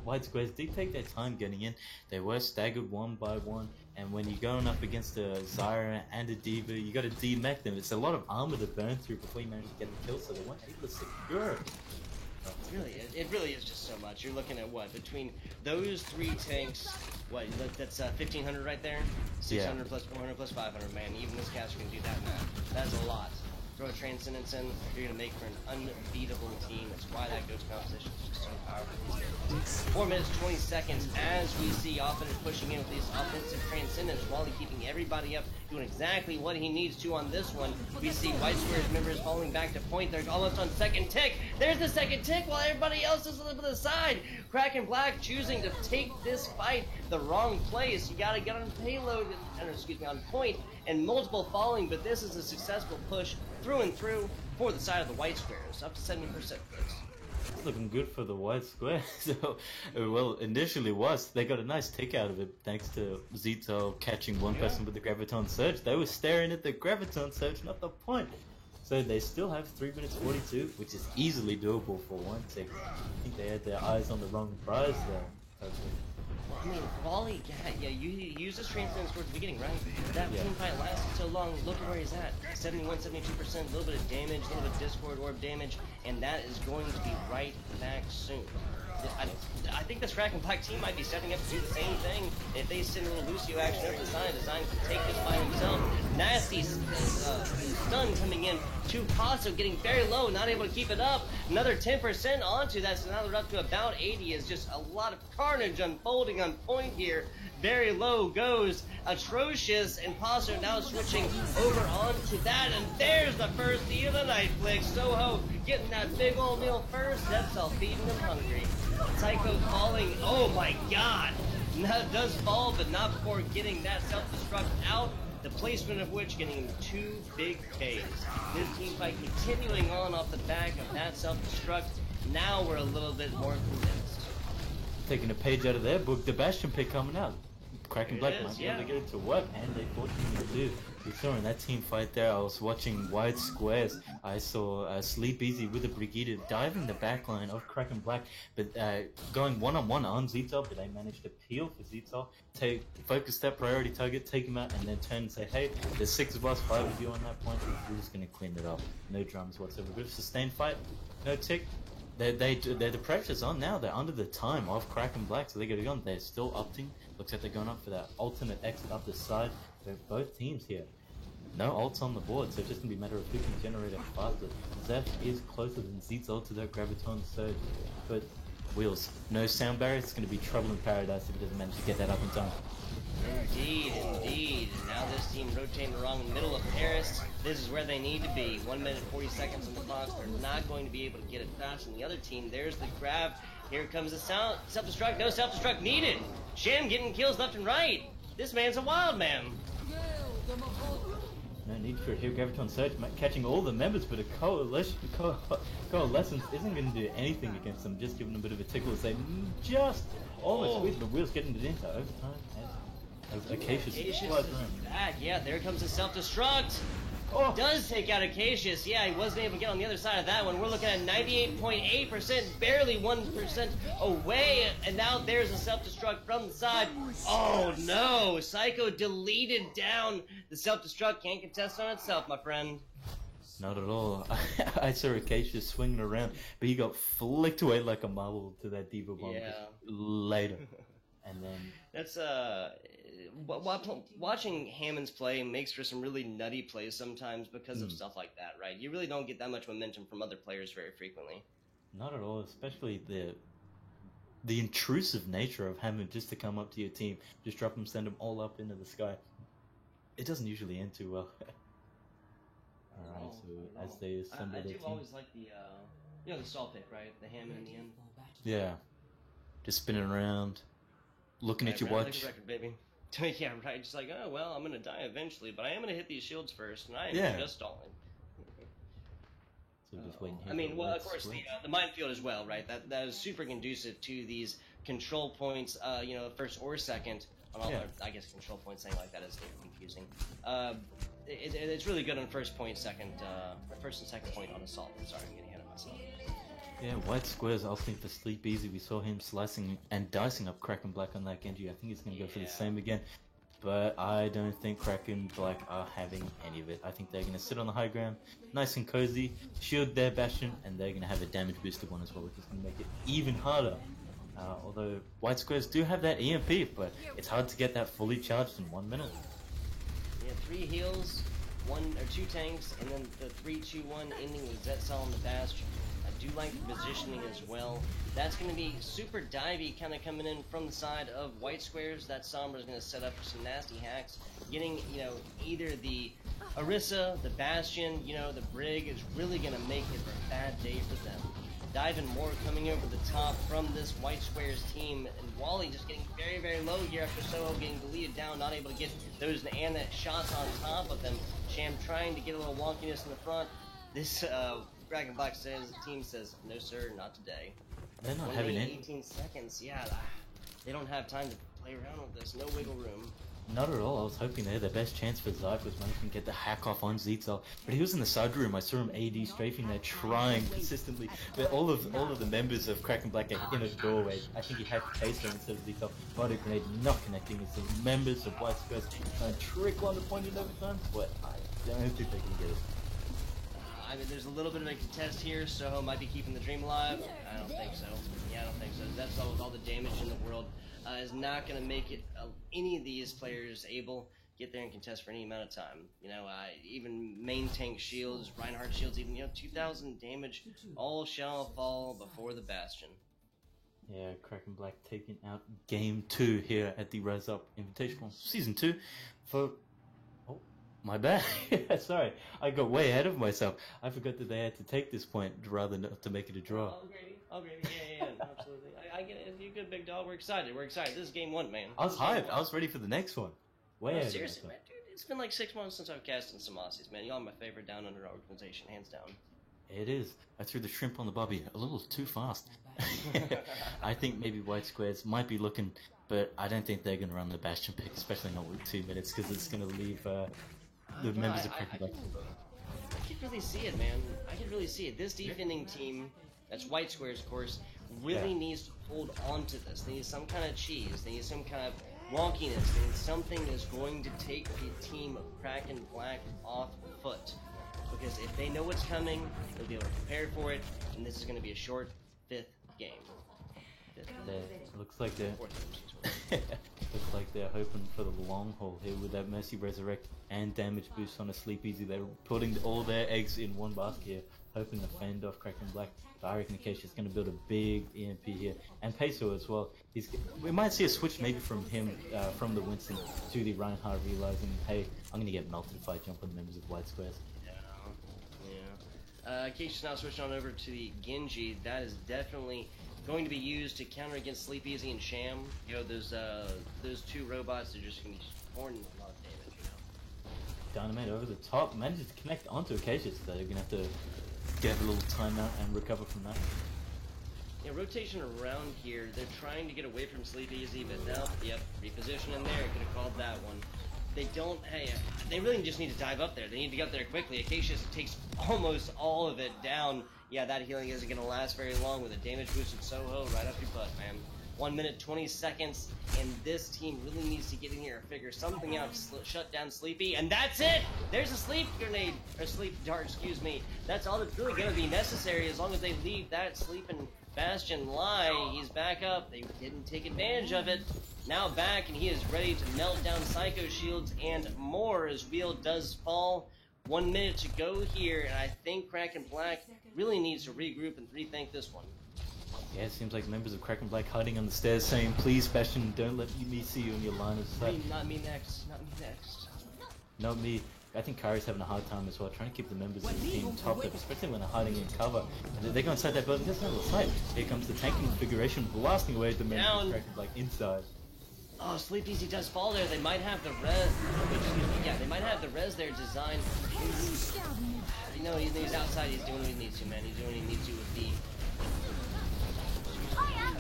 white squares did take their time getting in. They were staggered one by one, and when you're going up against a Zyra and a D.Va, you got to D-mech them. It's a lot of armor to burn through before you manage to get the kill, so they weren't able to secure it. It really is just so much. You're looking at what, between those three tanks, what, that's 1,500 right there? 600 plus 400 plus 500, man. Even this caster can do that math. That's a lot. Throw a Transcendence in, you're going to make for an unbeatable team. That's why that Ghost competition is just so powerful these days. 4 minutes, 20 seconds as we see Offense pushing in with these offensive Transcendence while he's keeping everybody up, doing exactly what he needs to on this one. We see White Squares members falling back to point. They're almost on second tick. There's the second tick while everybody else is a little to the side. Kraken Black choosing to take this fight the wrong place. You got to get on payload, on point, and multiple falling, but this is a successful push through and through for the side of the white squares, up to 70%. It's looking good for the white square. So, well, initially was. They got a nice tick out of it thanks to Zito catching one person with the Graviton Surge. They were staring at the Graviton Surge, not the point. So they still have 3 minutes 42, which is easily doable for one tick. I think they had their eyes on the wrong prize there. I mean, Volley, yeah, you use this Transcendence towards the beginning, right? That team fight lasted so long, look at where he's at. 71, 72%, a little bit of damage, a little bit of Discord Orb damage, and that is going to be right back soon. I think this Kraken Black team might be setting up to do the same thing if they send a little Lucio action over the side, designed to take this by himself. Nasty stun coming in. Picasso getting very low, not able to keep it up. Another 10% onto that, so now they're up to about 80. Is just a lot of carnage unfolding on point here. Very low goes Atrocious, and Picasso now switching over onto that, and there's the first E of the night, Flick. Soho getting that big old meal first. That's all feeding them hungry. Psycho falling, oh my god! Now it does fall, but not before getting that self-destruct out. The placement of which getting 2 big Ks. This team fight continuing on off the back of that self-destruct. Now we're a little bit more convinced. Taking a page out of their book, the Bastion pick coming out. Kraken Black might be able to get it to work, and they fortunately do. We saw in that team fight there, I was watching White Squares. I saw Sleep Easy with the Brigida diving the backline of Kraken Black, but going one-on-one on Zito, but they managed to peel for Zito, focus that priority target, take him out, and then turn and say, hey, there's 6 of us, 5 of you on that point, we're just going to clean it up. No drums whatsoever. Good sustained fight, no tick. They're the pressure's on now. They're under the time of Kraken Black, so they get it on. They're still opting. Looks like they're going up for that alternate exit up the side. They're both teams here. No ults on the board, so it's just going to be a matter of who can generate it faster. Zeph is closer than Zito to that Graviton Surge, but Wheels, no sound barrier. It's going to be trouble in paradise if he doesn't manage to get that up in time. Indeed, indeed. Now this team rotating around the middle of Paris. This is where they need to be. 1 minute, 40 seconds on the clock. They're not going to be able to get it fast. And the other team, there's the grab. Here comes the self-destruct. No self-destruct needed. Sham getting kills left and right. This man's a wild man. No need for it here. Graviton Surge catching all the members, but a coalescence isn't going to do anything against them. Just giving them a bit of a tickle and say, just almost with the Wheels getting it into overtime. As Acacius is back. Yeah, there comes the self-destruct. Oh. Does take out Acacius. Yeah, he wasn't able to get on the other side of that one. We're looking at 98.8%, barely 1% away. And now there's a self-destruct from the side. Oh no, Psycho deleted down the self-destruct. Can't contest on itself, my friend. Not at all. I saw Acacius swinging around, but he got flicked away like a marble to that D.Va bomb later. And then that's watching Hammond's play makes for some really nutty plays sometimes because of stuff like that, right? You really don't get that much momentum from other players very frequently. Not at all, especially the intrusive nature of Hammond just to come up to your team, just drop them, send them all up into the sky. It doesn't usually end too well. Alright, so as they assemble I their do team. always like the the stall pick, right? The Hammond in the end. Yeah. Just spinning around, looking at your Right, watch. like a record, baby. Yeah, right. Just like, oh well, I'm gonna die eventually, but I am gonna hit these shields first, and I am Yeah. just stalling. So just waiting here I mean, for well, White of course, Square. the minefield as well, right? That is super conducive to these control points. First or second. Yeah. I guess control points saying like that is confusing. It's really good on first point, first and second point on assault. I'm sorry, I'm getting ahead of myself. Yeah, White Square's opting for Sleep Easy. We saw him slicing and dicing up Kraken Black on that Genji. I think he's going to go for the Yeah. same again. But I don't think Kraken Black are having any of it. I think they're going to sit on the high ground, nice and cozy, shield their Bastion, and they're going to have a damage boosted one as well, which is going to make it even harder. Although White Squares do have that EMP, but it's hard to get that fully charged in 1 minute. Yeah, 3 heals, 1 or 2 tanks, and then the 3-2-1 ending with Zetsal on the Bastion. I do like the positioning as well. That's going to be super divey, kind of coming in from the side of White Squares. That Sombra's going to set up some nasty hacks, getting either the Orisa, the Bastion, the Brig is really going to make it a bad day for them. Diving more coming over the top from this White Squares team, and Wally just getting very, very low here after Soho getting deleted down, not able to get those Ana shots on top of them. Sham trying to get a little wonkiness in the front. This Dragon Black team says, no sir, not today. They're not 1 having minute, it. 18 seconds, yeah. They don't have time to play around with this, no wiggle room. Not at all. I was hoping they had their best chance for Zyke was when he can get the hack off on Zitzel. But he was in the side room. I saw him AD strafing there, trying consistently. But all of the members of Kraken Black are in a doorway. I think he hacked Taser instead of Zitzel. Body grenade not connecting. It's the members of White Squares trying to trick on the point in overtime. But I don't think they can get it. I mean, there's a little bit of a contest here. Soho might be keeping the dream alive. I don't think so. Yeah, I don't think so. That's all with all the damage in the world. Is not going to make it any of these players able get there and contest for any amount of time. Even main tank shields, Reinhardt shields, even 2,000 damage, all shall fall before the Bastion. Yeah, Kraken Black taking out Game 2 here at the Rise Up Invitational Season 2 for... Oh, my bad. Sorry, I got way ahead of myself. I forgot that they had to take this point rather than to make it a draw. Oh, great. Yeah, absolutely. I get it. You're good, big dog. We're excited. This is game 1, man. I was hyped. I was ready for the next one. Way ahead of Seriously, myself. man, dude, it's been like 6 months since I've cast in some Aussies, man. Y'all are my favorite down under organization, hands down. It is. I threw the shrimp on the bobby a little too fast. I think maybe White Squares might be looking, but I don't think they're going to run the Bastion pick, especially not with 2 minutes, because it's going to leave the members of Kraken Black. I could really see it, man. I could really see it. This defending team, that's White Squares, of course, really needs to hold on to this. They need some kind of cheese. They need some kind of wonkiness. They need something that's going to take the team of Kraken Black off foot. Because if they know what's coming, they'll be able to prepare for it, and this is going to be a short 5th game. Looks like they're Fourth game. looks like they're hoping for the long haul here with that Mercy Resurrect and damage boost on a Sleep Easy. They're putting all their eggs in one basket here, hoping to fend off Kraken Black. But I reckon Acacia's going to build a big EMP here, and Peso as well. We might see a switch maybe from him, from the Winston to the Reinhardt, realizing, hey, I'm going to get melted if I jump on the members of White Squares. Acacia's now switching on over to the Genji. That is definitely going to be used to counter against Sleep Easy and Sham. Those 2 robots are just going to be pouring a lot of damage. Dynamite over the top, manages to connect onto Acacia, so they're going to have to get a little timeout and recover from that. Yeah, rotation around here. They're trying to get away from Sleep Easy, but no, reposition in there. Could have called that one. They really just need to dive up there. They need to get up there quickly. Acacia takes almost all of it down. Yeah, that healing isn't going to last very long with a damage boosted Soho right up your butt, man. 1 minute, 20 seconds, and this team really needs to get in here and figure something out to shut down Sleepy, and that's it! There's a sleep grenade, or sleep dart, excuse me. That's all that's really going to be necessary as long as they leave that sleeping Bastion lie. He's back up. They didn't take advantage of it. Now back, and he is ready to melt down Psycho Shields and more as Wheel does fall. 1 minute to go here, and I think Kraken Black really needs to regroup and rethink this one. Yeah, it seems like members of Kraken Black hiding on the stairs saying, please, Bastion, don't let me see you in your line of sight. Not me next. Not me next. Not me. I think Kari's having a hard time as well, trying to keep the members of the team topped up, especially when they're hiding in cover. And they go inside that building, there's no sight. Here comes the tanking configuration, blasting away the members of Kraken Black inside. Oh, Sleep Easy does fall there. They might have the res. Yeah, they might have the res there designed. You know, he's outside. He's doing what he needs to, man. He's doing what he needs to with the.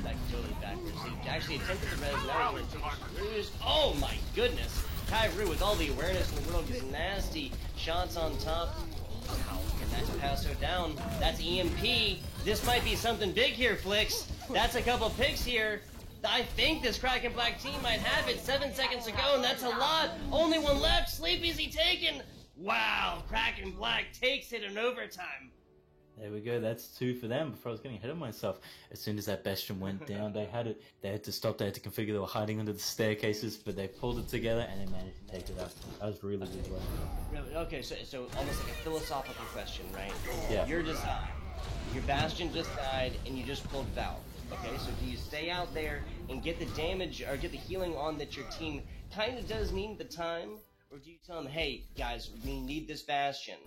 Back totally backwards. He actually attempted the res. Now he's going to take. Oh my goodness! Kyroo with all the awareness in the world gets nasty shots on top. Wow, and that's Paso down. That's EMP. This might be something big here, Flicks. That's a couple picks here. I think this Kraken Black team might have it. 7 seconds to go, and that's a lot. Only one left. Sleep Easy taken. Wow, Kraken Black takes it in overtime. There we go, that's 2 for them. Before I was getting ahead of myself, as soon as that Bastion went down, they had to stop, they had to configure, they were hiding under the staircases, but they pulled it together and they managed to take it out. That was really good work. Really? Okay, so almost like a philosophical question, right? Yeah. Your design, your Bastion just died, and you just pulled Valve. Okay, so do you stay out there and get the damage or get the healing on that your team kind of does need at the time? Or do you tell them, hey, guys, we need this Bastion.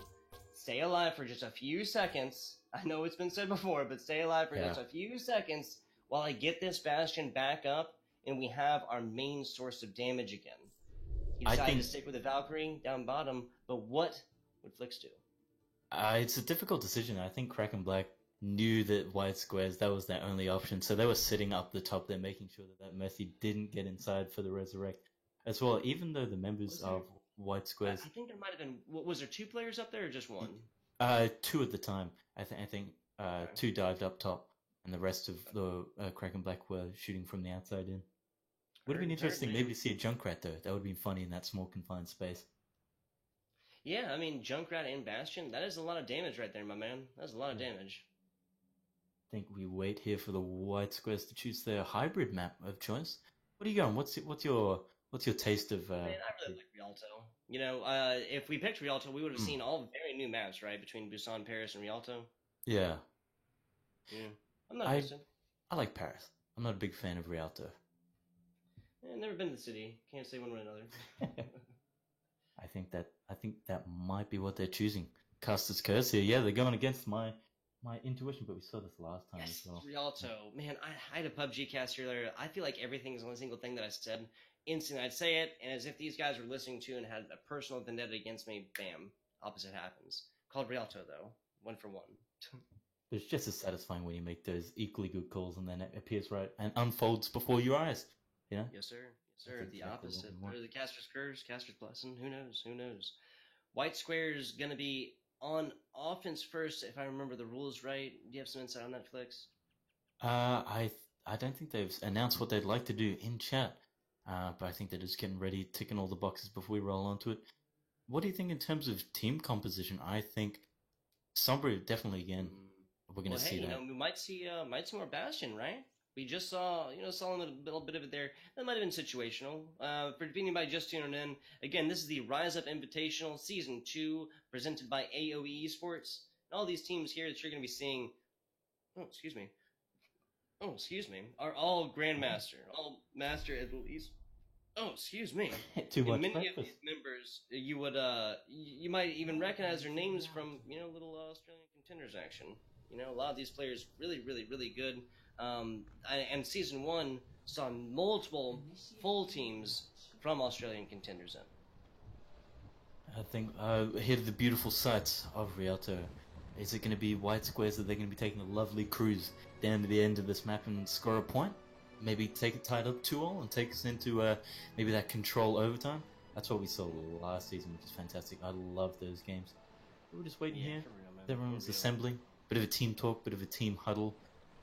Stay alive for just a few seconds. I know it's been said before, but stay alive for just a few seconds while I get this Bastion back up and we have our main source of damage again. You decided to stick with the Valkyrie down bottom, but what would Flix do? It's a difficult decision. I think Kraken Black knew that White Squares, that was their only option, so they were sitting up the top there, making sure that Mercy didn't get inside for the Resurrect as well, even though the members of White Squares... I think there might have been... Was there 2 players up there or just 1? 2 at the time. I think 2 dived up top, and the rest of the Kraken Black were shooting from the outside in. Would have been interesting maybe to see a Junkrat though. That would have been funny in that small confined space. Yeah, I mean, Junkrat and Bastion, that is a lot of damage right there, my man. That's a lot of damage. I think we wait here for the White Squares to choose their hybrid map of choice. What are you going? What's your taste of? Man, I really like Rialto. You know, if we picked Rialto, we would have seen all very new maps, right, between Busan, Paris, and Rialto. Yeah. Yeah, I'm not interested. I like Paris. I'm not a big fan of Rialto. Yeah, never been to the city. Can't say one way or another. I think that might be what they're choosing. Custer's Curse here. Yeah, they're going against my intuition, but we saw this last time as well. Rialto. Man, I had a PUBG cast earlier. I feel like everything is one single thing that I said. Instantly, I'd say it, and as if these guys were listening to and had a personal vendetta against me, bam, opposite happens. Called Rialto, though. 1 for 1. But it's just as satisfying when you make those equally good calls and then it appears right and unfolds before your eyes. You know? Yes, sir. Yes, sir. That's The exactly opposite. what we want. Or the caster's curse, caster's blessing. Who knows? Who knows? White Square's gonna be on offense first, if I remember the rules right. Do you have some insight on that, Flix? I don't think they've announced what they'd like to do in chat. But I think they're just getting ready, ticking all the boxes before we roll onto it. What do you think in terms of team composition? I think Sombra definitely again. We're going to see that. You know, we might see more Bastion, right? We just saw a little bit of it there. That might have been situational. For anybody just tuning in, again, this is the Rise Up Invitational Season 2, presented by AOE Esports. And all these teams here that you're going to be seeing, are all Grandmaster, all Master at least. Oh, excuse me. Too much many breakfast. of these members, you might even recognize their names from, little Australian contenders action. A lot of these players really, really, really good. And Season 1 saw multiple full teams from Australian contenders in. I think here are the beautiful sights of Rialto. Is it going to be White Squares that they're going to be taking a lovely cruise down to the end of this map and score a point? Maybe take it tied up 2-2 and take us into maybe that control overtime? That's what we saw last season, which is fantastic. I love those games. We're just waiting here. Everyone's assembling. Bit of a team talk, bit of a team huddle.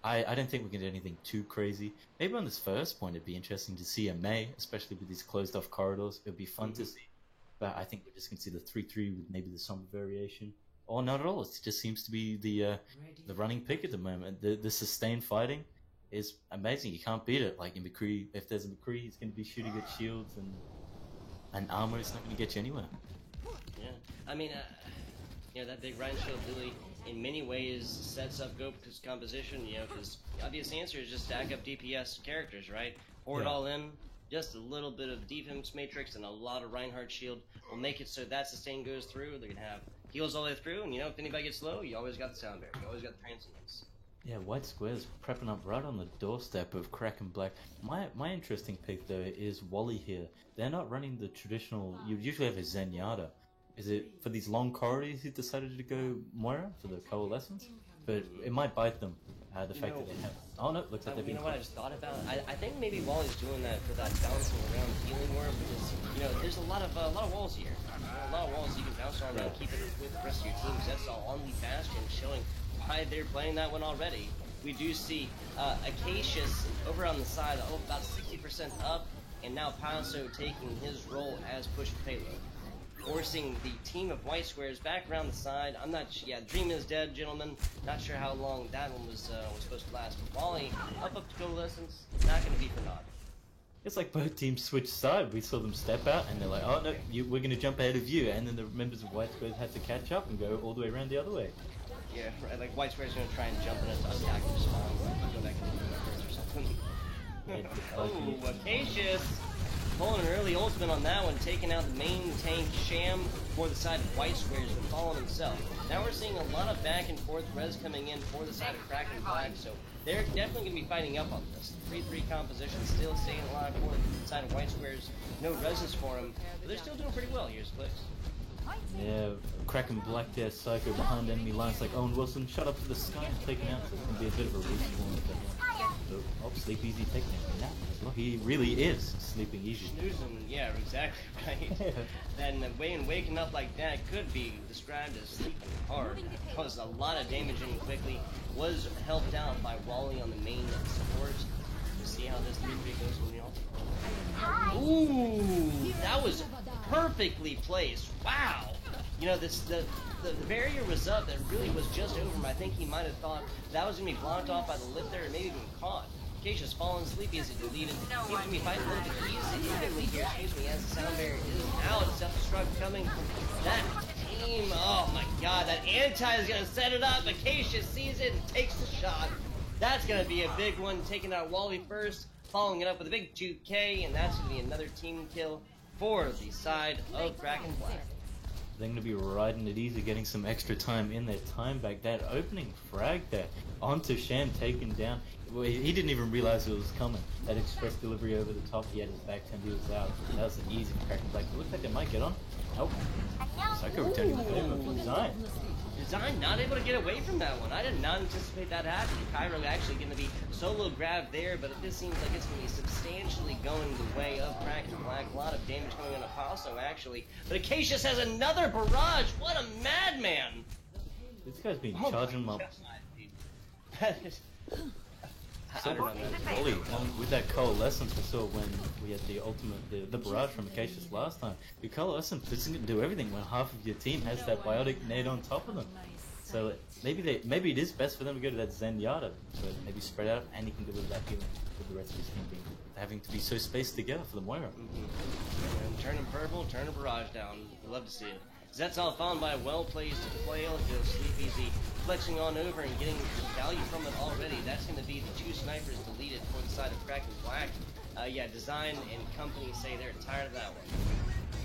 I don't think we're going to do anything too crazy. Maybe on this first point it'd be interesting to see a May, especially with these closed off corridors. It would be fun to see. But I think we're just going to see the 3-3 with maybe the Sombra variation. or not at all. It just seems to be the running pick at the moment. The sustained fighting is amazing. You can't beat it. Like in McCree, if there's a McCree, he's going to be shooting at shields and armor. It's not going to get you anywhere. Yeah, I mean, you know, that big Rhine Shield really, in many ways, sets up Goku's composition, you know, because the obvious answer is just stack up DPS characters, right? Pour it Yeah. all in, just a little bit of defense matrix and a lot of Reinhardt shield will make it so that sustain goes through. They're going to have heals all the way through, and you know, if anybody gets low, you always got the sound barrier, you always got the transience. Yeah, White Square's prepping up right on the doorstep of Kraken Black. My interesting pick though is Wally here. They're not running the traditional. You usually have a Zenyatta. Is it for these long corridors he decided to go Moira for the Coalescence? But it might bite them. The fact that they have. Oh no, looks like they've You been. know what I just thought about? I think maybe Wally's doing that for that bouncing around healing worm because you know there's a lot of walls here, a lot of walls you can bounce around and keep it with the rest of your teams. That's all on the Bastion, showing why they're playing that one already. We do see Acacius over on the side, about 60% up, and now Paso taking his role as push payload. Forcing the team of White Squares back around the side. I'm not sure. Yeah, Dream is dead, gentlemen. Not sure how long that one was supposed to last. But Wally up to Coalescence, not going to be for naught. It's like both teams switched side. We saw them step out, and they're like, "Oh no, we're going to jump ahead of you." And then the members of White Squares had to catch up and go all the way around the other way. Yeah, right. Like White Square's going to try and jump in and attack and spawn, go back into the numbers or something. Oh, Acacius! Pulling an early ultimate on that one, taking out the main tank Sham for the side of White Squares and falling himself. Now we're seeing a lot of back and forth res coming in for the side of Kraken Black, so they're definitely going to be fighting up on this. 3-3 composition still staying alive for the side of White Squares. No reses for him, but they're still doing pretty well. Here's Clicks. Yeah, Kraken Black there, Psycho behind enemy lines like Owen Wilson, shot up to the sky and taken out. So it's going to be a bit of a respawn. Oh, Sleep Easy taking it. Now, well, he really is sleeping easy. Snoozing, yeah, exactly right. Then waking up like that could be described as sleeping hard. Caused a lot of damage in quickly. Was helped out by Wally on the main support. We'll see how this 3-3 goes when we all. Ooh, that was perfectly placed. Wow. You know, the barrier was up. That really was just over him. I think he might have thought that was going to be blocked off by the lip there and maybe even caught. Acacia's fallen, Sleepy as he deleted. Seems to be fighting a little bit easily here, excuse me, as the sound barrier is out. Self-destruct coming from that team. Oh my god, that anti is going to set it up. Acacia sees it and takes the shot. That's going to be a big one, taking out Wally first, following it up with a big 2K, and that's going to be another team kill for the side of Kraken Black. They're going to be riding it easy, getting some extra time in their time back. That opening frag there onto Shan, taken down. Well, he didn't even realize it was coming. That express delivery over the top, he had his back turned, he was out. That was an easy Kraken Black. It looks like they might get on. Nope. Psycho returning the favor for Design. Design not able to get away from that one. I did not anticipate that happening. Cairo actually going to be solo grabbed there, but this seems like it's going to be substantially going the way of Kraken Black. A lot of damage coming on Apostle actually. But Acacius has another barrage. What a madman! This guy's been charging him up. That is... I don't know, man. Wally, with that Coalescence we saw when we had the ultimate, the barrage from Acacius last time, the Coalescence isn't going to do everything when half of your team has that biotic nade on top of them. So maybe it is best for them to go to that Zenyatta, but maybe spread out, and he can deliver that healing with the rest of his team being having to be so spaced together for the Moira. And turning purple, turning barrage down. We love to see it. Zetzal found by a well-placed flail. Sleep Easy flexing on over and getting value from it already. That's going to be the 2 snipers deleted for the side of Kraken Black. Yeah, Design and company say they're tired of that one.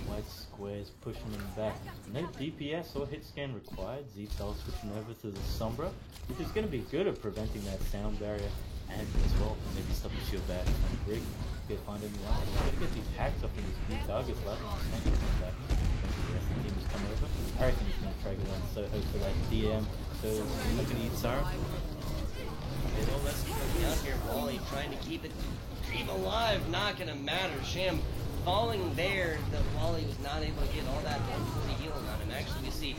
White Squares pushing them back. No DPS or hit scan required. Zetal switching over to the Sombra, which is going to be good at preventing that sound barrier and as well maybe stop the shield back from Brig. Get find anyone. We're going to get these hacks up in these blue targets left. Team has come over. I reckon he's going to trigger on Soho for that DM. So I'm not going to eat Sarah. Well, let's keep out here. Wally trying to keep it alive. Not going to matter. Sham falling there. The Wally was not able to get all that 140 healing on him. Actually, we see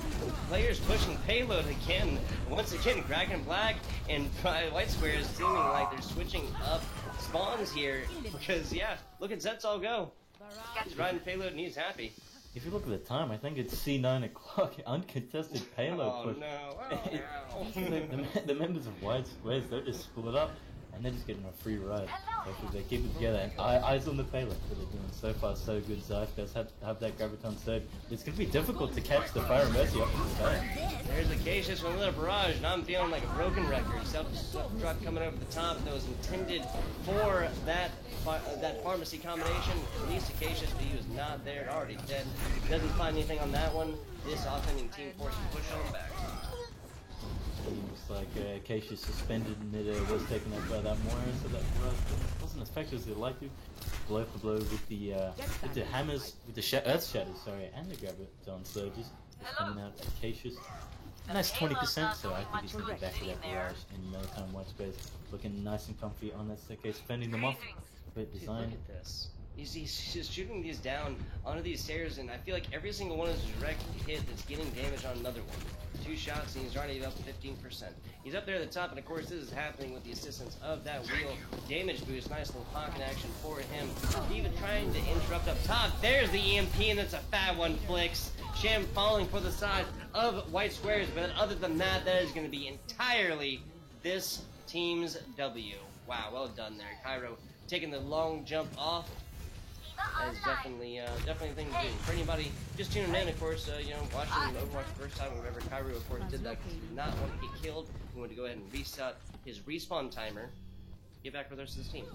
players pushing payload again. Once again, Kraken Black and White Squares seeming like they're switching up spawns here. Because, yeah, look at Zetzal go. He's riding payload and he's happy. If you look at the time, I think it's C9 o'clock, uncontested payload Oh push. no! Oh, The members of White Squares, they're just split up, and they're just getting a free ride. Hopefully they keep it together, and eyes on the payload, but they're doing so far so good. Zyph does have that Graviton Surge. It's going to be difficult to catch the Fire Mercy up in the sky. There's Acacius with another barrage, and I'm feeling like a broken record. Self-destruct coming over the top that was intended for that pharmacy combination. At least Acacius B was not there, already dead. Doesn't find anything on that one. This offending team forced to push on back. Looks like Acacia suspended and it was taken up by that Moira, so that wasn't as effective as they'd like to. Blow for blow with the hammers, with the Earth Shatters, sorry, and the Graviton Surges. It's coming out Acacia's. And that's 20%, so I think he's going to be back to that barrage in no time. White Squares looking nice and comfy on that staircase, fending them off. Great Dude, design. look at this. He's just shooting these down onto these stairs, and I feel like every single one is a direct hit that's getting damage on another one. 2 shots, and he's already up 15%. He's up there at the top, and of course this is happening with the assistance of that wheel damage boost. Nice little pocket action for him. Even trying to interrupt up top. There's the EMP, and it's a fat one, Flix. Sham falling for the side of White Squares, but other than that, that is going to be entirely this team's W. Wow, well done there. Cairo taking the long jump off. That is definitely a thing to do. For anybody just tuning in, of course, watching Overwatch the first time, remember Cairo, of course, did that because he did not want to get killed. He wanted to go ahead and reset his respawn timer, get back with the rest of his team.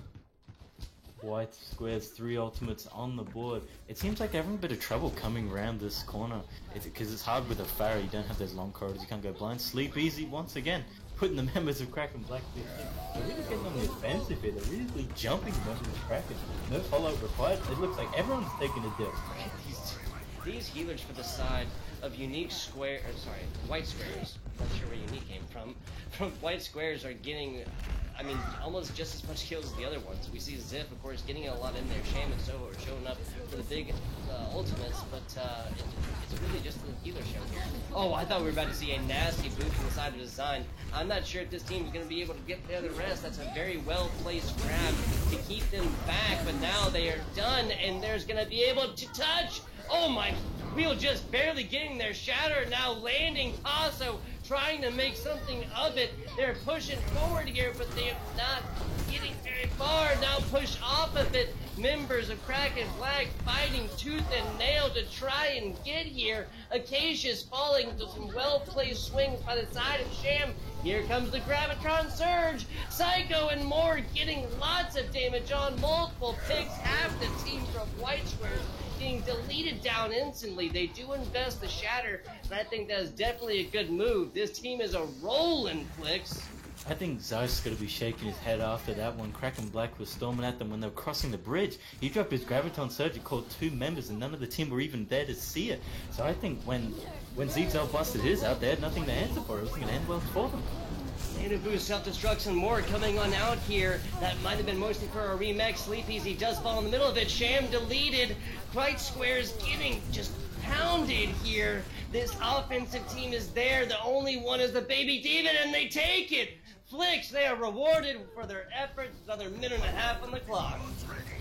White Squares, 3 ultimates on the board. It seems like they're having a bit of trouble coming around this corner. Because it's hard with a Pharah, you don't have those long corridors, you can't go blind. Sleep easy once again, putting the members of Kraken Black. They're really getting on the offensive here, they're really jumping the members of Kraken. No follow-up required, it looks like everyone's taking a dip. These healers for the side of White Squares, not sure where Unique came from White Squares are getting, I mean, almost just as much kills as the other ones. We see Ziff, of course, getting a lot in there. Sham and Soho are showing up for the big ultimates, but it's really just the healer show here. Oh, I thought we were about to see a nasty boot from the side of Design. I'm not sure if this team is going to be able to get there the rest. That's a very well-placed grab to keep them back, but now they are done, and there's going to be able to touch. Oh my, wheel just barely getting their shatter, now landing Paso, trying to make something of it. They're pushing forward here, but they're not getting very far. Now push off of it. Members of Kraken Black fighting tooth and nail to try and get here. Acacia's falling to some well-placed swings by the side of Sham. Here comes the Gravitron Surge. Psycho and more getting lots of damage on multiple picks. Half the team from White Squares getting deleted down instantly. They do invest the shatter, and I think that is definitely a good move. This team is a rolling, Flix. I think Zyph's going to be shaking his head after that one. Kraken Black was storming at them when they were crossing the bridge. He dropped his Graviton Surge and called 2 members, and none of the team were even there to see it. So I think when Zzel busted his out, they had nothing to answer for. It was going to end well for them. Data boost, self-destructs, and more coming on out here. That might have been mostly for a remix. Sleep Easy does fall in the middle of it. Sham deleted. White Squares getting just pounded here. This offensive team is there. The only one is the Baby Demon, and they take it. Flix, they are rewarded for their efforts. Another minute and a half on the clock.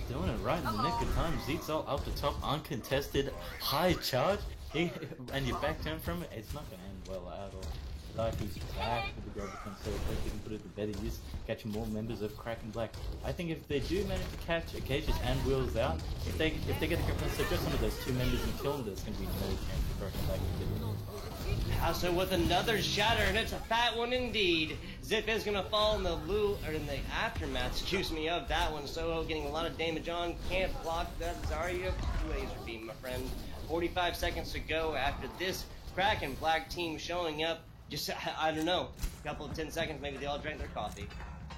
Doing it right in the nick of time. Zzel up the top, uncontested, high charge. And you back down from it, it's not going to end well at all. He's back with the Graviton Surge, they can put it to better use, catching more members of Kraken Black. I think if they do manage to catch Acacius and Wheels out, if they get the Graviton Surge, just some of those 2 members and kill them, there's going to be no chance for Kraken Black to get it. Also with another shatter, and it's a fat one indeed. Zip is gonna fall in the aftermath, of that one. Soho getting a lot of damage on, can't block that Zarya laser beam, my friend. 45 seconds to go after this Kraken Black team showing up. Just, I don't know, a couple of 10 seconds, maybe they all drank their coffee.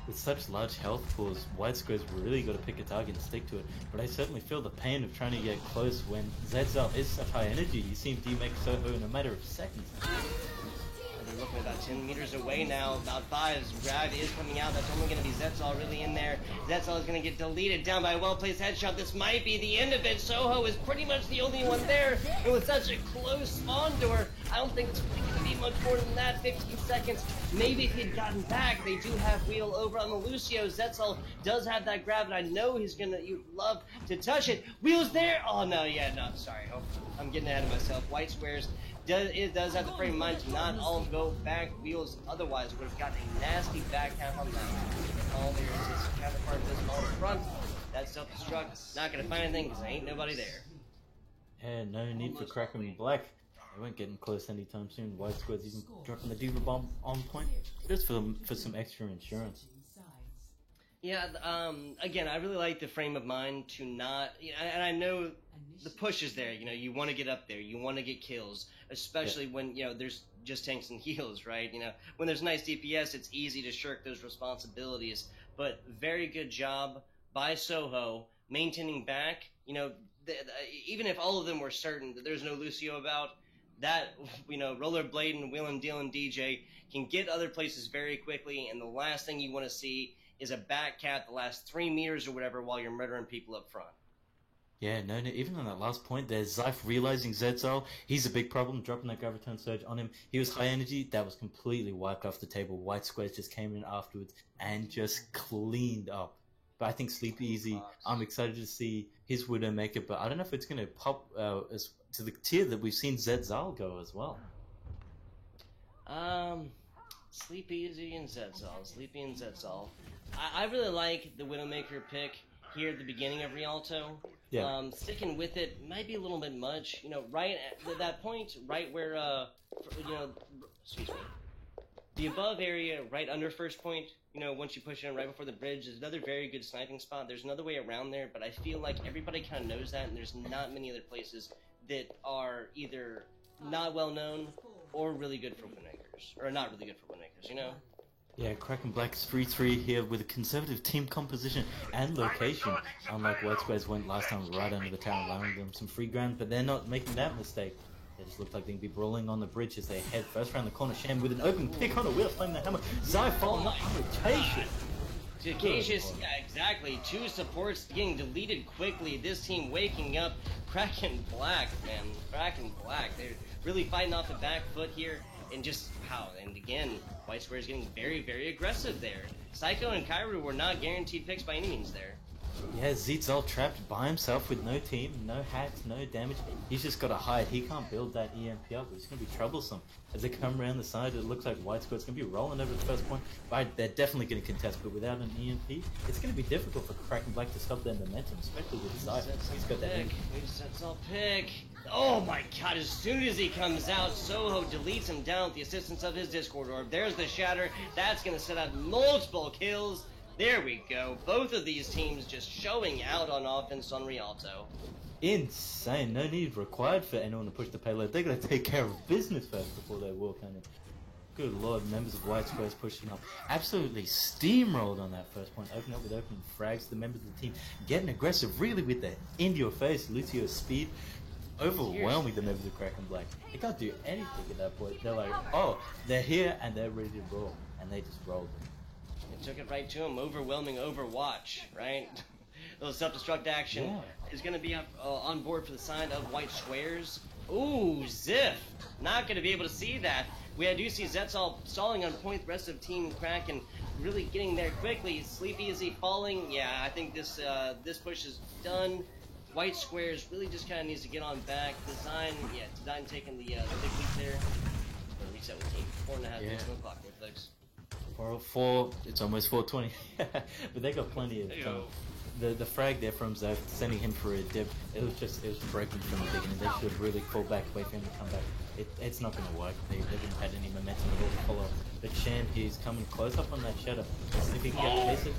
With such large health pools, White Squares really got to pick a target and stick to it. But I certainly feel the pain of trying to get close when Zzel is such high energy. You see him demake Soho in a matter of seconds. They're looking about 10 meters away now. About 5. Grab is coming out. That's only going to be Zzel really in there. Zzel is going to get deleted down by a well-placed headshot. This might be the end of it. Soho is pretty much the only one there. And with such a close spawn door, I don't think it's really going to be be much more than that. 15 seconds. Maybe if he'd gotten back, they do have wheel over on the Lucio. Zetzel does have that grab, and I know he's gonna. You'd love to touch it. Wheel's there. Oh no, yeah, no, sorry. Oh, I'm getting ahead of myself. White Squares does have the frame of mind to not all go back. Wheels otherwise would have gotten a nasty back half on that. All there is his counterpart does all in front. That self-destruct, not gonna find anything because there ain't nobody there. Yeah, no need for Kraken Black. They weren't getting close anytime soon. White Square's even dropping the Diva Bomb on point, just for some extra insurance. Yeah, again, I really like the frame of mind to not, and I know the push is there. You know, you want to get up there, you want to get kills, especially when there's just tanks and heals, right? When there's nice DPS, it's easy to shirk those responsibilities. But very good job by Soho maintaining back. Even if all of them were certain that there's no Lucio about, that Rollerblade and Wheel and Deal and DJ can get other places very quickly, and the last thing you want to see is a back cap the last 3 meters or whatever while you're murdering people up front. Yeah, no, even on that last point, there's Zyph realizing Zetzel, he's a big problem, dropping that Graviton Surge on him. He was high energy, that was completely wiped off the table. White Squares just came in afterwards and just cleaned up. But I think Sleepy Easy, I'm excited to see his Widowmaker, but I don't know if it's going to pop as to the tier that we've seen Zetzel go as well. Sleepy Easy and Zetzel. Sleepy and Zetzel. I really like the Widowmaker pick here at the beginning of Rialto. Yeah. Sticking with it might be a little bit much. Right at that point, right where, excuse me. The above area, right under first point, once you push in right before the bridge, is another very good sniping spot. There's another way around there, but I feel like everybody kind of knows that, and there's not many other places that are either not well known or really good for Widowmakers, or not really good for Widowmakers, Yeah, Kraken Black's 3-3 here with a conservative team composition and location. Unlike White Squares went last time right under the tower, allowing them some free ground, but they're not making that mistake. They just look like they'd be brawling on the bridge as they head first around the corner. Sham with an open pick on a wheel, flaming the hammer. Zyphol not rotation. Acacious, yeah, exactly. 2 supports getting deleted quickly. This team waking up. Kraken Black, man. Kraken Black. They're really fighting off the back foot here. And just how? And again, White Square is getting very, very aggressive there. Psycho and Kairu were not guaranteed picks by any means there. Yeah, Zetzel trapped by himself with no team, no hacks, no damage. He's just got to hide. He can't build that EMP up. It's going to be troublesome. As they come around the side, it looks like White Square's going to be rolling over the first point. But they're definitely going to contest, but without an EMP, it's going to be difficult for Kraken Black to stop their momentum, especially with Zyph. He's got that. Zetzel pick. Oh my god, as soon as he comes out, Soho deletes him down with the assistance of his Discord Orb. There's the Shatter. That's going to set up multiple kills. There we go. Both of these teams just showing out on offense on Rialto. Insane. No need required for anyone to push the payload. They're going to take care of business first before they walk on it. Good lord, members of White Squares pushing up. Absolutely steamrolled on that first point. Open up with open frags. The members of the team getting aggressive, really with the in-your-face Lucio's speed. Overwhelming the members of Kraken Black. They can't do anything at that point. They're like, oh, they're here and they're ready to roll. And they just rolled. It took it right to him. Overwhelming Overwatch, right? Little self-destruct action is going to be on board for the side of White Squares. Ooh, Ziff. Not going to be able to see that. We do see Zetzel stalling on point. The rest of Team Kraken really getting there quickly. Sleepy, is he falling? Yeah, I think this push is done. White Squares really just kind of needs to get on back. Design taking the big leap there. Gonna reset with team. 4.5 minutes on the clock, folks. 404, it's almost 420. But they got plenty of time. The frag there from Zyph, sending him for a dip, it was breaking from the beginning. They should really fall back, wait for him to come back. It's not going to work. They haven't had any momentum at all to follow. But Sham, he's coming close up on that shadow. See if he can get basic.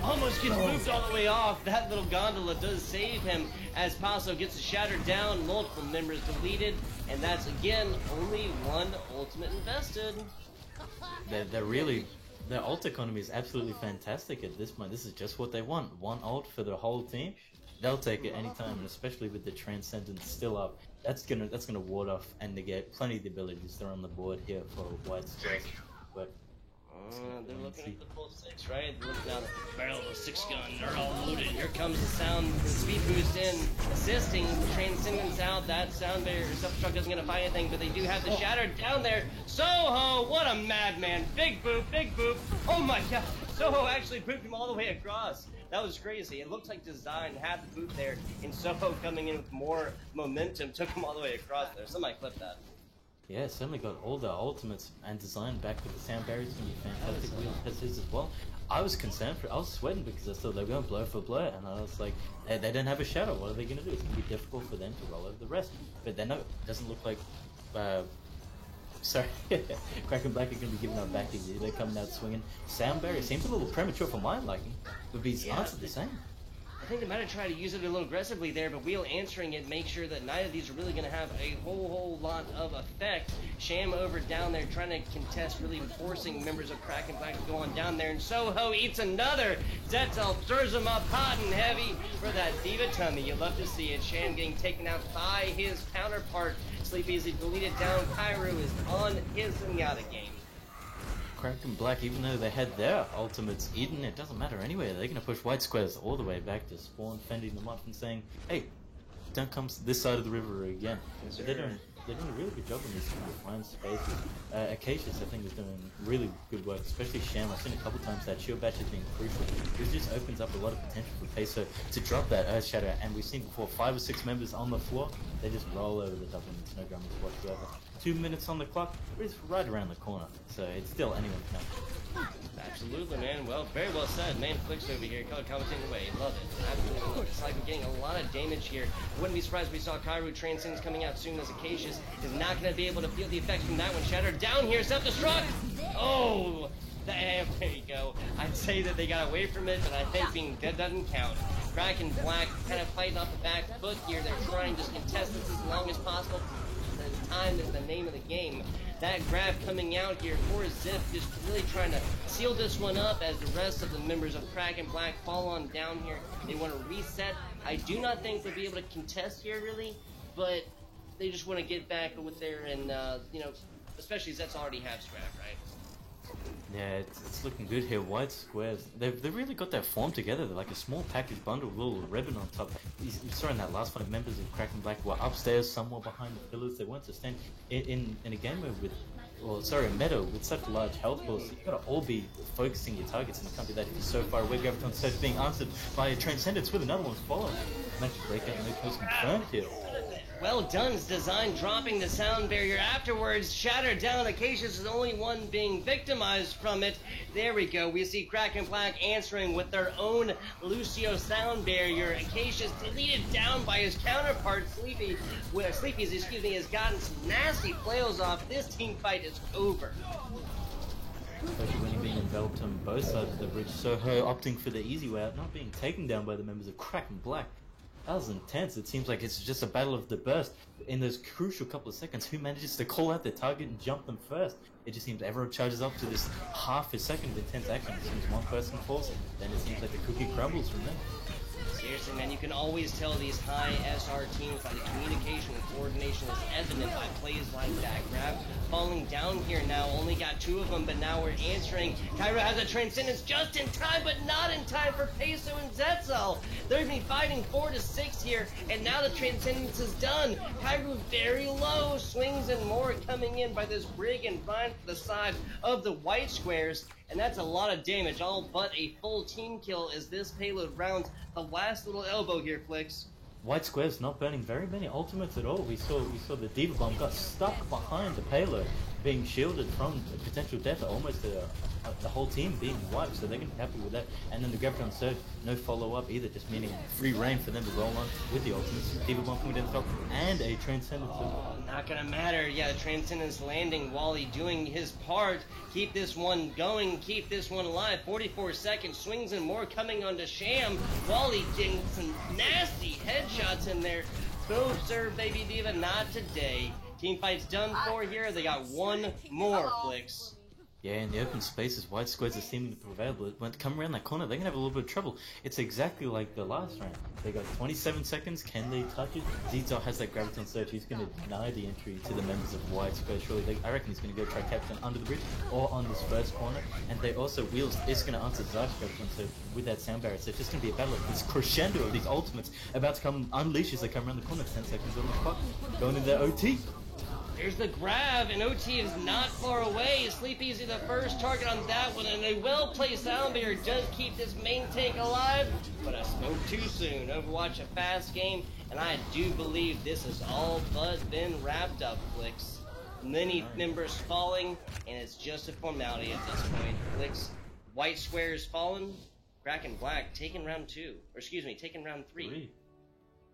Almost gets moved all the way off. That little gondola does save him as Paso gets the shatter down. Multiple members deleted. And that's, again, only one ultimate invested. Their ult economy is absolutely fantastic at this point. This is just what they want. One ult for the whole team. They'll take it anytime, and especially with the Transcendence still up. That's gonna ward off and negate plenty of the abilities that are on the board here for White Squares. But They're looking at the full 6, right? They're looking down the barrel of a 6-gun. They're all loaded. Here comes the sound, the speed boost in, assisting. Transcendence out. That sound barrier, self-destruct isn't going to find anything, but they do have the shatter down there. Soho, what a madman. Big boop, big boop. Oh my god. Soho actually booped him all the way across. That was crazy. It looked like Design had the boot there, and Soho coming in with more momentum took him all the way across there. Somebody clip that. Yeah, certainly got all the ultimates and Design back with the sound barriers. It's going to be fantastic. Wheel has his as well. I was concerned I was sweating because I thought they were going blow for blow, and I was like, they don't have a shadow. What are they going to do? It's going to be difficult for them to roll over the rest. But then no, it doesn't look like. Sorry, Kraken Black are going to be giving up back easy. They're coming out swinging. Sound barrier seems a little premature for my liking, but he's answered the same. I think they might have tried to use it a little aggressively there, but Wheel answering it makes sure that neither of these are really going to have a whole lot of effect. Sham over down there trying to contest, really forcing members of Kraken Black to go on down there, and Soho eats another. Zetzel throws him up hot and heavy for that Diva tummy. You love to see it. Sham getting taken out by his counterpart. Sleepy as he deleted down. Kairu is on his Zenyatta game. Kraken Black, even though they had their ultimates eaten, it doesn't matter anyway. They're going to push white squares all the way back to spawn, fending them off and saying, hey, don't come this side of the river again. But they're doing a really good job on these kind of fine spaces. Acacius, I think, is doing really good work, especially Sham. I've seen a couple times that shield batch has been crucial. This just opens up a lot of potential for Peso to drop that Earth Shadow, and we've seen before 5 or 6 members on the floor, they just roll over the double with no dramas whatsoever. 2 minutes on the clock, it's right around the corner, so it's still anyone can. Absolutely, man. Well, very well said. Man, Flicks over here, color commentating away. Love it. Absolutely love it. It's like we're getting a lot of damage here. Wouldn't be surprised if we saw Kairu Transcendence coming out soon, as Acacius is not going to be able to feel the effects from that one. Shattered down here, self-destruct! Oh! There you go. I'd say that they got away from it, but I think being dead doesn't count. Kraken Black kind of fighting off the back foot here. They're trying to contest this as long as possible. Time is the name of the game. That grab coming out here for Zip, just really trying to seal this one up as the rest of the members of Kraken Black fall on down here. They want to reset. I do not think they'll be able to contest here really, but they just want to get back with their, and you know, especially Zets already have scrap, right? Yeah, it's looking good here. White squares. They've really got that form together. They're like a small package bundle with a little ribbon on top. You saw in that last fight, members of Kraken Black were upstairs, somewhere behind the pillars. They weren't sustained. In a game with, a meta with such large health pools, you've got to all be focusing your targets, and it can't do that if you're so far away. Graviton Surge being answered by a Transcendence with another one following. Managed to break out, no kills confirmed here. Well done, Design dropping the sound barrier afterwards. Shattered down. Acacius is the only one being victimized from it. There we go. We see Kraken Black answering with their own Lucio sound barrier. Acacius deleted down by his counterpart, Sleepy. Sleepy's, has gotten some nasty flails off. This team fight is over. Especially when you're being enveloped on both sides of the bridge. Soho opting for the easy way out, not being taken down by the members of Kraken Black. That was intense. It seems like it's just a battle of the burst. In those crucial couple of seconds, who manages to call out their target and jump them first? It just seems everyone charges up to this half a second of intense action. As soon as one person falls, then it seems like the cookie crumbles from them. Seriously, man, you can always tell these high SR teams by the communication and coordination is evident by plays like that. Grab falling down here now, only got 2 of them, but now we're answering. Kairu has a Transcendence just in time, but not in time for Peso and Zetzel. They're going to be fighting 4 to 6 here, and now the Transcendence is done. Kairu very low, swings and more coming in by this Brig and Vine for the side of the white squares. And that's a lot of damage, all but a full team kill as this payload rounds the last little elbow here, Flicks. White squares not burning very many ultimates at all. We saw the Diva Bomb got stuck behind the payload, being shielded from potential death, almost the whole team being wiped, so they're going to be happy with that. And then the Graviton Surge, no follow-up either, just meaning free reign for them to roll on with the ultimates. Diva Bomb coming down the top, and a Transcendence. Not gonna matter. Yeah, Transcendence landing, Wally doing his part. Keep this one going, keep this one alive. 44 seconds, swings and more coming onto Sham. Wally getting some nasty headshots in there. Go serve, baby Diva, not today. Team fight's done for here. They got one more, Flicks. Yeah, in the open spaces, white squares are seeming to prevail, but when they come around that corner, they're gonna have a little bit of trouble. It's exactly like the last round. They got 27 seconds, can they touch it? Zizo has that graviton surge, he's gonna deny the entry to the members of white squares, surely. I reckon he's gonna go try Captain under the bridge, or on this first corner, and they also, Wheels is gonna answer Zark's graviton surge with that sound barrier, so it's just gonna be a battle of this crescendo of these ultimates about to come unleash as they come around the corner, 10 seconds on the clock, going into their OT. There's the grab, and OT is not far away. Sleep Easy the first target on that one, and a well-placed sound barrier does keep this main tank alive, but I spoke too soon. Overwatch a fast game, and I do believe this has all but been wrapped up, Flix. Many members falling, and it's just a formality at this point. Flix, white squares fallen, Kraken Black taking round 2, or excuse me, taking round 3.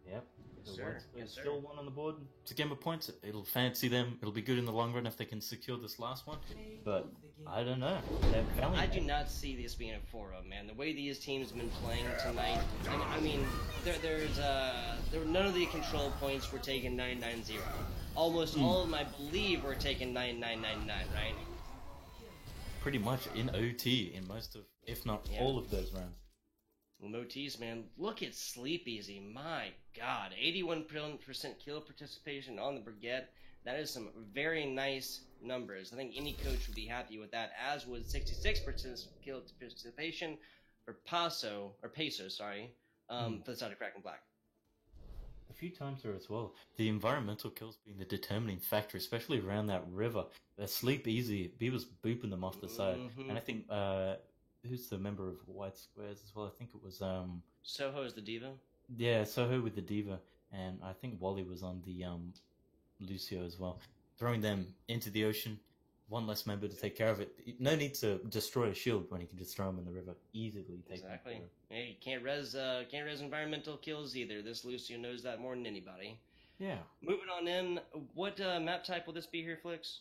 Yep. Yes, sir. There's still one on the board. It's a game of points. It'll fancy them. It'll be good in the long run if they can secure this last one. But I don't know. I do not see this being a 4-0, man. The way these teams have been playing tonight, I mean, there were none of the control points were taken 9-9-0. Almost all of them, I believe, were taken 9-9-9-9, right? Pretty much in OT in most of, if not all of those rounds. Well, OTs, man, look at Sleep Easy. My God, 81% kill participation on the Brigade. That is some very nice numbers. I think any coach would be happy with that, as would 66% kill participation for Peso, for the side of Kraken Black. A few times there as well. The environmental kills being the determining factor, especially around that river. Sleep Easy, B was booping them off the side. And I think, who's the member of White Squares as well? I think it was, Soho is the diva? Yeah, Soho with the diva. And I think Wally was on the, Lucio as well. Throwing them into the ocean. One less member to take care of it. No need to destroy a shield when he can just throw them in the river. Easily take them. Exactly. Yeah, you can't res environmental kills either. This Lucio knows that more than anybody. Yeah. Moving on in, what map type will this be here, Flix?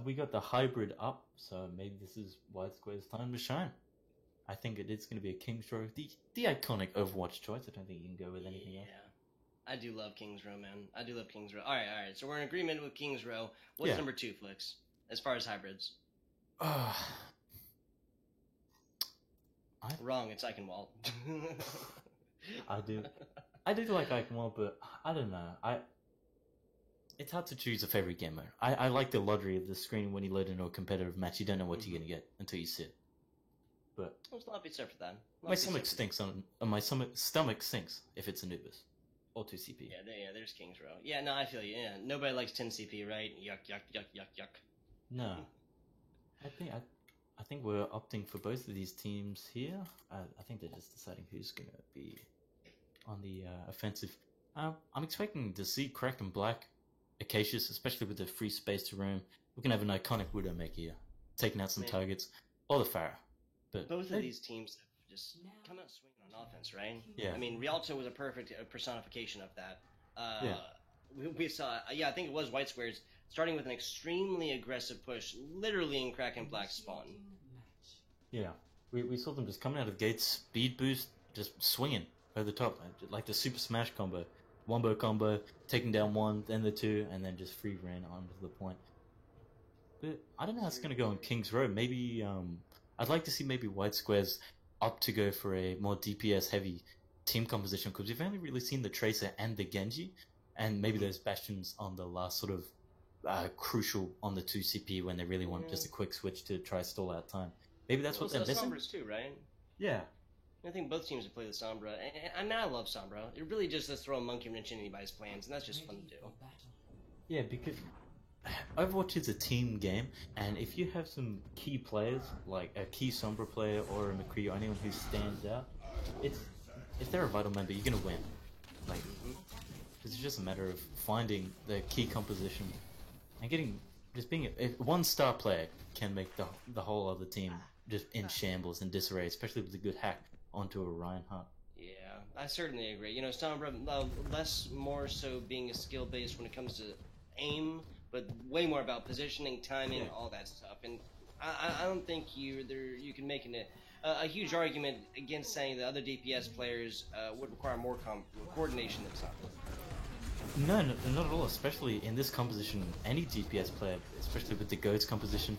We got the hybrid up, so maybe this is White Square's time to shine. I think it is going to be a King's Row, the iconic Overwatch choice. I don't think you can go with anything else. I do love King's Row, man. I do love King's Row. All right. So we're in agreement with King's Row. What's number 2, Flix, as far as hybrids? Wrong, it's Eichenwald. I do like Eichenwald, but I don't know. It's hard to choose a favorite game mode. I like the lottery of the screen when you load into a competitive match. You don't know what you're going to get until you sit. But there's a lot to be said for that. My stomach stinks stomach sinks if it's Anubis or 2CP. Yeah, there's King's Row. Yeah, no, I feel you. Yeah, nobody likes 10CP, right? Yuck. No, I think we're opting for both of these teams here. I think they're just deciding who's going to be on the offensive. I'm expecting to see Kraken Black, Acacius, especially with the free space to roam. We can have an iconic Widowmaker here, taking out some targets, or the Pharah. But both of these teams have just come out swinging on offense, right? Yeah. I mean, Rialto was a perfect personification of that. We saw, I think it was White Squares, starting with an extremely aggressive push, literally in Kraken Black spawn. Yeah. We saw them just coming out of gates, speed boost, just swinging over the top, like the Super Smash combo. Wombo combo, taking down one, then the two, and then just free ran onto the point. But I don't know how it's going to go in King's Row. Maybe, I'd like to see maybe White Squares opt to go for a more DPS heavy team composition, because we've only really seen the Tracer and the Genji, and maybe those Bastions on the last sort of crucial on the 2CP when they really want just a quick switch to try stall out time. Maybe that's what they're missing. Sombras too, right? Yeah. I think both teams have played the Sombra, and I love Sombra. It really just does throw a monkey wrench in anybody's plans, and that's just fun to do. Yeah, because Overwatch is a team game, and if you have some key players, like a key Sombra player or a McCree or anyone who stands out, if they're a vital member, you're gonna win. Like, it's just a matter of finding the key composition and being one star player can make the whole other team just in shambles and disarray, especially with a good hack onto a Reinhardt. Yeah, I certainly agree. You know, Sombra, less more so being a skill based when it comes to aim, but way more about positioning, timing, all that stuff. And I don't think you can make a huge argument against saying that other DPS players would require more coordination than Sombra. No, no, not at all. Especially in this composition, any DPS player, especially with the Goats composition,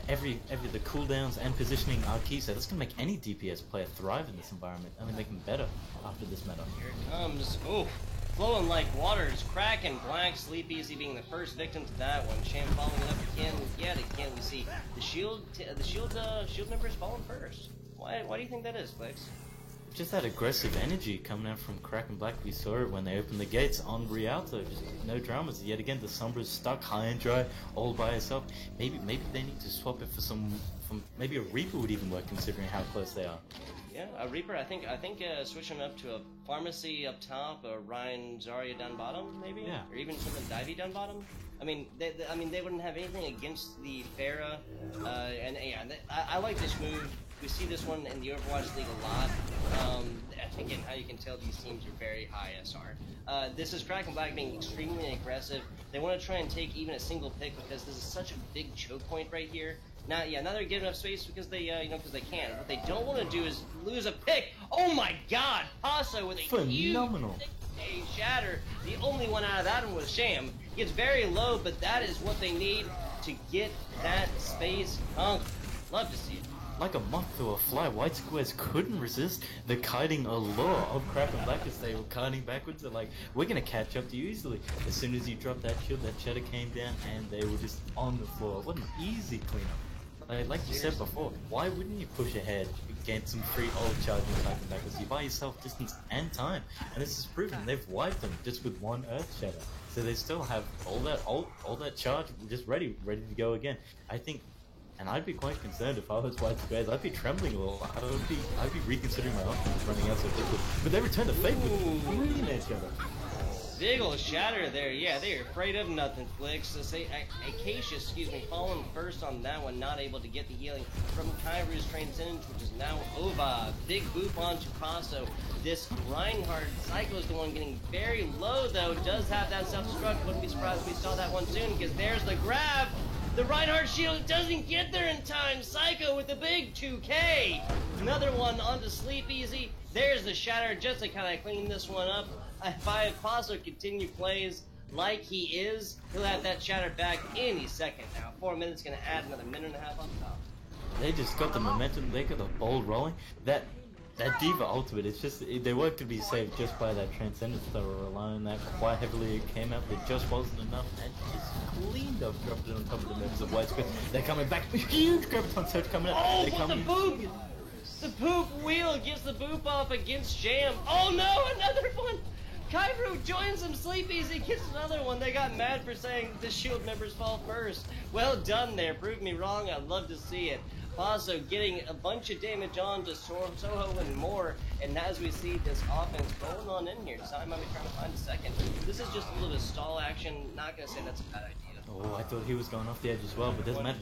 every the cooldowns and positioning are key. So that's gonna make any DPS player thrive in this environment. Only make them better after this meta. Here it comes. Oh, flowing like water. It's Kraken Black, Sleep Easy being the first victim to that one. Sham following it up again. Yet again, we see the shield members falling first. Why do you think that is, Flex? Just that aggressive energy coming out from Kraken Black. We saw it when they opened the gates on Rialto. Just no dramas. Yet again, the Sombra's stuck high and dry, all by herself. Maybe they need to swap it for maybe a Reaper would even work, considering how close they are. Yeah, a Reaper. I think switching up to a Pharmacy up top, a Ryan Zarya down bottom, maybe, Yeah. or even something Divey down bottom. I mean, they wouldn't have anything against the Pharah, and yeah, I like this move. We see this one in the Overwatch League a lot. Again, how you can tell these teams are very high SR. This is Kraken Black being extremely aggressive. They want to try and take even a single pick because this is such a big choke point right here. Now they're getting enough space because they, because they can. What they don't want to do is lose a pick. Oh my God, Paso with a Phenomenal. huge shatter. The only one out of that one was Sham. Gets very low, but that is what they need to get that space conquered. Love to see it. Like a moth to a fly, White Squares couldn't resist the kiting allure of Kraken Black as they were kiting backwards. They're like, we're gonna catch up to you easily. As soon as you dropped that shield, that shatter came down and they were just on the floor. What an easy cleanup. Like you said before, why wouldn't you push ahead, get some free ult charge and Kraken Black? Because you buy yourself distance and time. And this is proven, they've wiped them just with one Earth Shatter. So they still have all that ult, all that charge just ready to go again. I think. And I'd be quite concerned if I was White Squares. I'd be trembling a little. I'd be reconsidering my options running out so quickly. But they return the fate with brilliant edge cover. Big ol' shatter there. Yeah, they are afraid of nothing, Flicks. So say Acacia, falling first on that one, not able to get the healing from Kairu's Transcendence, which is now over. Big boop onto Paso. This Reinhardt Psycho is the one getting very low, though. Does have that self-destruct. Wouldn't be surprised if we saw that one soon, because there's the grab. The Reinhardt shield doesn't get there in time. Psycho with the big 2K. Another one onto Sleep Easy. There's the shatter just to kind of clean this one up. If Paso continue plays like he is, he'll have that shatter back any second now. 4 minutes gonna add another minute and a half on top. They just got the momentum. They got the ball rolling. That D.Va ultimate, it's just, they weren't to be saved just by that Transcendence. They were relying on that quite heavily. It came out, it just wasn't enough, and just cleaned up, dropped it on top of the members of White Square. They're coming back, huge Graviton Surge coming out. Oh, but the boop! The poop wheel gets the boop off against Sham. Oh no, another one! Kairu joins him, Sleep Easy gets another one. They got mad for saying the shield members fall first. Well done there, prove me wrong, I'd love to see it. Paso getting a bunch of damage on to Soho and more, and as we see this offense rolling on in here, Sai might be trying to find a second. This is just a little bit of stall action, not gonna say that's a bad idea. Oh, I thought he was going off the edge as well, but doesn't matter.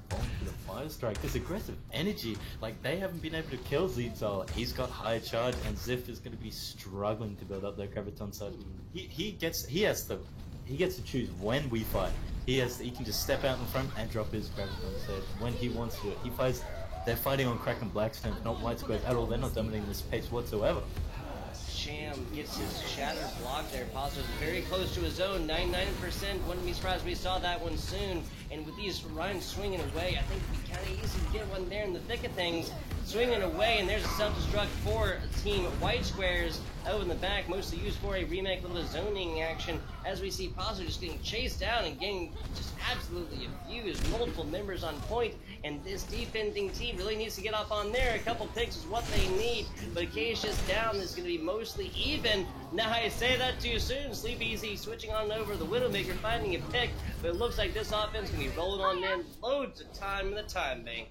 Going for the Fire Strike, this aggressive energy, like they haven't been able to kill Zizal. He's got high charge, and Ziff is going to be struggling to build up their Graviton Surge. He gets to choose when we fight. He can just step out in front and drop his Graviton Surge when he wants to. He fights. They're fighting on Kraken Black's terms, not White Squares at all. They're not dominating this pace whatsoever. Sham gets his shatter blocked there. Paso's very close to his own, 99%. Wouldn't be surprised if we saw that one soon. And with these Ryan swinging away, I think it'd be kind of easy to get one there in the thick of things. Swinging away, and there's a self-destruct for Team White Squares out in the back, mostly used for a remake, a little zoning action, as we see Paso just getting chased down and getting just absolutely abused. Multiple members on point, and this defending team really needs to get up on there. A couple picks is what they need, but Acacia's down is going to be mostly even. Now I say that too soon. Sleep Easy switching on over the Widowmaker, finding a pick, but it looks like this offense can be rolling on in. Loads of time in the time bank.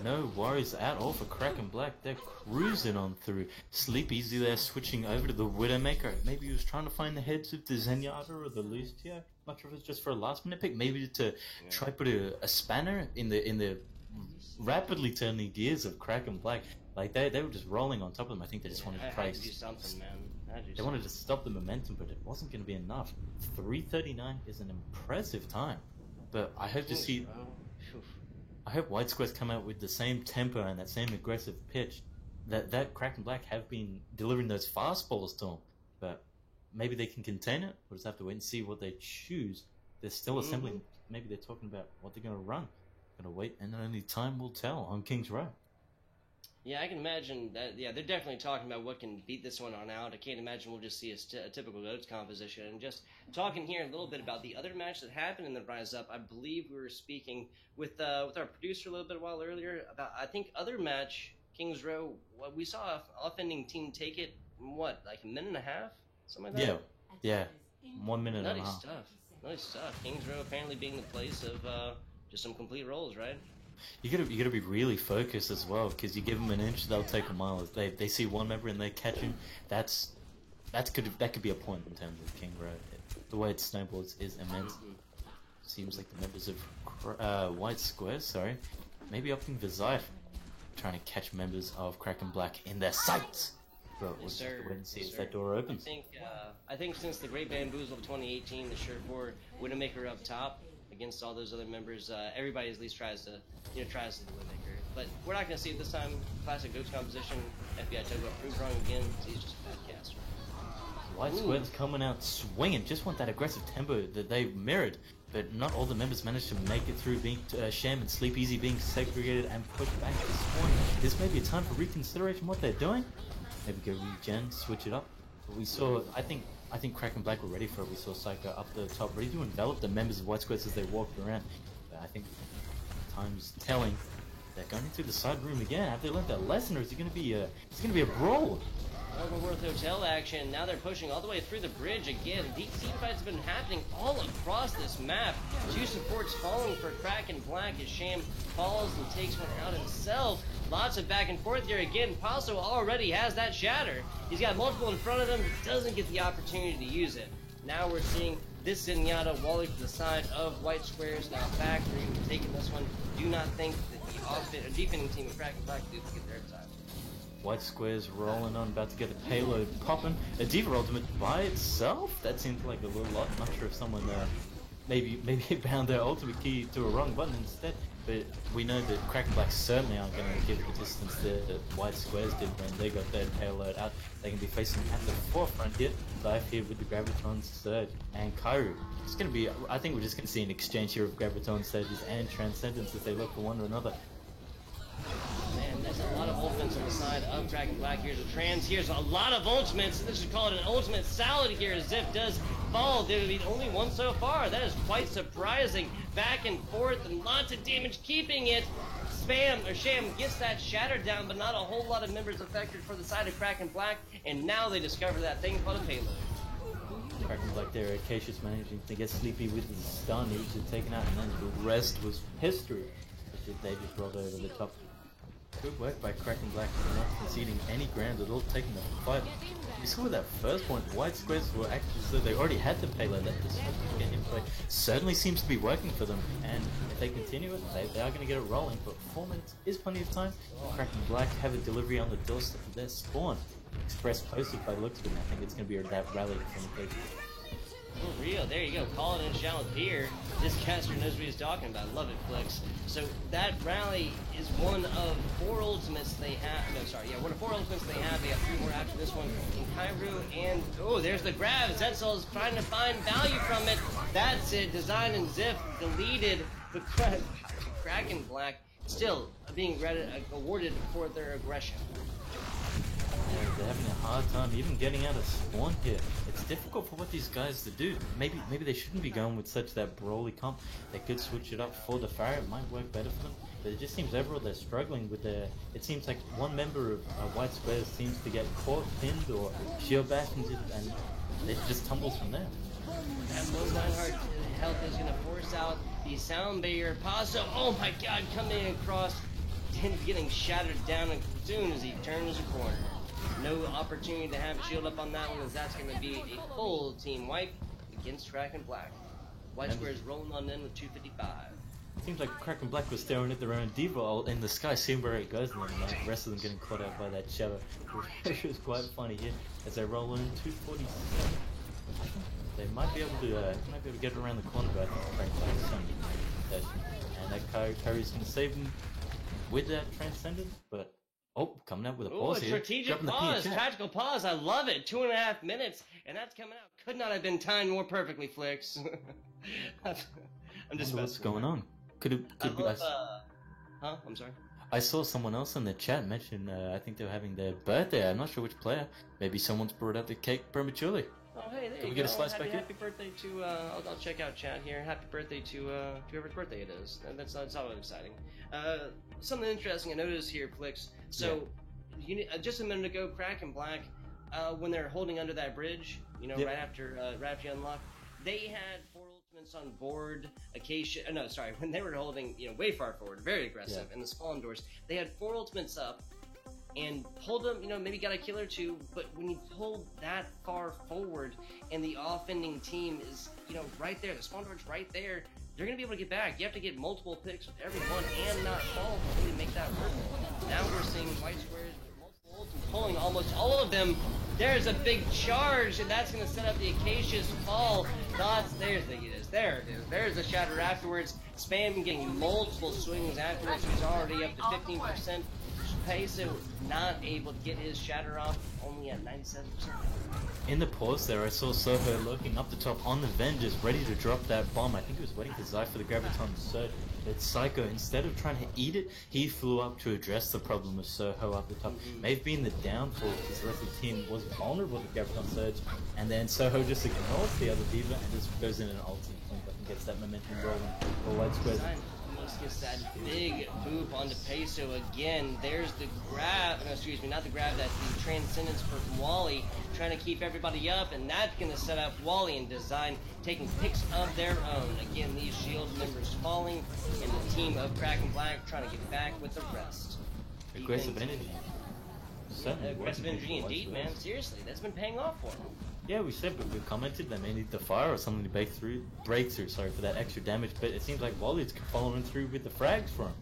No worries at all for Kraken Black. They're cruising on through. Sleep Easy there, switching over to the Widowmaker. Maybe he was trying to find the heads of the Zenyatta or the Lucio. Not sure if it's just for a last minute pick. Maybe to try put a spanner in the rapidly turning gears of Kraken Black. Like they were just rolling on top of them. I think they just wanted to try. Had to do something, man. They wanted to stop the momentum, but it wasn't going to be enough. 3:39 is an impressive time, but I hope to see. I hope White Squares come out with the same tempo and that same aggressive pitch that Kraken Black have been delivering those fastballs to them. But maybe they can contain it. We'll just have to wait and see what they choose. They're still assembling. Maybe they're talking about what they're going to run. Gonna wait, and only time will tell on King's Row. Yeah, I can imagine that. Yeah, they're definitely talking about what can beat this one on out. I can't imagine we'll just see a typical Goats composition. And just talking here a little bit about the other match that happened in the Rise Up, I believe we were speaking with our producer a little bit while earlier about, I think, other match, King's Row. We saw offending team take it, what, like a minute and a half? Something like that? Yeah. 1 minute and a Nutty half. stuff. Nutty stuff. King's Row apparently being the place of just some complete rolls, right? You gotta be really focused as well, because you give them an inch, they'll take a mile. If they see one member and they catch him, that could be a point in terms of King Row. The way it's snowballed is immense. Seems like the members of White Square, maybe opting for Zyph, trying to catch members of Kraken Black in their sights. But we'll just have to wait and see if that door opens. I think since the Great Bamboozle of 2018, the Shirt 4 Widowmaker up top against all those other members, everybody at least tries to do Widowmaker. But we're not going to see it this time. Classic Goats composition. FBI Togo proved wrong again. He's just a bad caster. White Square's coming out swinging. Just want that aggressive tempo that they mirrored. But not all the members managed to make it through, being Sham and Sleep Easy being segregated and pushed back to spawn. This may be a time for reconsideration what they're doing. Maybe go regen, switch it up. But we saw, I think Kraken Black were ready for it. We saw Psycho up the top, ready to envelop the members of White Squares as they walked around. But I think time's telling. They're going into the side room again. Have they learned their lesson, or is it going to be a brawl? Overworth Hotel action. Now they're pushing all the way through the bridge again. Deep team fights have been happening all across this map. Two supports falling for Kraken Black as Sham falls and takes one out himself. Lots of back and forth here again. Paso already has that shatter. He's got multiple in front of him, doesn't get the opportunity to use it. Now we're seeing this Zenyatta walling to the side of White Squares. Now Factory taking this one. Do not think that the defending team of Kraken Black did get their time. White Square's rolling on, about to get the payload popping. A Diva ultimate by itself? That seems like a little lot. Not sure if someone maybe bound their ultimate key to a wrong button instead. But we know that Kraken Black certainly aren't going to give the distance that White Squares did when they got their payload out. They can be facing at the forefront here. Life here with the Graviton Surge and Kairu. It's going to be, I think we're just going to see an exchange here of Graviton Surges and Transcendence as they look for one another. Man, there's a lot of ultimates on the side of Kraken Black. Here's a trans. Here's a lot of ultimates. This is called an ultimate salad here as Ziff does fall. They're the only one so far. That is quite surprising. Back and forth and lots of damage keeping it. Sham gets that shattered down, but not a whole lot of members affected for the side of Kraken Black. And now they discover that thing called a payload. Kraken Black there, Acacius managing to get Sleepy with his stun. He was just taken out, and then the rest was history. They just rolled over the top. Good work by Kraken Black, not conceding any ground at all, taking the fight. You saw that first point, White Squares were actually, so they already had the payload that this get in play. Certainly seems to be working for them, and if they continue it, they are going to get it rolling, but 4 minutes is plenty of time. Kraken Black have a delivery on the doorstep of their spawn. Express posted by the looks of it, I think it's going to be that rally from Oh, real. There you go. Call it in shall appear. This caster knows what he's talking about. Love it, Flex. So that rally is one of 4 ultimates they have. No, sorry. Yeah, one of 4 ultimates they have. They have 3 more after this one. And Kairu and... Oh, there's the grab. Zetzel is trying to find value from it. That's it. Design and Ziff deleted. The Kraken Black still being awarded for their aggression. They're having a hard time even getting out of spawn here. It's difficult for what these guys to do. Maybe they shouldn't be going with such that brawly comp. They could switch it up for the Pharaoh. It might work better for them. But it just seems overall they're struggling with their... It seems like one member of White Squares seems to get caught, pinned, or shield back, and it just tumbles from there. That low Reinhardt health is going to force out the sound barrier. Paso, oh my god, coming across, getting shattered down as soon as he turns a corner. No opportunity to have a shield up on that one, as that's going to be a full team wipe against Kraken Black. White Squares rolling on in with 255. Seems like Kraken Black was staring at their own Diva ult in the sky, seeing where it goes, and then the rest of them getting caught out by that shadow. Which was quite funny here as they roll in 247. They might be able to get around the corner, but I think Kraken Black is something. And that Kyrie's going to save them with that Transcendence, but Oh, coming out with a Oh, pause a here. strategic Dropping the P in pause, chat. tactical pause. I love it. 2.5 minutes, and that's coming out. Could not have been timed more perfectly, Flicks. I'm just Wonder what's messing going on? Could I be. love, huh? I'm sorry. I saw someone else in the chat mention. I think they were having their birthday. I'm not sure which player. Maybe someone's brought out the cake prematurely. Oh, hey, there Can you we get go. a slice happy, back here? happy birthday to, I'll check out chat here. Happy birthday to whoever's birthday it is. That's always exciting. Something interesting I noticed here, Flicks. So, just a minute ago, Crack and Black, when they're holding under that bridge, you know, Yep. right after you unlock, they had 4 ultimates on board. Acacia, no, sorry, when they were holding, you know, way far forward, very aggressive, in the spawn doors, they had 4 ultimates up, and pulled them, you know, maybe got a kill or 2, but when you pull that far forward and the offending team is, you know, right there, the spawn door's right there, they're going to be able to get back. You have to get multiple picks with every one and not fall to make that work. Now we're seeing white squares with multiple ults and pulling almost all of them. There's a big charge, and that's going to set up the Acacia's fall. Thoughts, there it is. There it is. There's the shatter afterwards. Spam getting multiple swings afterwards. He's already up to 15%. Peso not able to get his shatter off, only at 97%. In the pause there, I saw Soho lurking up the top on the Avengers, ready to drop that bomb. I think he was waiting for Zypher for the Graviton surge. But Psycho, instead of trying to eat it, he flew up to address the problem with Soho up the top. May have been the downfall because the rest of the team was vulnerable to Graviton surge, and then Soho just ignores the other Diva and just goes in an ulti and gets that momentum rolling for White Squares. Almost gets that big boop onto Peso again. There's the grab, no, excuse me, not the grab, that's the transcendence for Wally, trying to keep everybody up, and that's going to set up Wally and Design taking picks of their own. Again, these Shield members falling, and the team of Crack and Black trying to get back with the rest. Aggressive energy. Certainly Aggressive working energy for indeed, White man. Squares. Seriously, that's been paying off for them. Yeah, we said, but we commented they may need the fire or something to breakthrough, sorry, for that extra damage, but it seems like Wally's following through with the frags for him.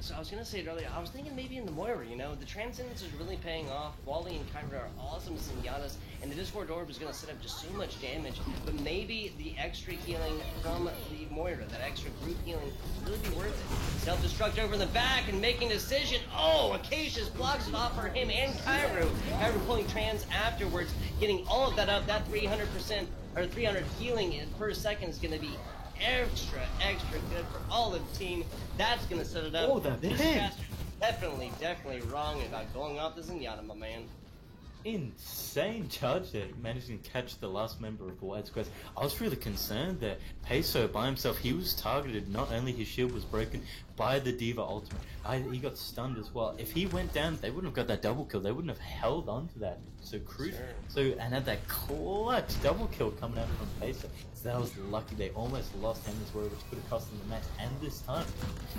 So I was gonna say it earlier, I was thinking maybe in the Moira, you know, the Transcendence is really paying off. Wally and Kyra are awesome Zenyatta's, and the Discord Orb is gonna set up just so much damage, but maybe the extra healing from the Moira, that extra group healing, will really be worth it. Self-destruct over in the back and making a decision. Oh, Acacia's blocks it off for him and Kyra. Kyra pulling Trans afterwards, getting all of that up, that 300% or 300 healing per second is gonna be extra good for all of the team. That's gonna set it up. Oh, that This pin! caster's definitely wrong about going off the Zenyatta, my man. Insane charge there, managing to catch the last member of the White Squares. I was really concerned that Peso by himself, he was targeted, not only his shield was broken, by the Diva ultimate. He got stunned as well. If he went down, they wouldn't have got that double kill, they wouldn't have held on to that. So crucial. Sure. And had that clutch double kill coming out from Peso. So that was lucky, they almost lost him as well, which could have cost them the match. And this time,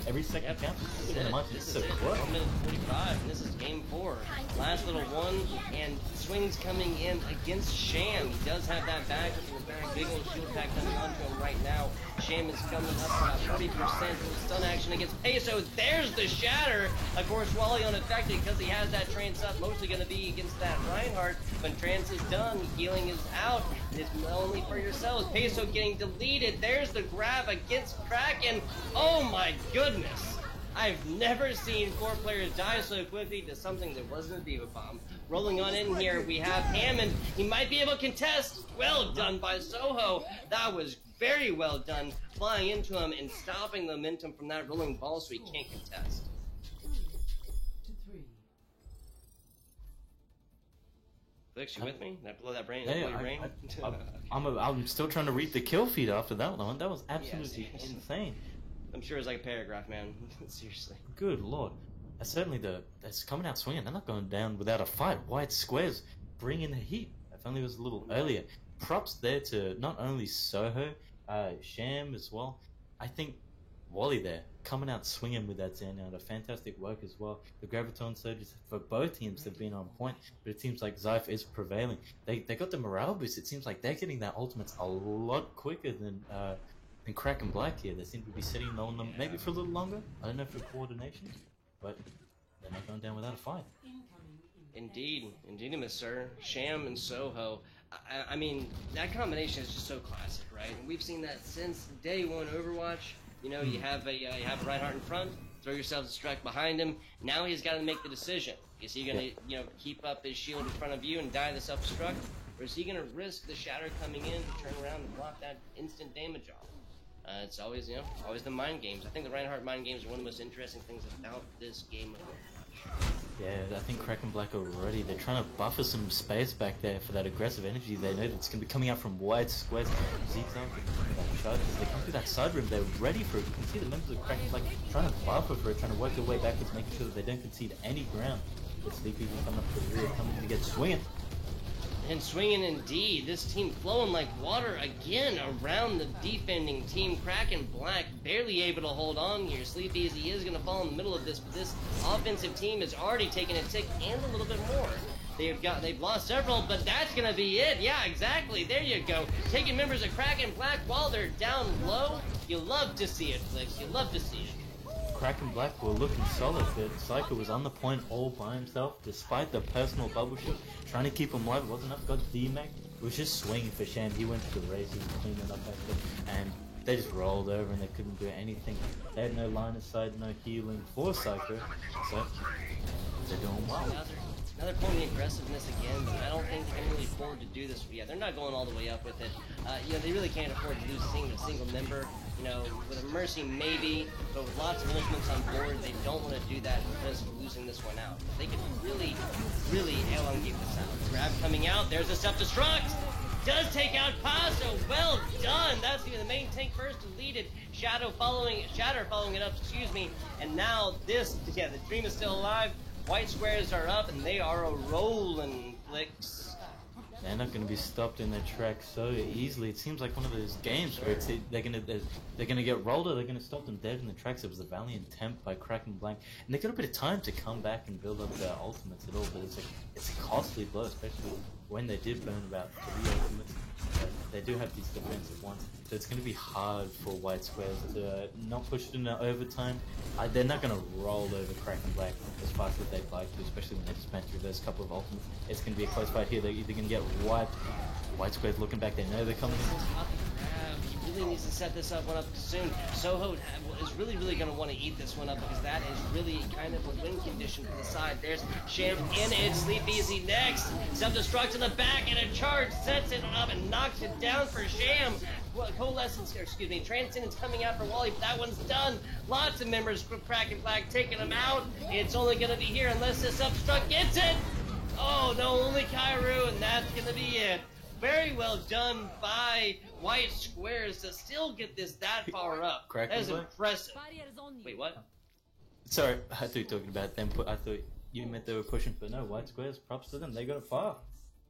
every second counts. This is it. This is it. 1 minute 45, and this is game 4. Last little one, and swings coming in against Sham. He does have that back in the back. Big old shield pack coming onto him right now. Sham is coming up about 30% stun action against Peso. There's the shatter. Of course, Wally unaffected because he has that trance up. Mostly going to be against that Reinhardt. When trance is done, healing is out. It's only for yourselves. Peso getting deleted. There's the grab against Kraken. Oh my goodness. I've never seen 4 players die so quickly to something that wasn't a Diva Bomb. Rolling on in here, we have Hammond. He might be able to contest. Well done by Soho. That was very well done. Flying into him and stopping the momentum from that rolling ball so he can't contest. 3. Flicks, you with me? Did I blow that brain? Yeah, Blow your brain? I'm still trying to read the kill feed after that one. That was absolutely Yes. insane. I'm sure it's like a paragraph, man. Seriously. Good lord. That's certainly that's coming out swinging. They're not going down without a fight. White Squares bringing the heat. If only it was a little earlier. Props there to not only Soho, Sham as well. I think Wally there coming out swinging with that Zenyatta. Fantastic work as well. The Graviton surges for both teams have been on point, but it seems like Zypher is prevailing. They got the morale boost. It seems like they're getting that ultimates a lot quicker than Crack and Black here. They seem to be sitting on them maybe for a little longer. I don't know for coordination, but they're not going down without a fight. Indeed, Miss Sir. Sham and Soho. I mean, that combination is just so classic, right? And we've seen that since day one Overwatch. You know, you have a Reinhardt in front, throw your self-destruct behind him. Now he's got to make the decision. Is he going to, keep up his shield in front of you and die the self-destruct? Or is he going to risk the Shatter coming in to turn around and block that instant damage off? It's always, always the mind games. I think the Reinhardt mind games are one of the most interesting things about this game of Overwatch. Yeah, I think Kraken Black are ready. They're trying to buffer some space back there for that aggressive energy. They know that's going to be coming out from wide squares. Zeke's out that charges. They come through that side room. They're ready for it. You can see the members of Kraken Black trying to buffer for it, trying to work their way backwards, making sure that they don't concede any ground. But Sleepy coming up to the rear, coming to get swinging. And swinging indeed, this team flowing like water again around the defending team. Kraken Black barely able to hold on here. Sleepy as he is going to fall in the middle of this, but this offensive team has already taken a tick and a little bit more. They've lost several, but that's going to be it. Yeah, exactly. There you go. Taking members of Kraken Black while they're down low. You love to see it, Flicks. You love to see it. Kraken Black were looking solid, but Psycho was on the point all by himself, despite the personal bubble shield, trying to keep him alive. It wasn't enough. Got D-Mac. It was just swinging for Sham. He went to the race, he was cleaning up after, and they just rolled over and they couldn't do anything. They had no line of sight, no healing for Psycho, so they're doing well. Now they're pulling the aggressiveness again, but I don't think they can really afford to do this. Yeah, they're not going all the way up with it. They really can't afford to lose a single member. With a Mercy maybe, but with lots of ultimates on board, they don't want to do that because of losing this one out. They could really, really elongate this out. Grab coming out, there's a self-destruct! Does take out Paso, well done! That's the main tank first deleted. Shatter following it up, and now the Dream is still alive. White squares are up, and they are a-rolling, Flicks. They're not going to be stopped in their tracks so easily. It seems like one of those games where they're going to get rolled or they're going to stop them dead in the tracks. It was a valiant attempt by Kraken Black, and they got a bit of time to come back and build up their ultimates at all. But it's a costly blow, especially when they did burn about 3 ultimates. They do have these defensive ones, so it's going to be hard for White Squares to not push it into overtime. They're not going to roll over Kraken Black as fast as they'd like to, especially when they just went through those couple of ultimates. It's going to be a close fight here. They're either going to get wiped. White Squares looking back, they know they're coming in. He really needs to set this one up soon. Soho is really going to want to eat this one up because that is really kind of a win condition for the side. There's Sham in it, Sleepy Easy next. Self-destruct in the back and a charge sets it up and knocks it down for Sham. Transcendence coming out for Wally, but that one's done. Lots of members from Kraken Black taking them out. It's only going to be here unless the self-destruct gets it. Oh no, only Kairu, and that's going to be it. Very well done by White Squares to still get this that far up. That is impressive. Wait, what? Sorry, I thought you were talking about them. I thought you meant they were pushing for no White Squares. Props to them. They got it far.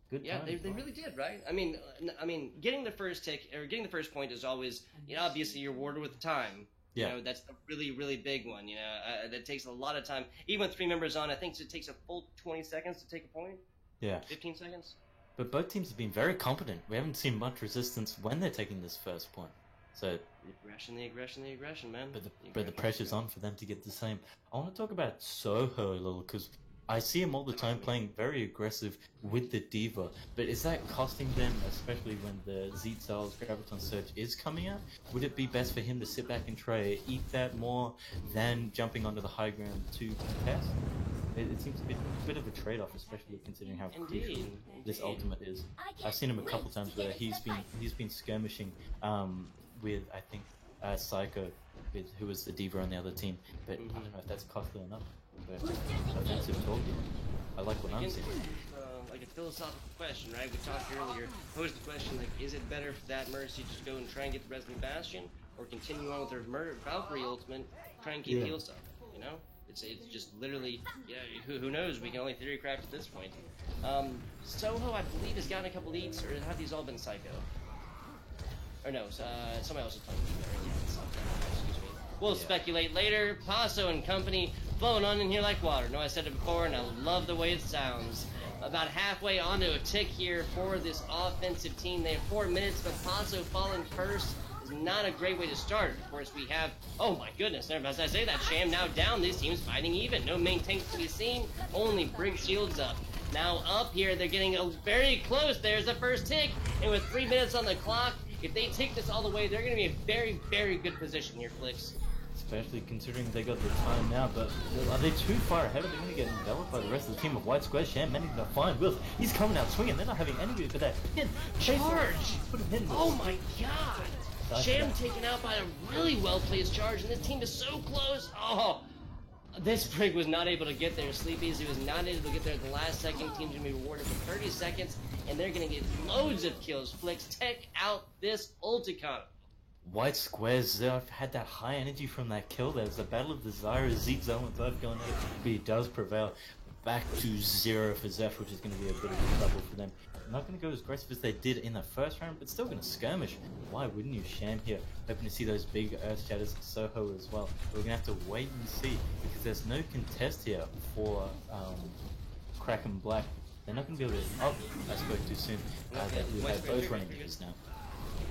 Good. Yeah, they really did, right? I mean, getting the first tick or getting the first point is always, obviously you're rewarded with time. Yeah. That's a really big one. That takes a lot of time. Even with 3 members on, I think it takes a full 20 seconds to take a point. Yeah. 15 seconds. But both teams have been very competent. We haven't seen much resistance when they're taking this first point. So the aggression, man. But the pressure's on for them to get the same. I want to talk about Soho a little because I see him all the time playing very aggressive with the D.Va. But is that costing them, especially when the Zeetzel's Graviton Surge is coming out? Would it be best for him to sit back and try to eat that more than jumping onto the high ground to contest? It seems to be a bit of a trade-off, especially considering how crucial this ultimate is. I've seen him a couple times where he's been skirmishing with, I think, Psycho, who was the D.Va on the other team. But I don't know if that's costly enough. But offensive talk. I like what I'm seeing. Like a philosophical question, right? We talked earlier. Posed the question, is it better for that Mercy to just go and try and get the Resident Bastion, or continue on with their Valkyrie ultimate, try and keep heals up? It's just literally, who knows? We can only theory craft at this point. Soho, I believe, has gotten a couple leads, or have these all been Psycho? Or no, somebody else is playing. Excuse me. We'll speculate later. Paso and company flowing on in here like water. No, I said it before, and I love the way it sounds. About halfway onto a tick here for this offensive team. They have 4 minutes, but Paso falling first is not a great way to start. Of course, we have, oh my goodness, as I say that, Sham now down. These teams fighting even. No main tanks to be seen, only Brig shields up. Now up here, they're getting very close. There's the first tick, and with 3 minutes on the clock, if they take this all the way, they're going to be in a very good position here, Flicks. especially considering they got the time now. But are they too far ahead? Are they going to get enveloped by the rest of the team of White Square? Sham managing to find Wills. He's coming out swinging. They're not having anybody for that. Charge! Put him in. Oh my god! Sham taken out by a really well-placed charge, and this team is so close. Oh, this Brig was not able to get there. Sleepy's, he was not able to get there at the last second. Team's gonna be rewarded for 30 seconds, and they're gonna get loads of kills. Flicks tech out this Ulticon. White Squares, they've had that high energy from that kill. There's the Battle of the Zyra, Zeke Zone both going at it, but he does prevail. Back to 0 for Zeph, which is going to be a bit of trouble for them. Not going to go as aggressive as they did in the first round, but still going to skirmish. Why wouldn't you? Sham here, hoping to see those big Earth Shatters, Soho as well. We're going to have to wait and see, because there's no contest here for Kraken Black. They're not going to be able to... Oh, I spoke too soon. We have both ranges now.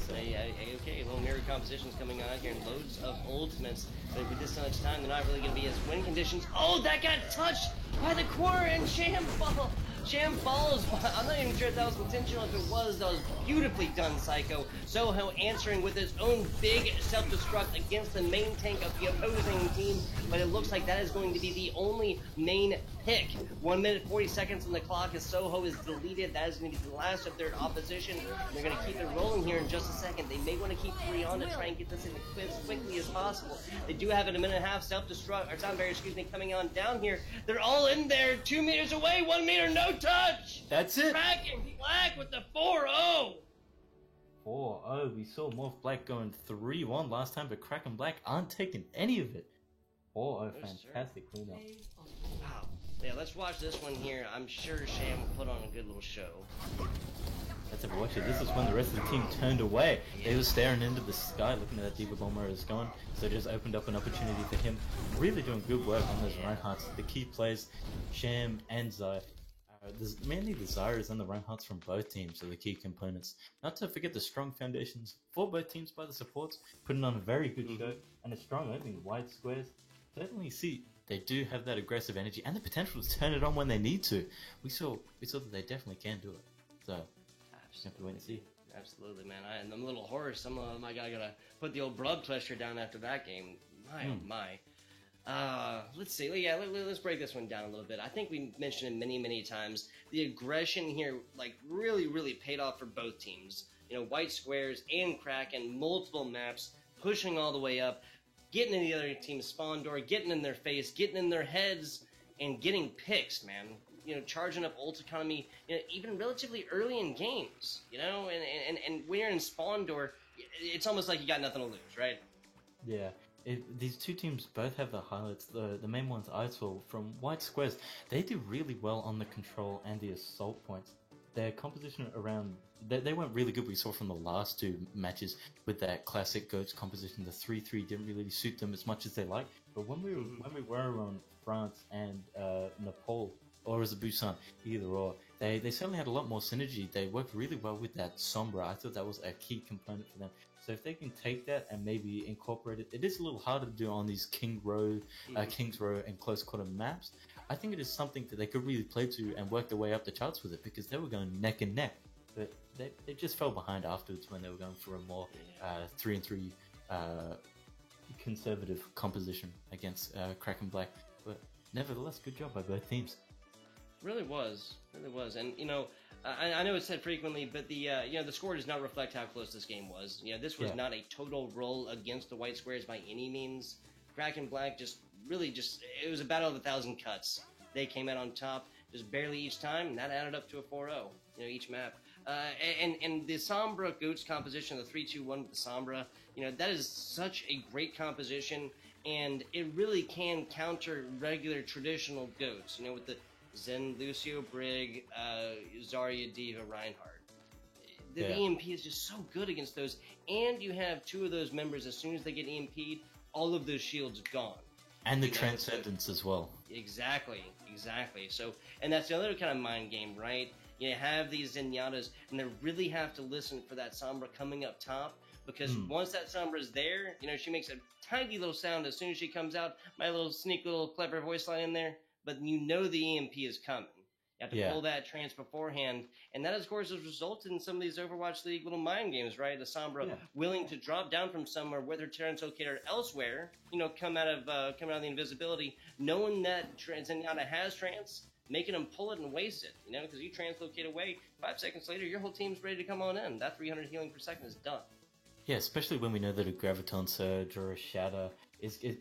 So. Okay, a little mirror compositions coming on out here, and loads of ultimates. But with this much time, they're not really going to be as win conditions. Oh, that got touched by the corner, and Sham falls. I'm not even sure if that was intentional. If it was, that was beautifully done, Psycho. Soho answering with his own big self-destruct against the main tank of the opposing team, but it looks like that is going to be the only main pick. 1 minute 40 seconds on the clock as Soho is deleted. That is going to be the last of their opposition. They're going to keep it rolling here in just a second. They may want to keep 3 on to try and get this in as quickly as possible. They do have it a minute and a half self-destruct, or sound barrier, excuse me, coming on down here. They're all in there, 2 meters away, 1 meter, no touch! That's it! Kraken Black with the 4-0! 4-0. We saw Morph Black going 3-1 last time, but Kraken Black aren't taking any of it. 4-0, fantastic cleanup. Wow. Yeah, let's watch this one here. I'm sure Sham will put on a good little show. Let's have a watch it. This is when the rest of the team turned away. They were staring into the sky, looking at that Diva Bomber is going. So it just opened up an opportunity for him. Really doing good work on those Reinhardts. The key plays, Sham and Zyf. There's mainly the Zyras and the Reinhardts from both teams are the key components. Not to forget the strong foundations for both teams by the supports, putting on a very good show and a strong opening. White Squares certainly see they do have that aggressive energy and the potential to turn it on when they need to. We saw that they definitely can do it. So just have to wait and see. Absolutely, man. I'm a little hoarse. I gotta put the old blood pressure down after that game. My oh my. Let's see. Yeah, let's break this one down a little bit. I think we mentioned it many times. The aggression here, like, really paid off for both teams. You know, White Squares and Kraken, multiple maps, pushing all the way up, getting in the other team's spawn door, getting in their face, getting in their heads, and getting picks, man. You know, charging up ult economy, you know, even relatively early in games. You know, and when you're in spawn door, it's almost like you got nothing to lose, right? Yeah. These two teams both have the highlights. The main ones I saw from White Squares, they do really well on the control and the assault points. Their composition around, they went really good. We saw from the last 2 matches with that classic Goats composition. The 3-3 didn't really suit them as much as they liked. But when we were on France and Nepal, or as a Busan, either or, they certainly had a lot more synergy. They worked really well with that Sombra. I thought that was a key component for them. So if they can take that and maybe incorporate it, it is a little harder to do on these Kings Row and Close Quarter maps. I think it is something that they could really play to and work their way up the charts with it, because they were going neck and neck. But they just fell behind afterwards when they were going for a more 3-3 conservative composition against Kraken Black. But nevertheless, good job by both teams. Really was, and you know, I know it's said frequently, but the you know, the score does not reflect how close this game was. You know, this was not a total roll against the White Squares by any means. Kraken Black it was a battle of 1,000 cuts. They came out on top, just barely each time, and that added up to a 4-0. You know, each map. And the Sombra Goats composition, the 3-2-1 with the Sombra, you know, that is such a great composition, and it really can counter regular traditional Goats. You know, with the Zen, Lucio, Brig, Zarya, Diva, Reinhardt. The EMP is just so good against those, and you have 2 of those members, as soon as they get EMP'd, all of those shields gone. And the Transcendence as well. Exactly. So, and that's the other kind of mind game, right? You have these Zenyatas, and they really have to listen for that Sombra coming up top, because once that Sombra is there, you know, she makes a tiny little sound as soon as she comes out, my little sneak little clever voice line in there, but you know the EMP is coming. have to Yeah. pull that trance beforehand, and that, of course, has resulted in some of these Overwatch League little mind games, right? The Sombra Yeah. willing to drop down from somewhere, whether Terran's located elsewhere, come out of the invisibility, knowing that Zenyatta has trance, making them pull it and waste it, because you translocate away, 5 seconds later, your whole team's ready to come on in. That 300 healing per second is done. Yeah, especially when we know that a Graviton Surge or a Shatter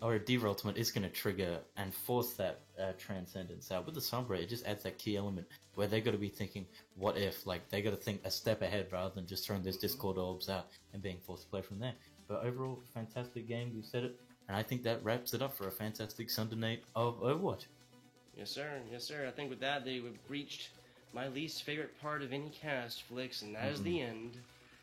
or a Diva Ultimate is going to trigger and force that Transcendence out. With the Sombra, it just adds that key element where they got to be thinking, what if? Like, they got to think a step ahead rather than just throwing those Discord Orbs out and being forced to play from there. But overall, fantastic game, you said it. And I think that wraps it up for a fantastic Sunday night of Overwatch. Yes, sir. Yes, sir. I think with that, we've reached my least favorite part of any cast, Flicks, and that is the end.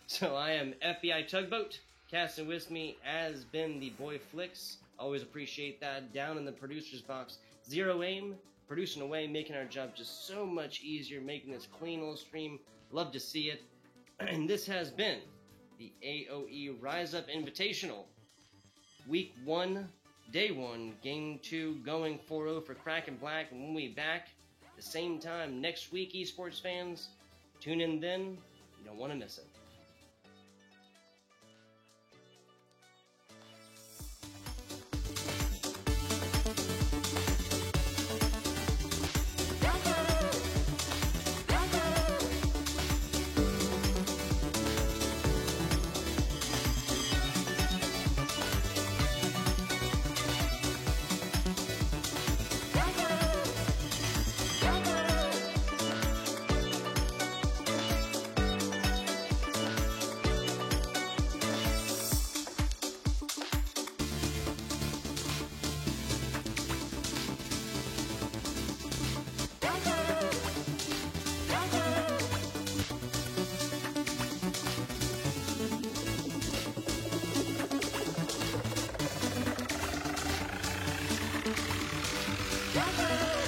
So I am FBI Tugboat. Casting with me has been the boy Flicks. Always appreciate that. Down in the producer's box, Zero Aim, producing away, making our job just so much easier, making this clean little stream. Love to see it. And this has been the AOE Rise Up Invitational. Week 1, Day 1, Game 2, going 4-0 for Kraken Black. And when we back at the same time next week, esports fans, tune in then. You don't want to miss it. Go!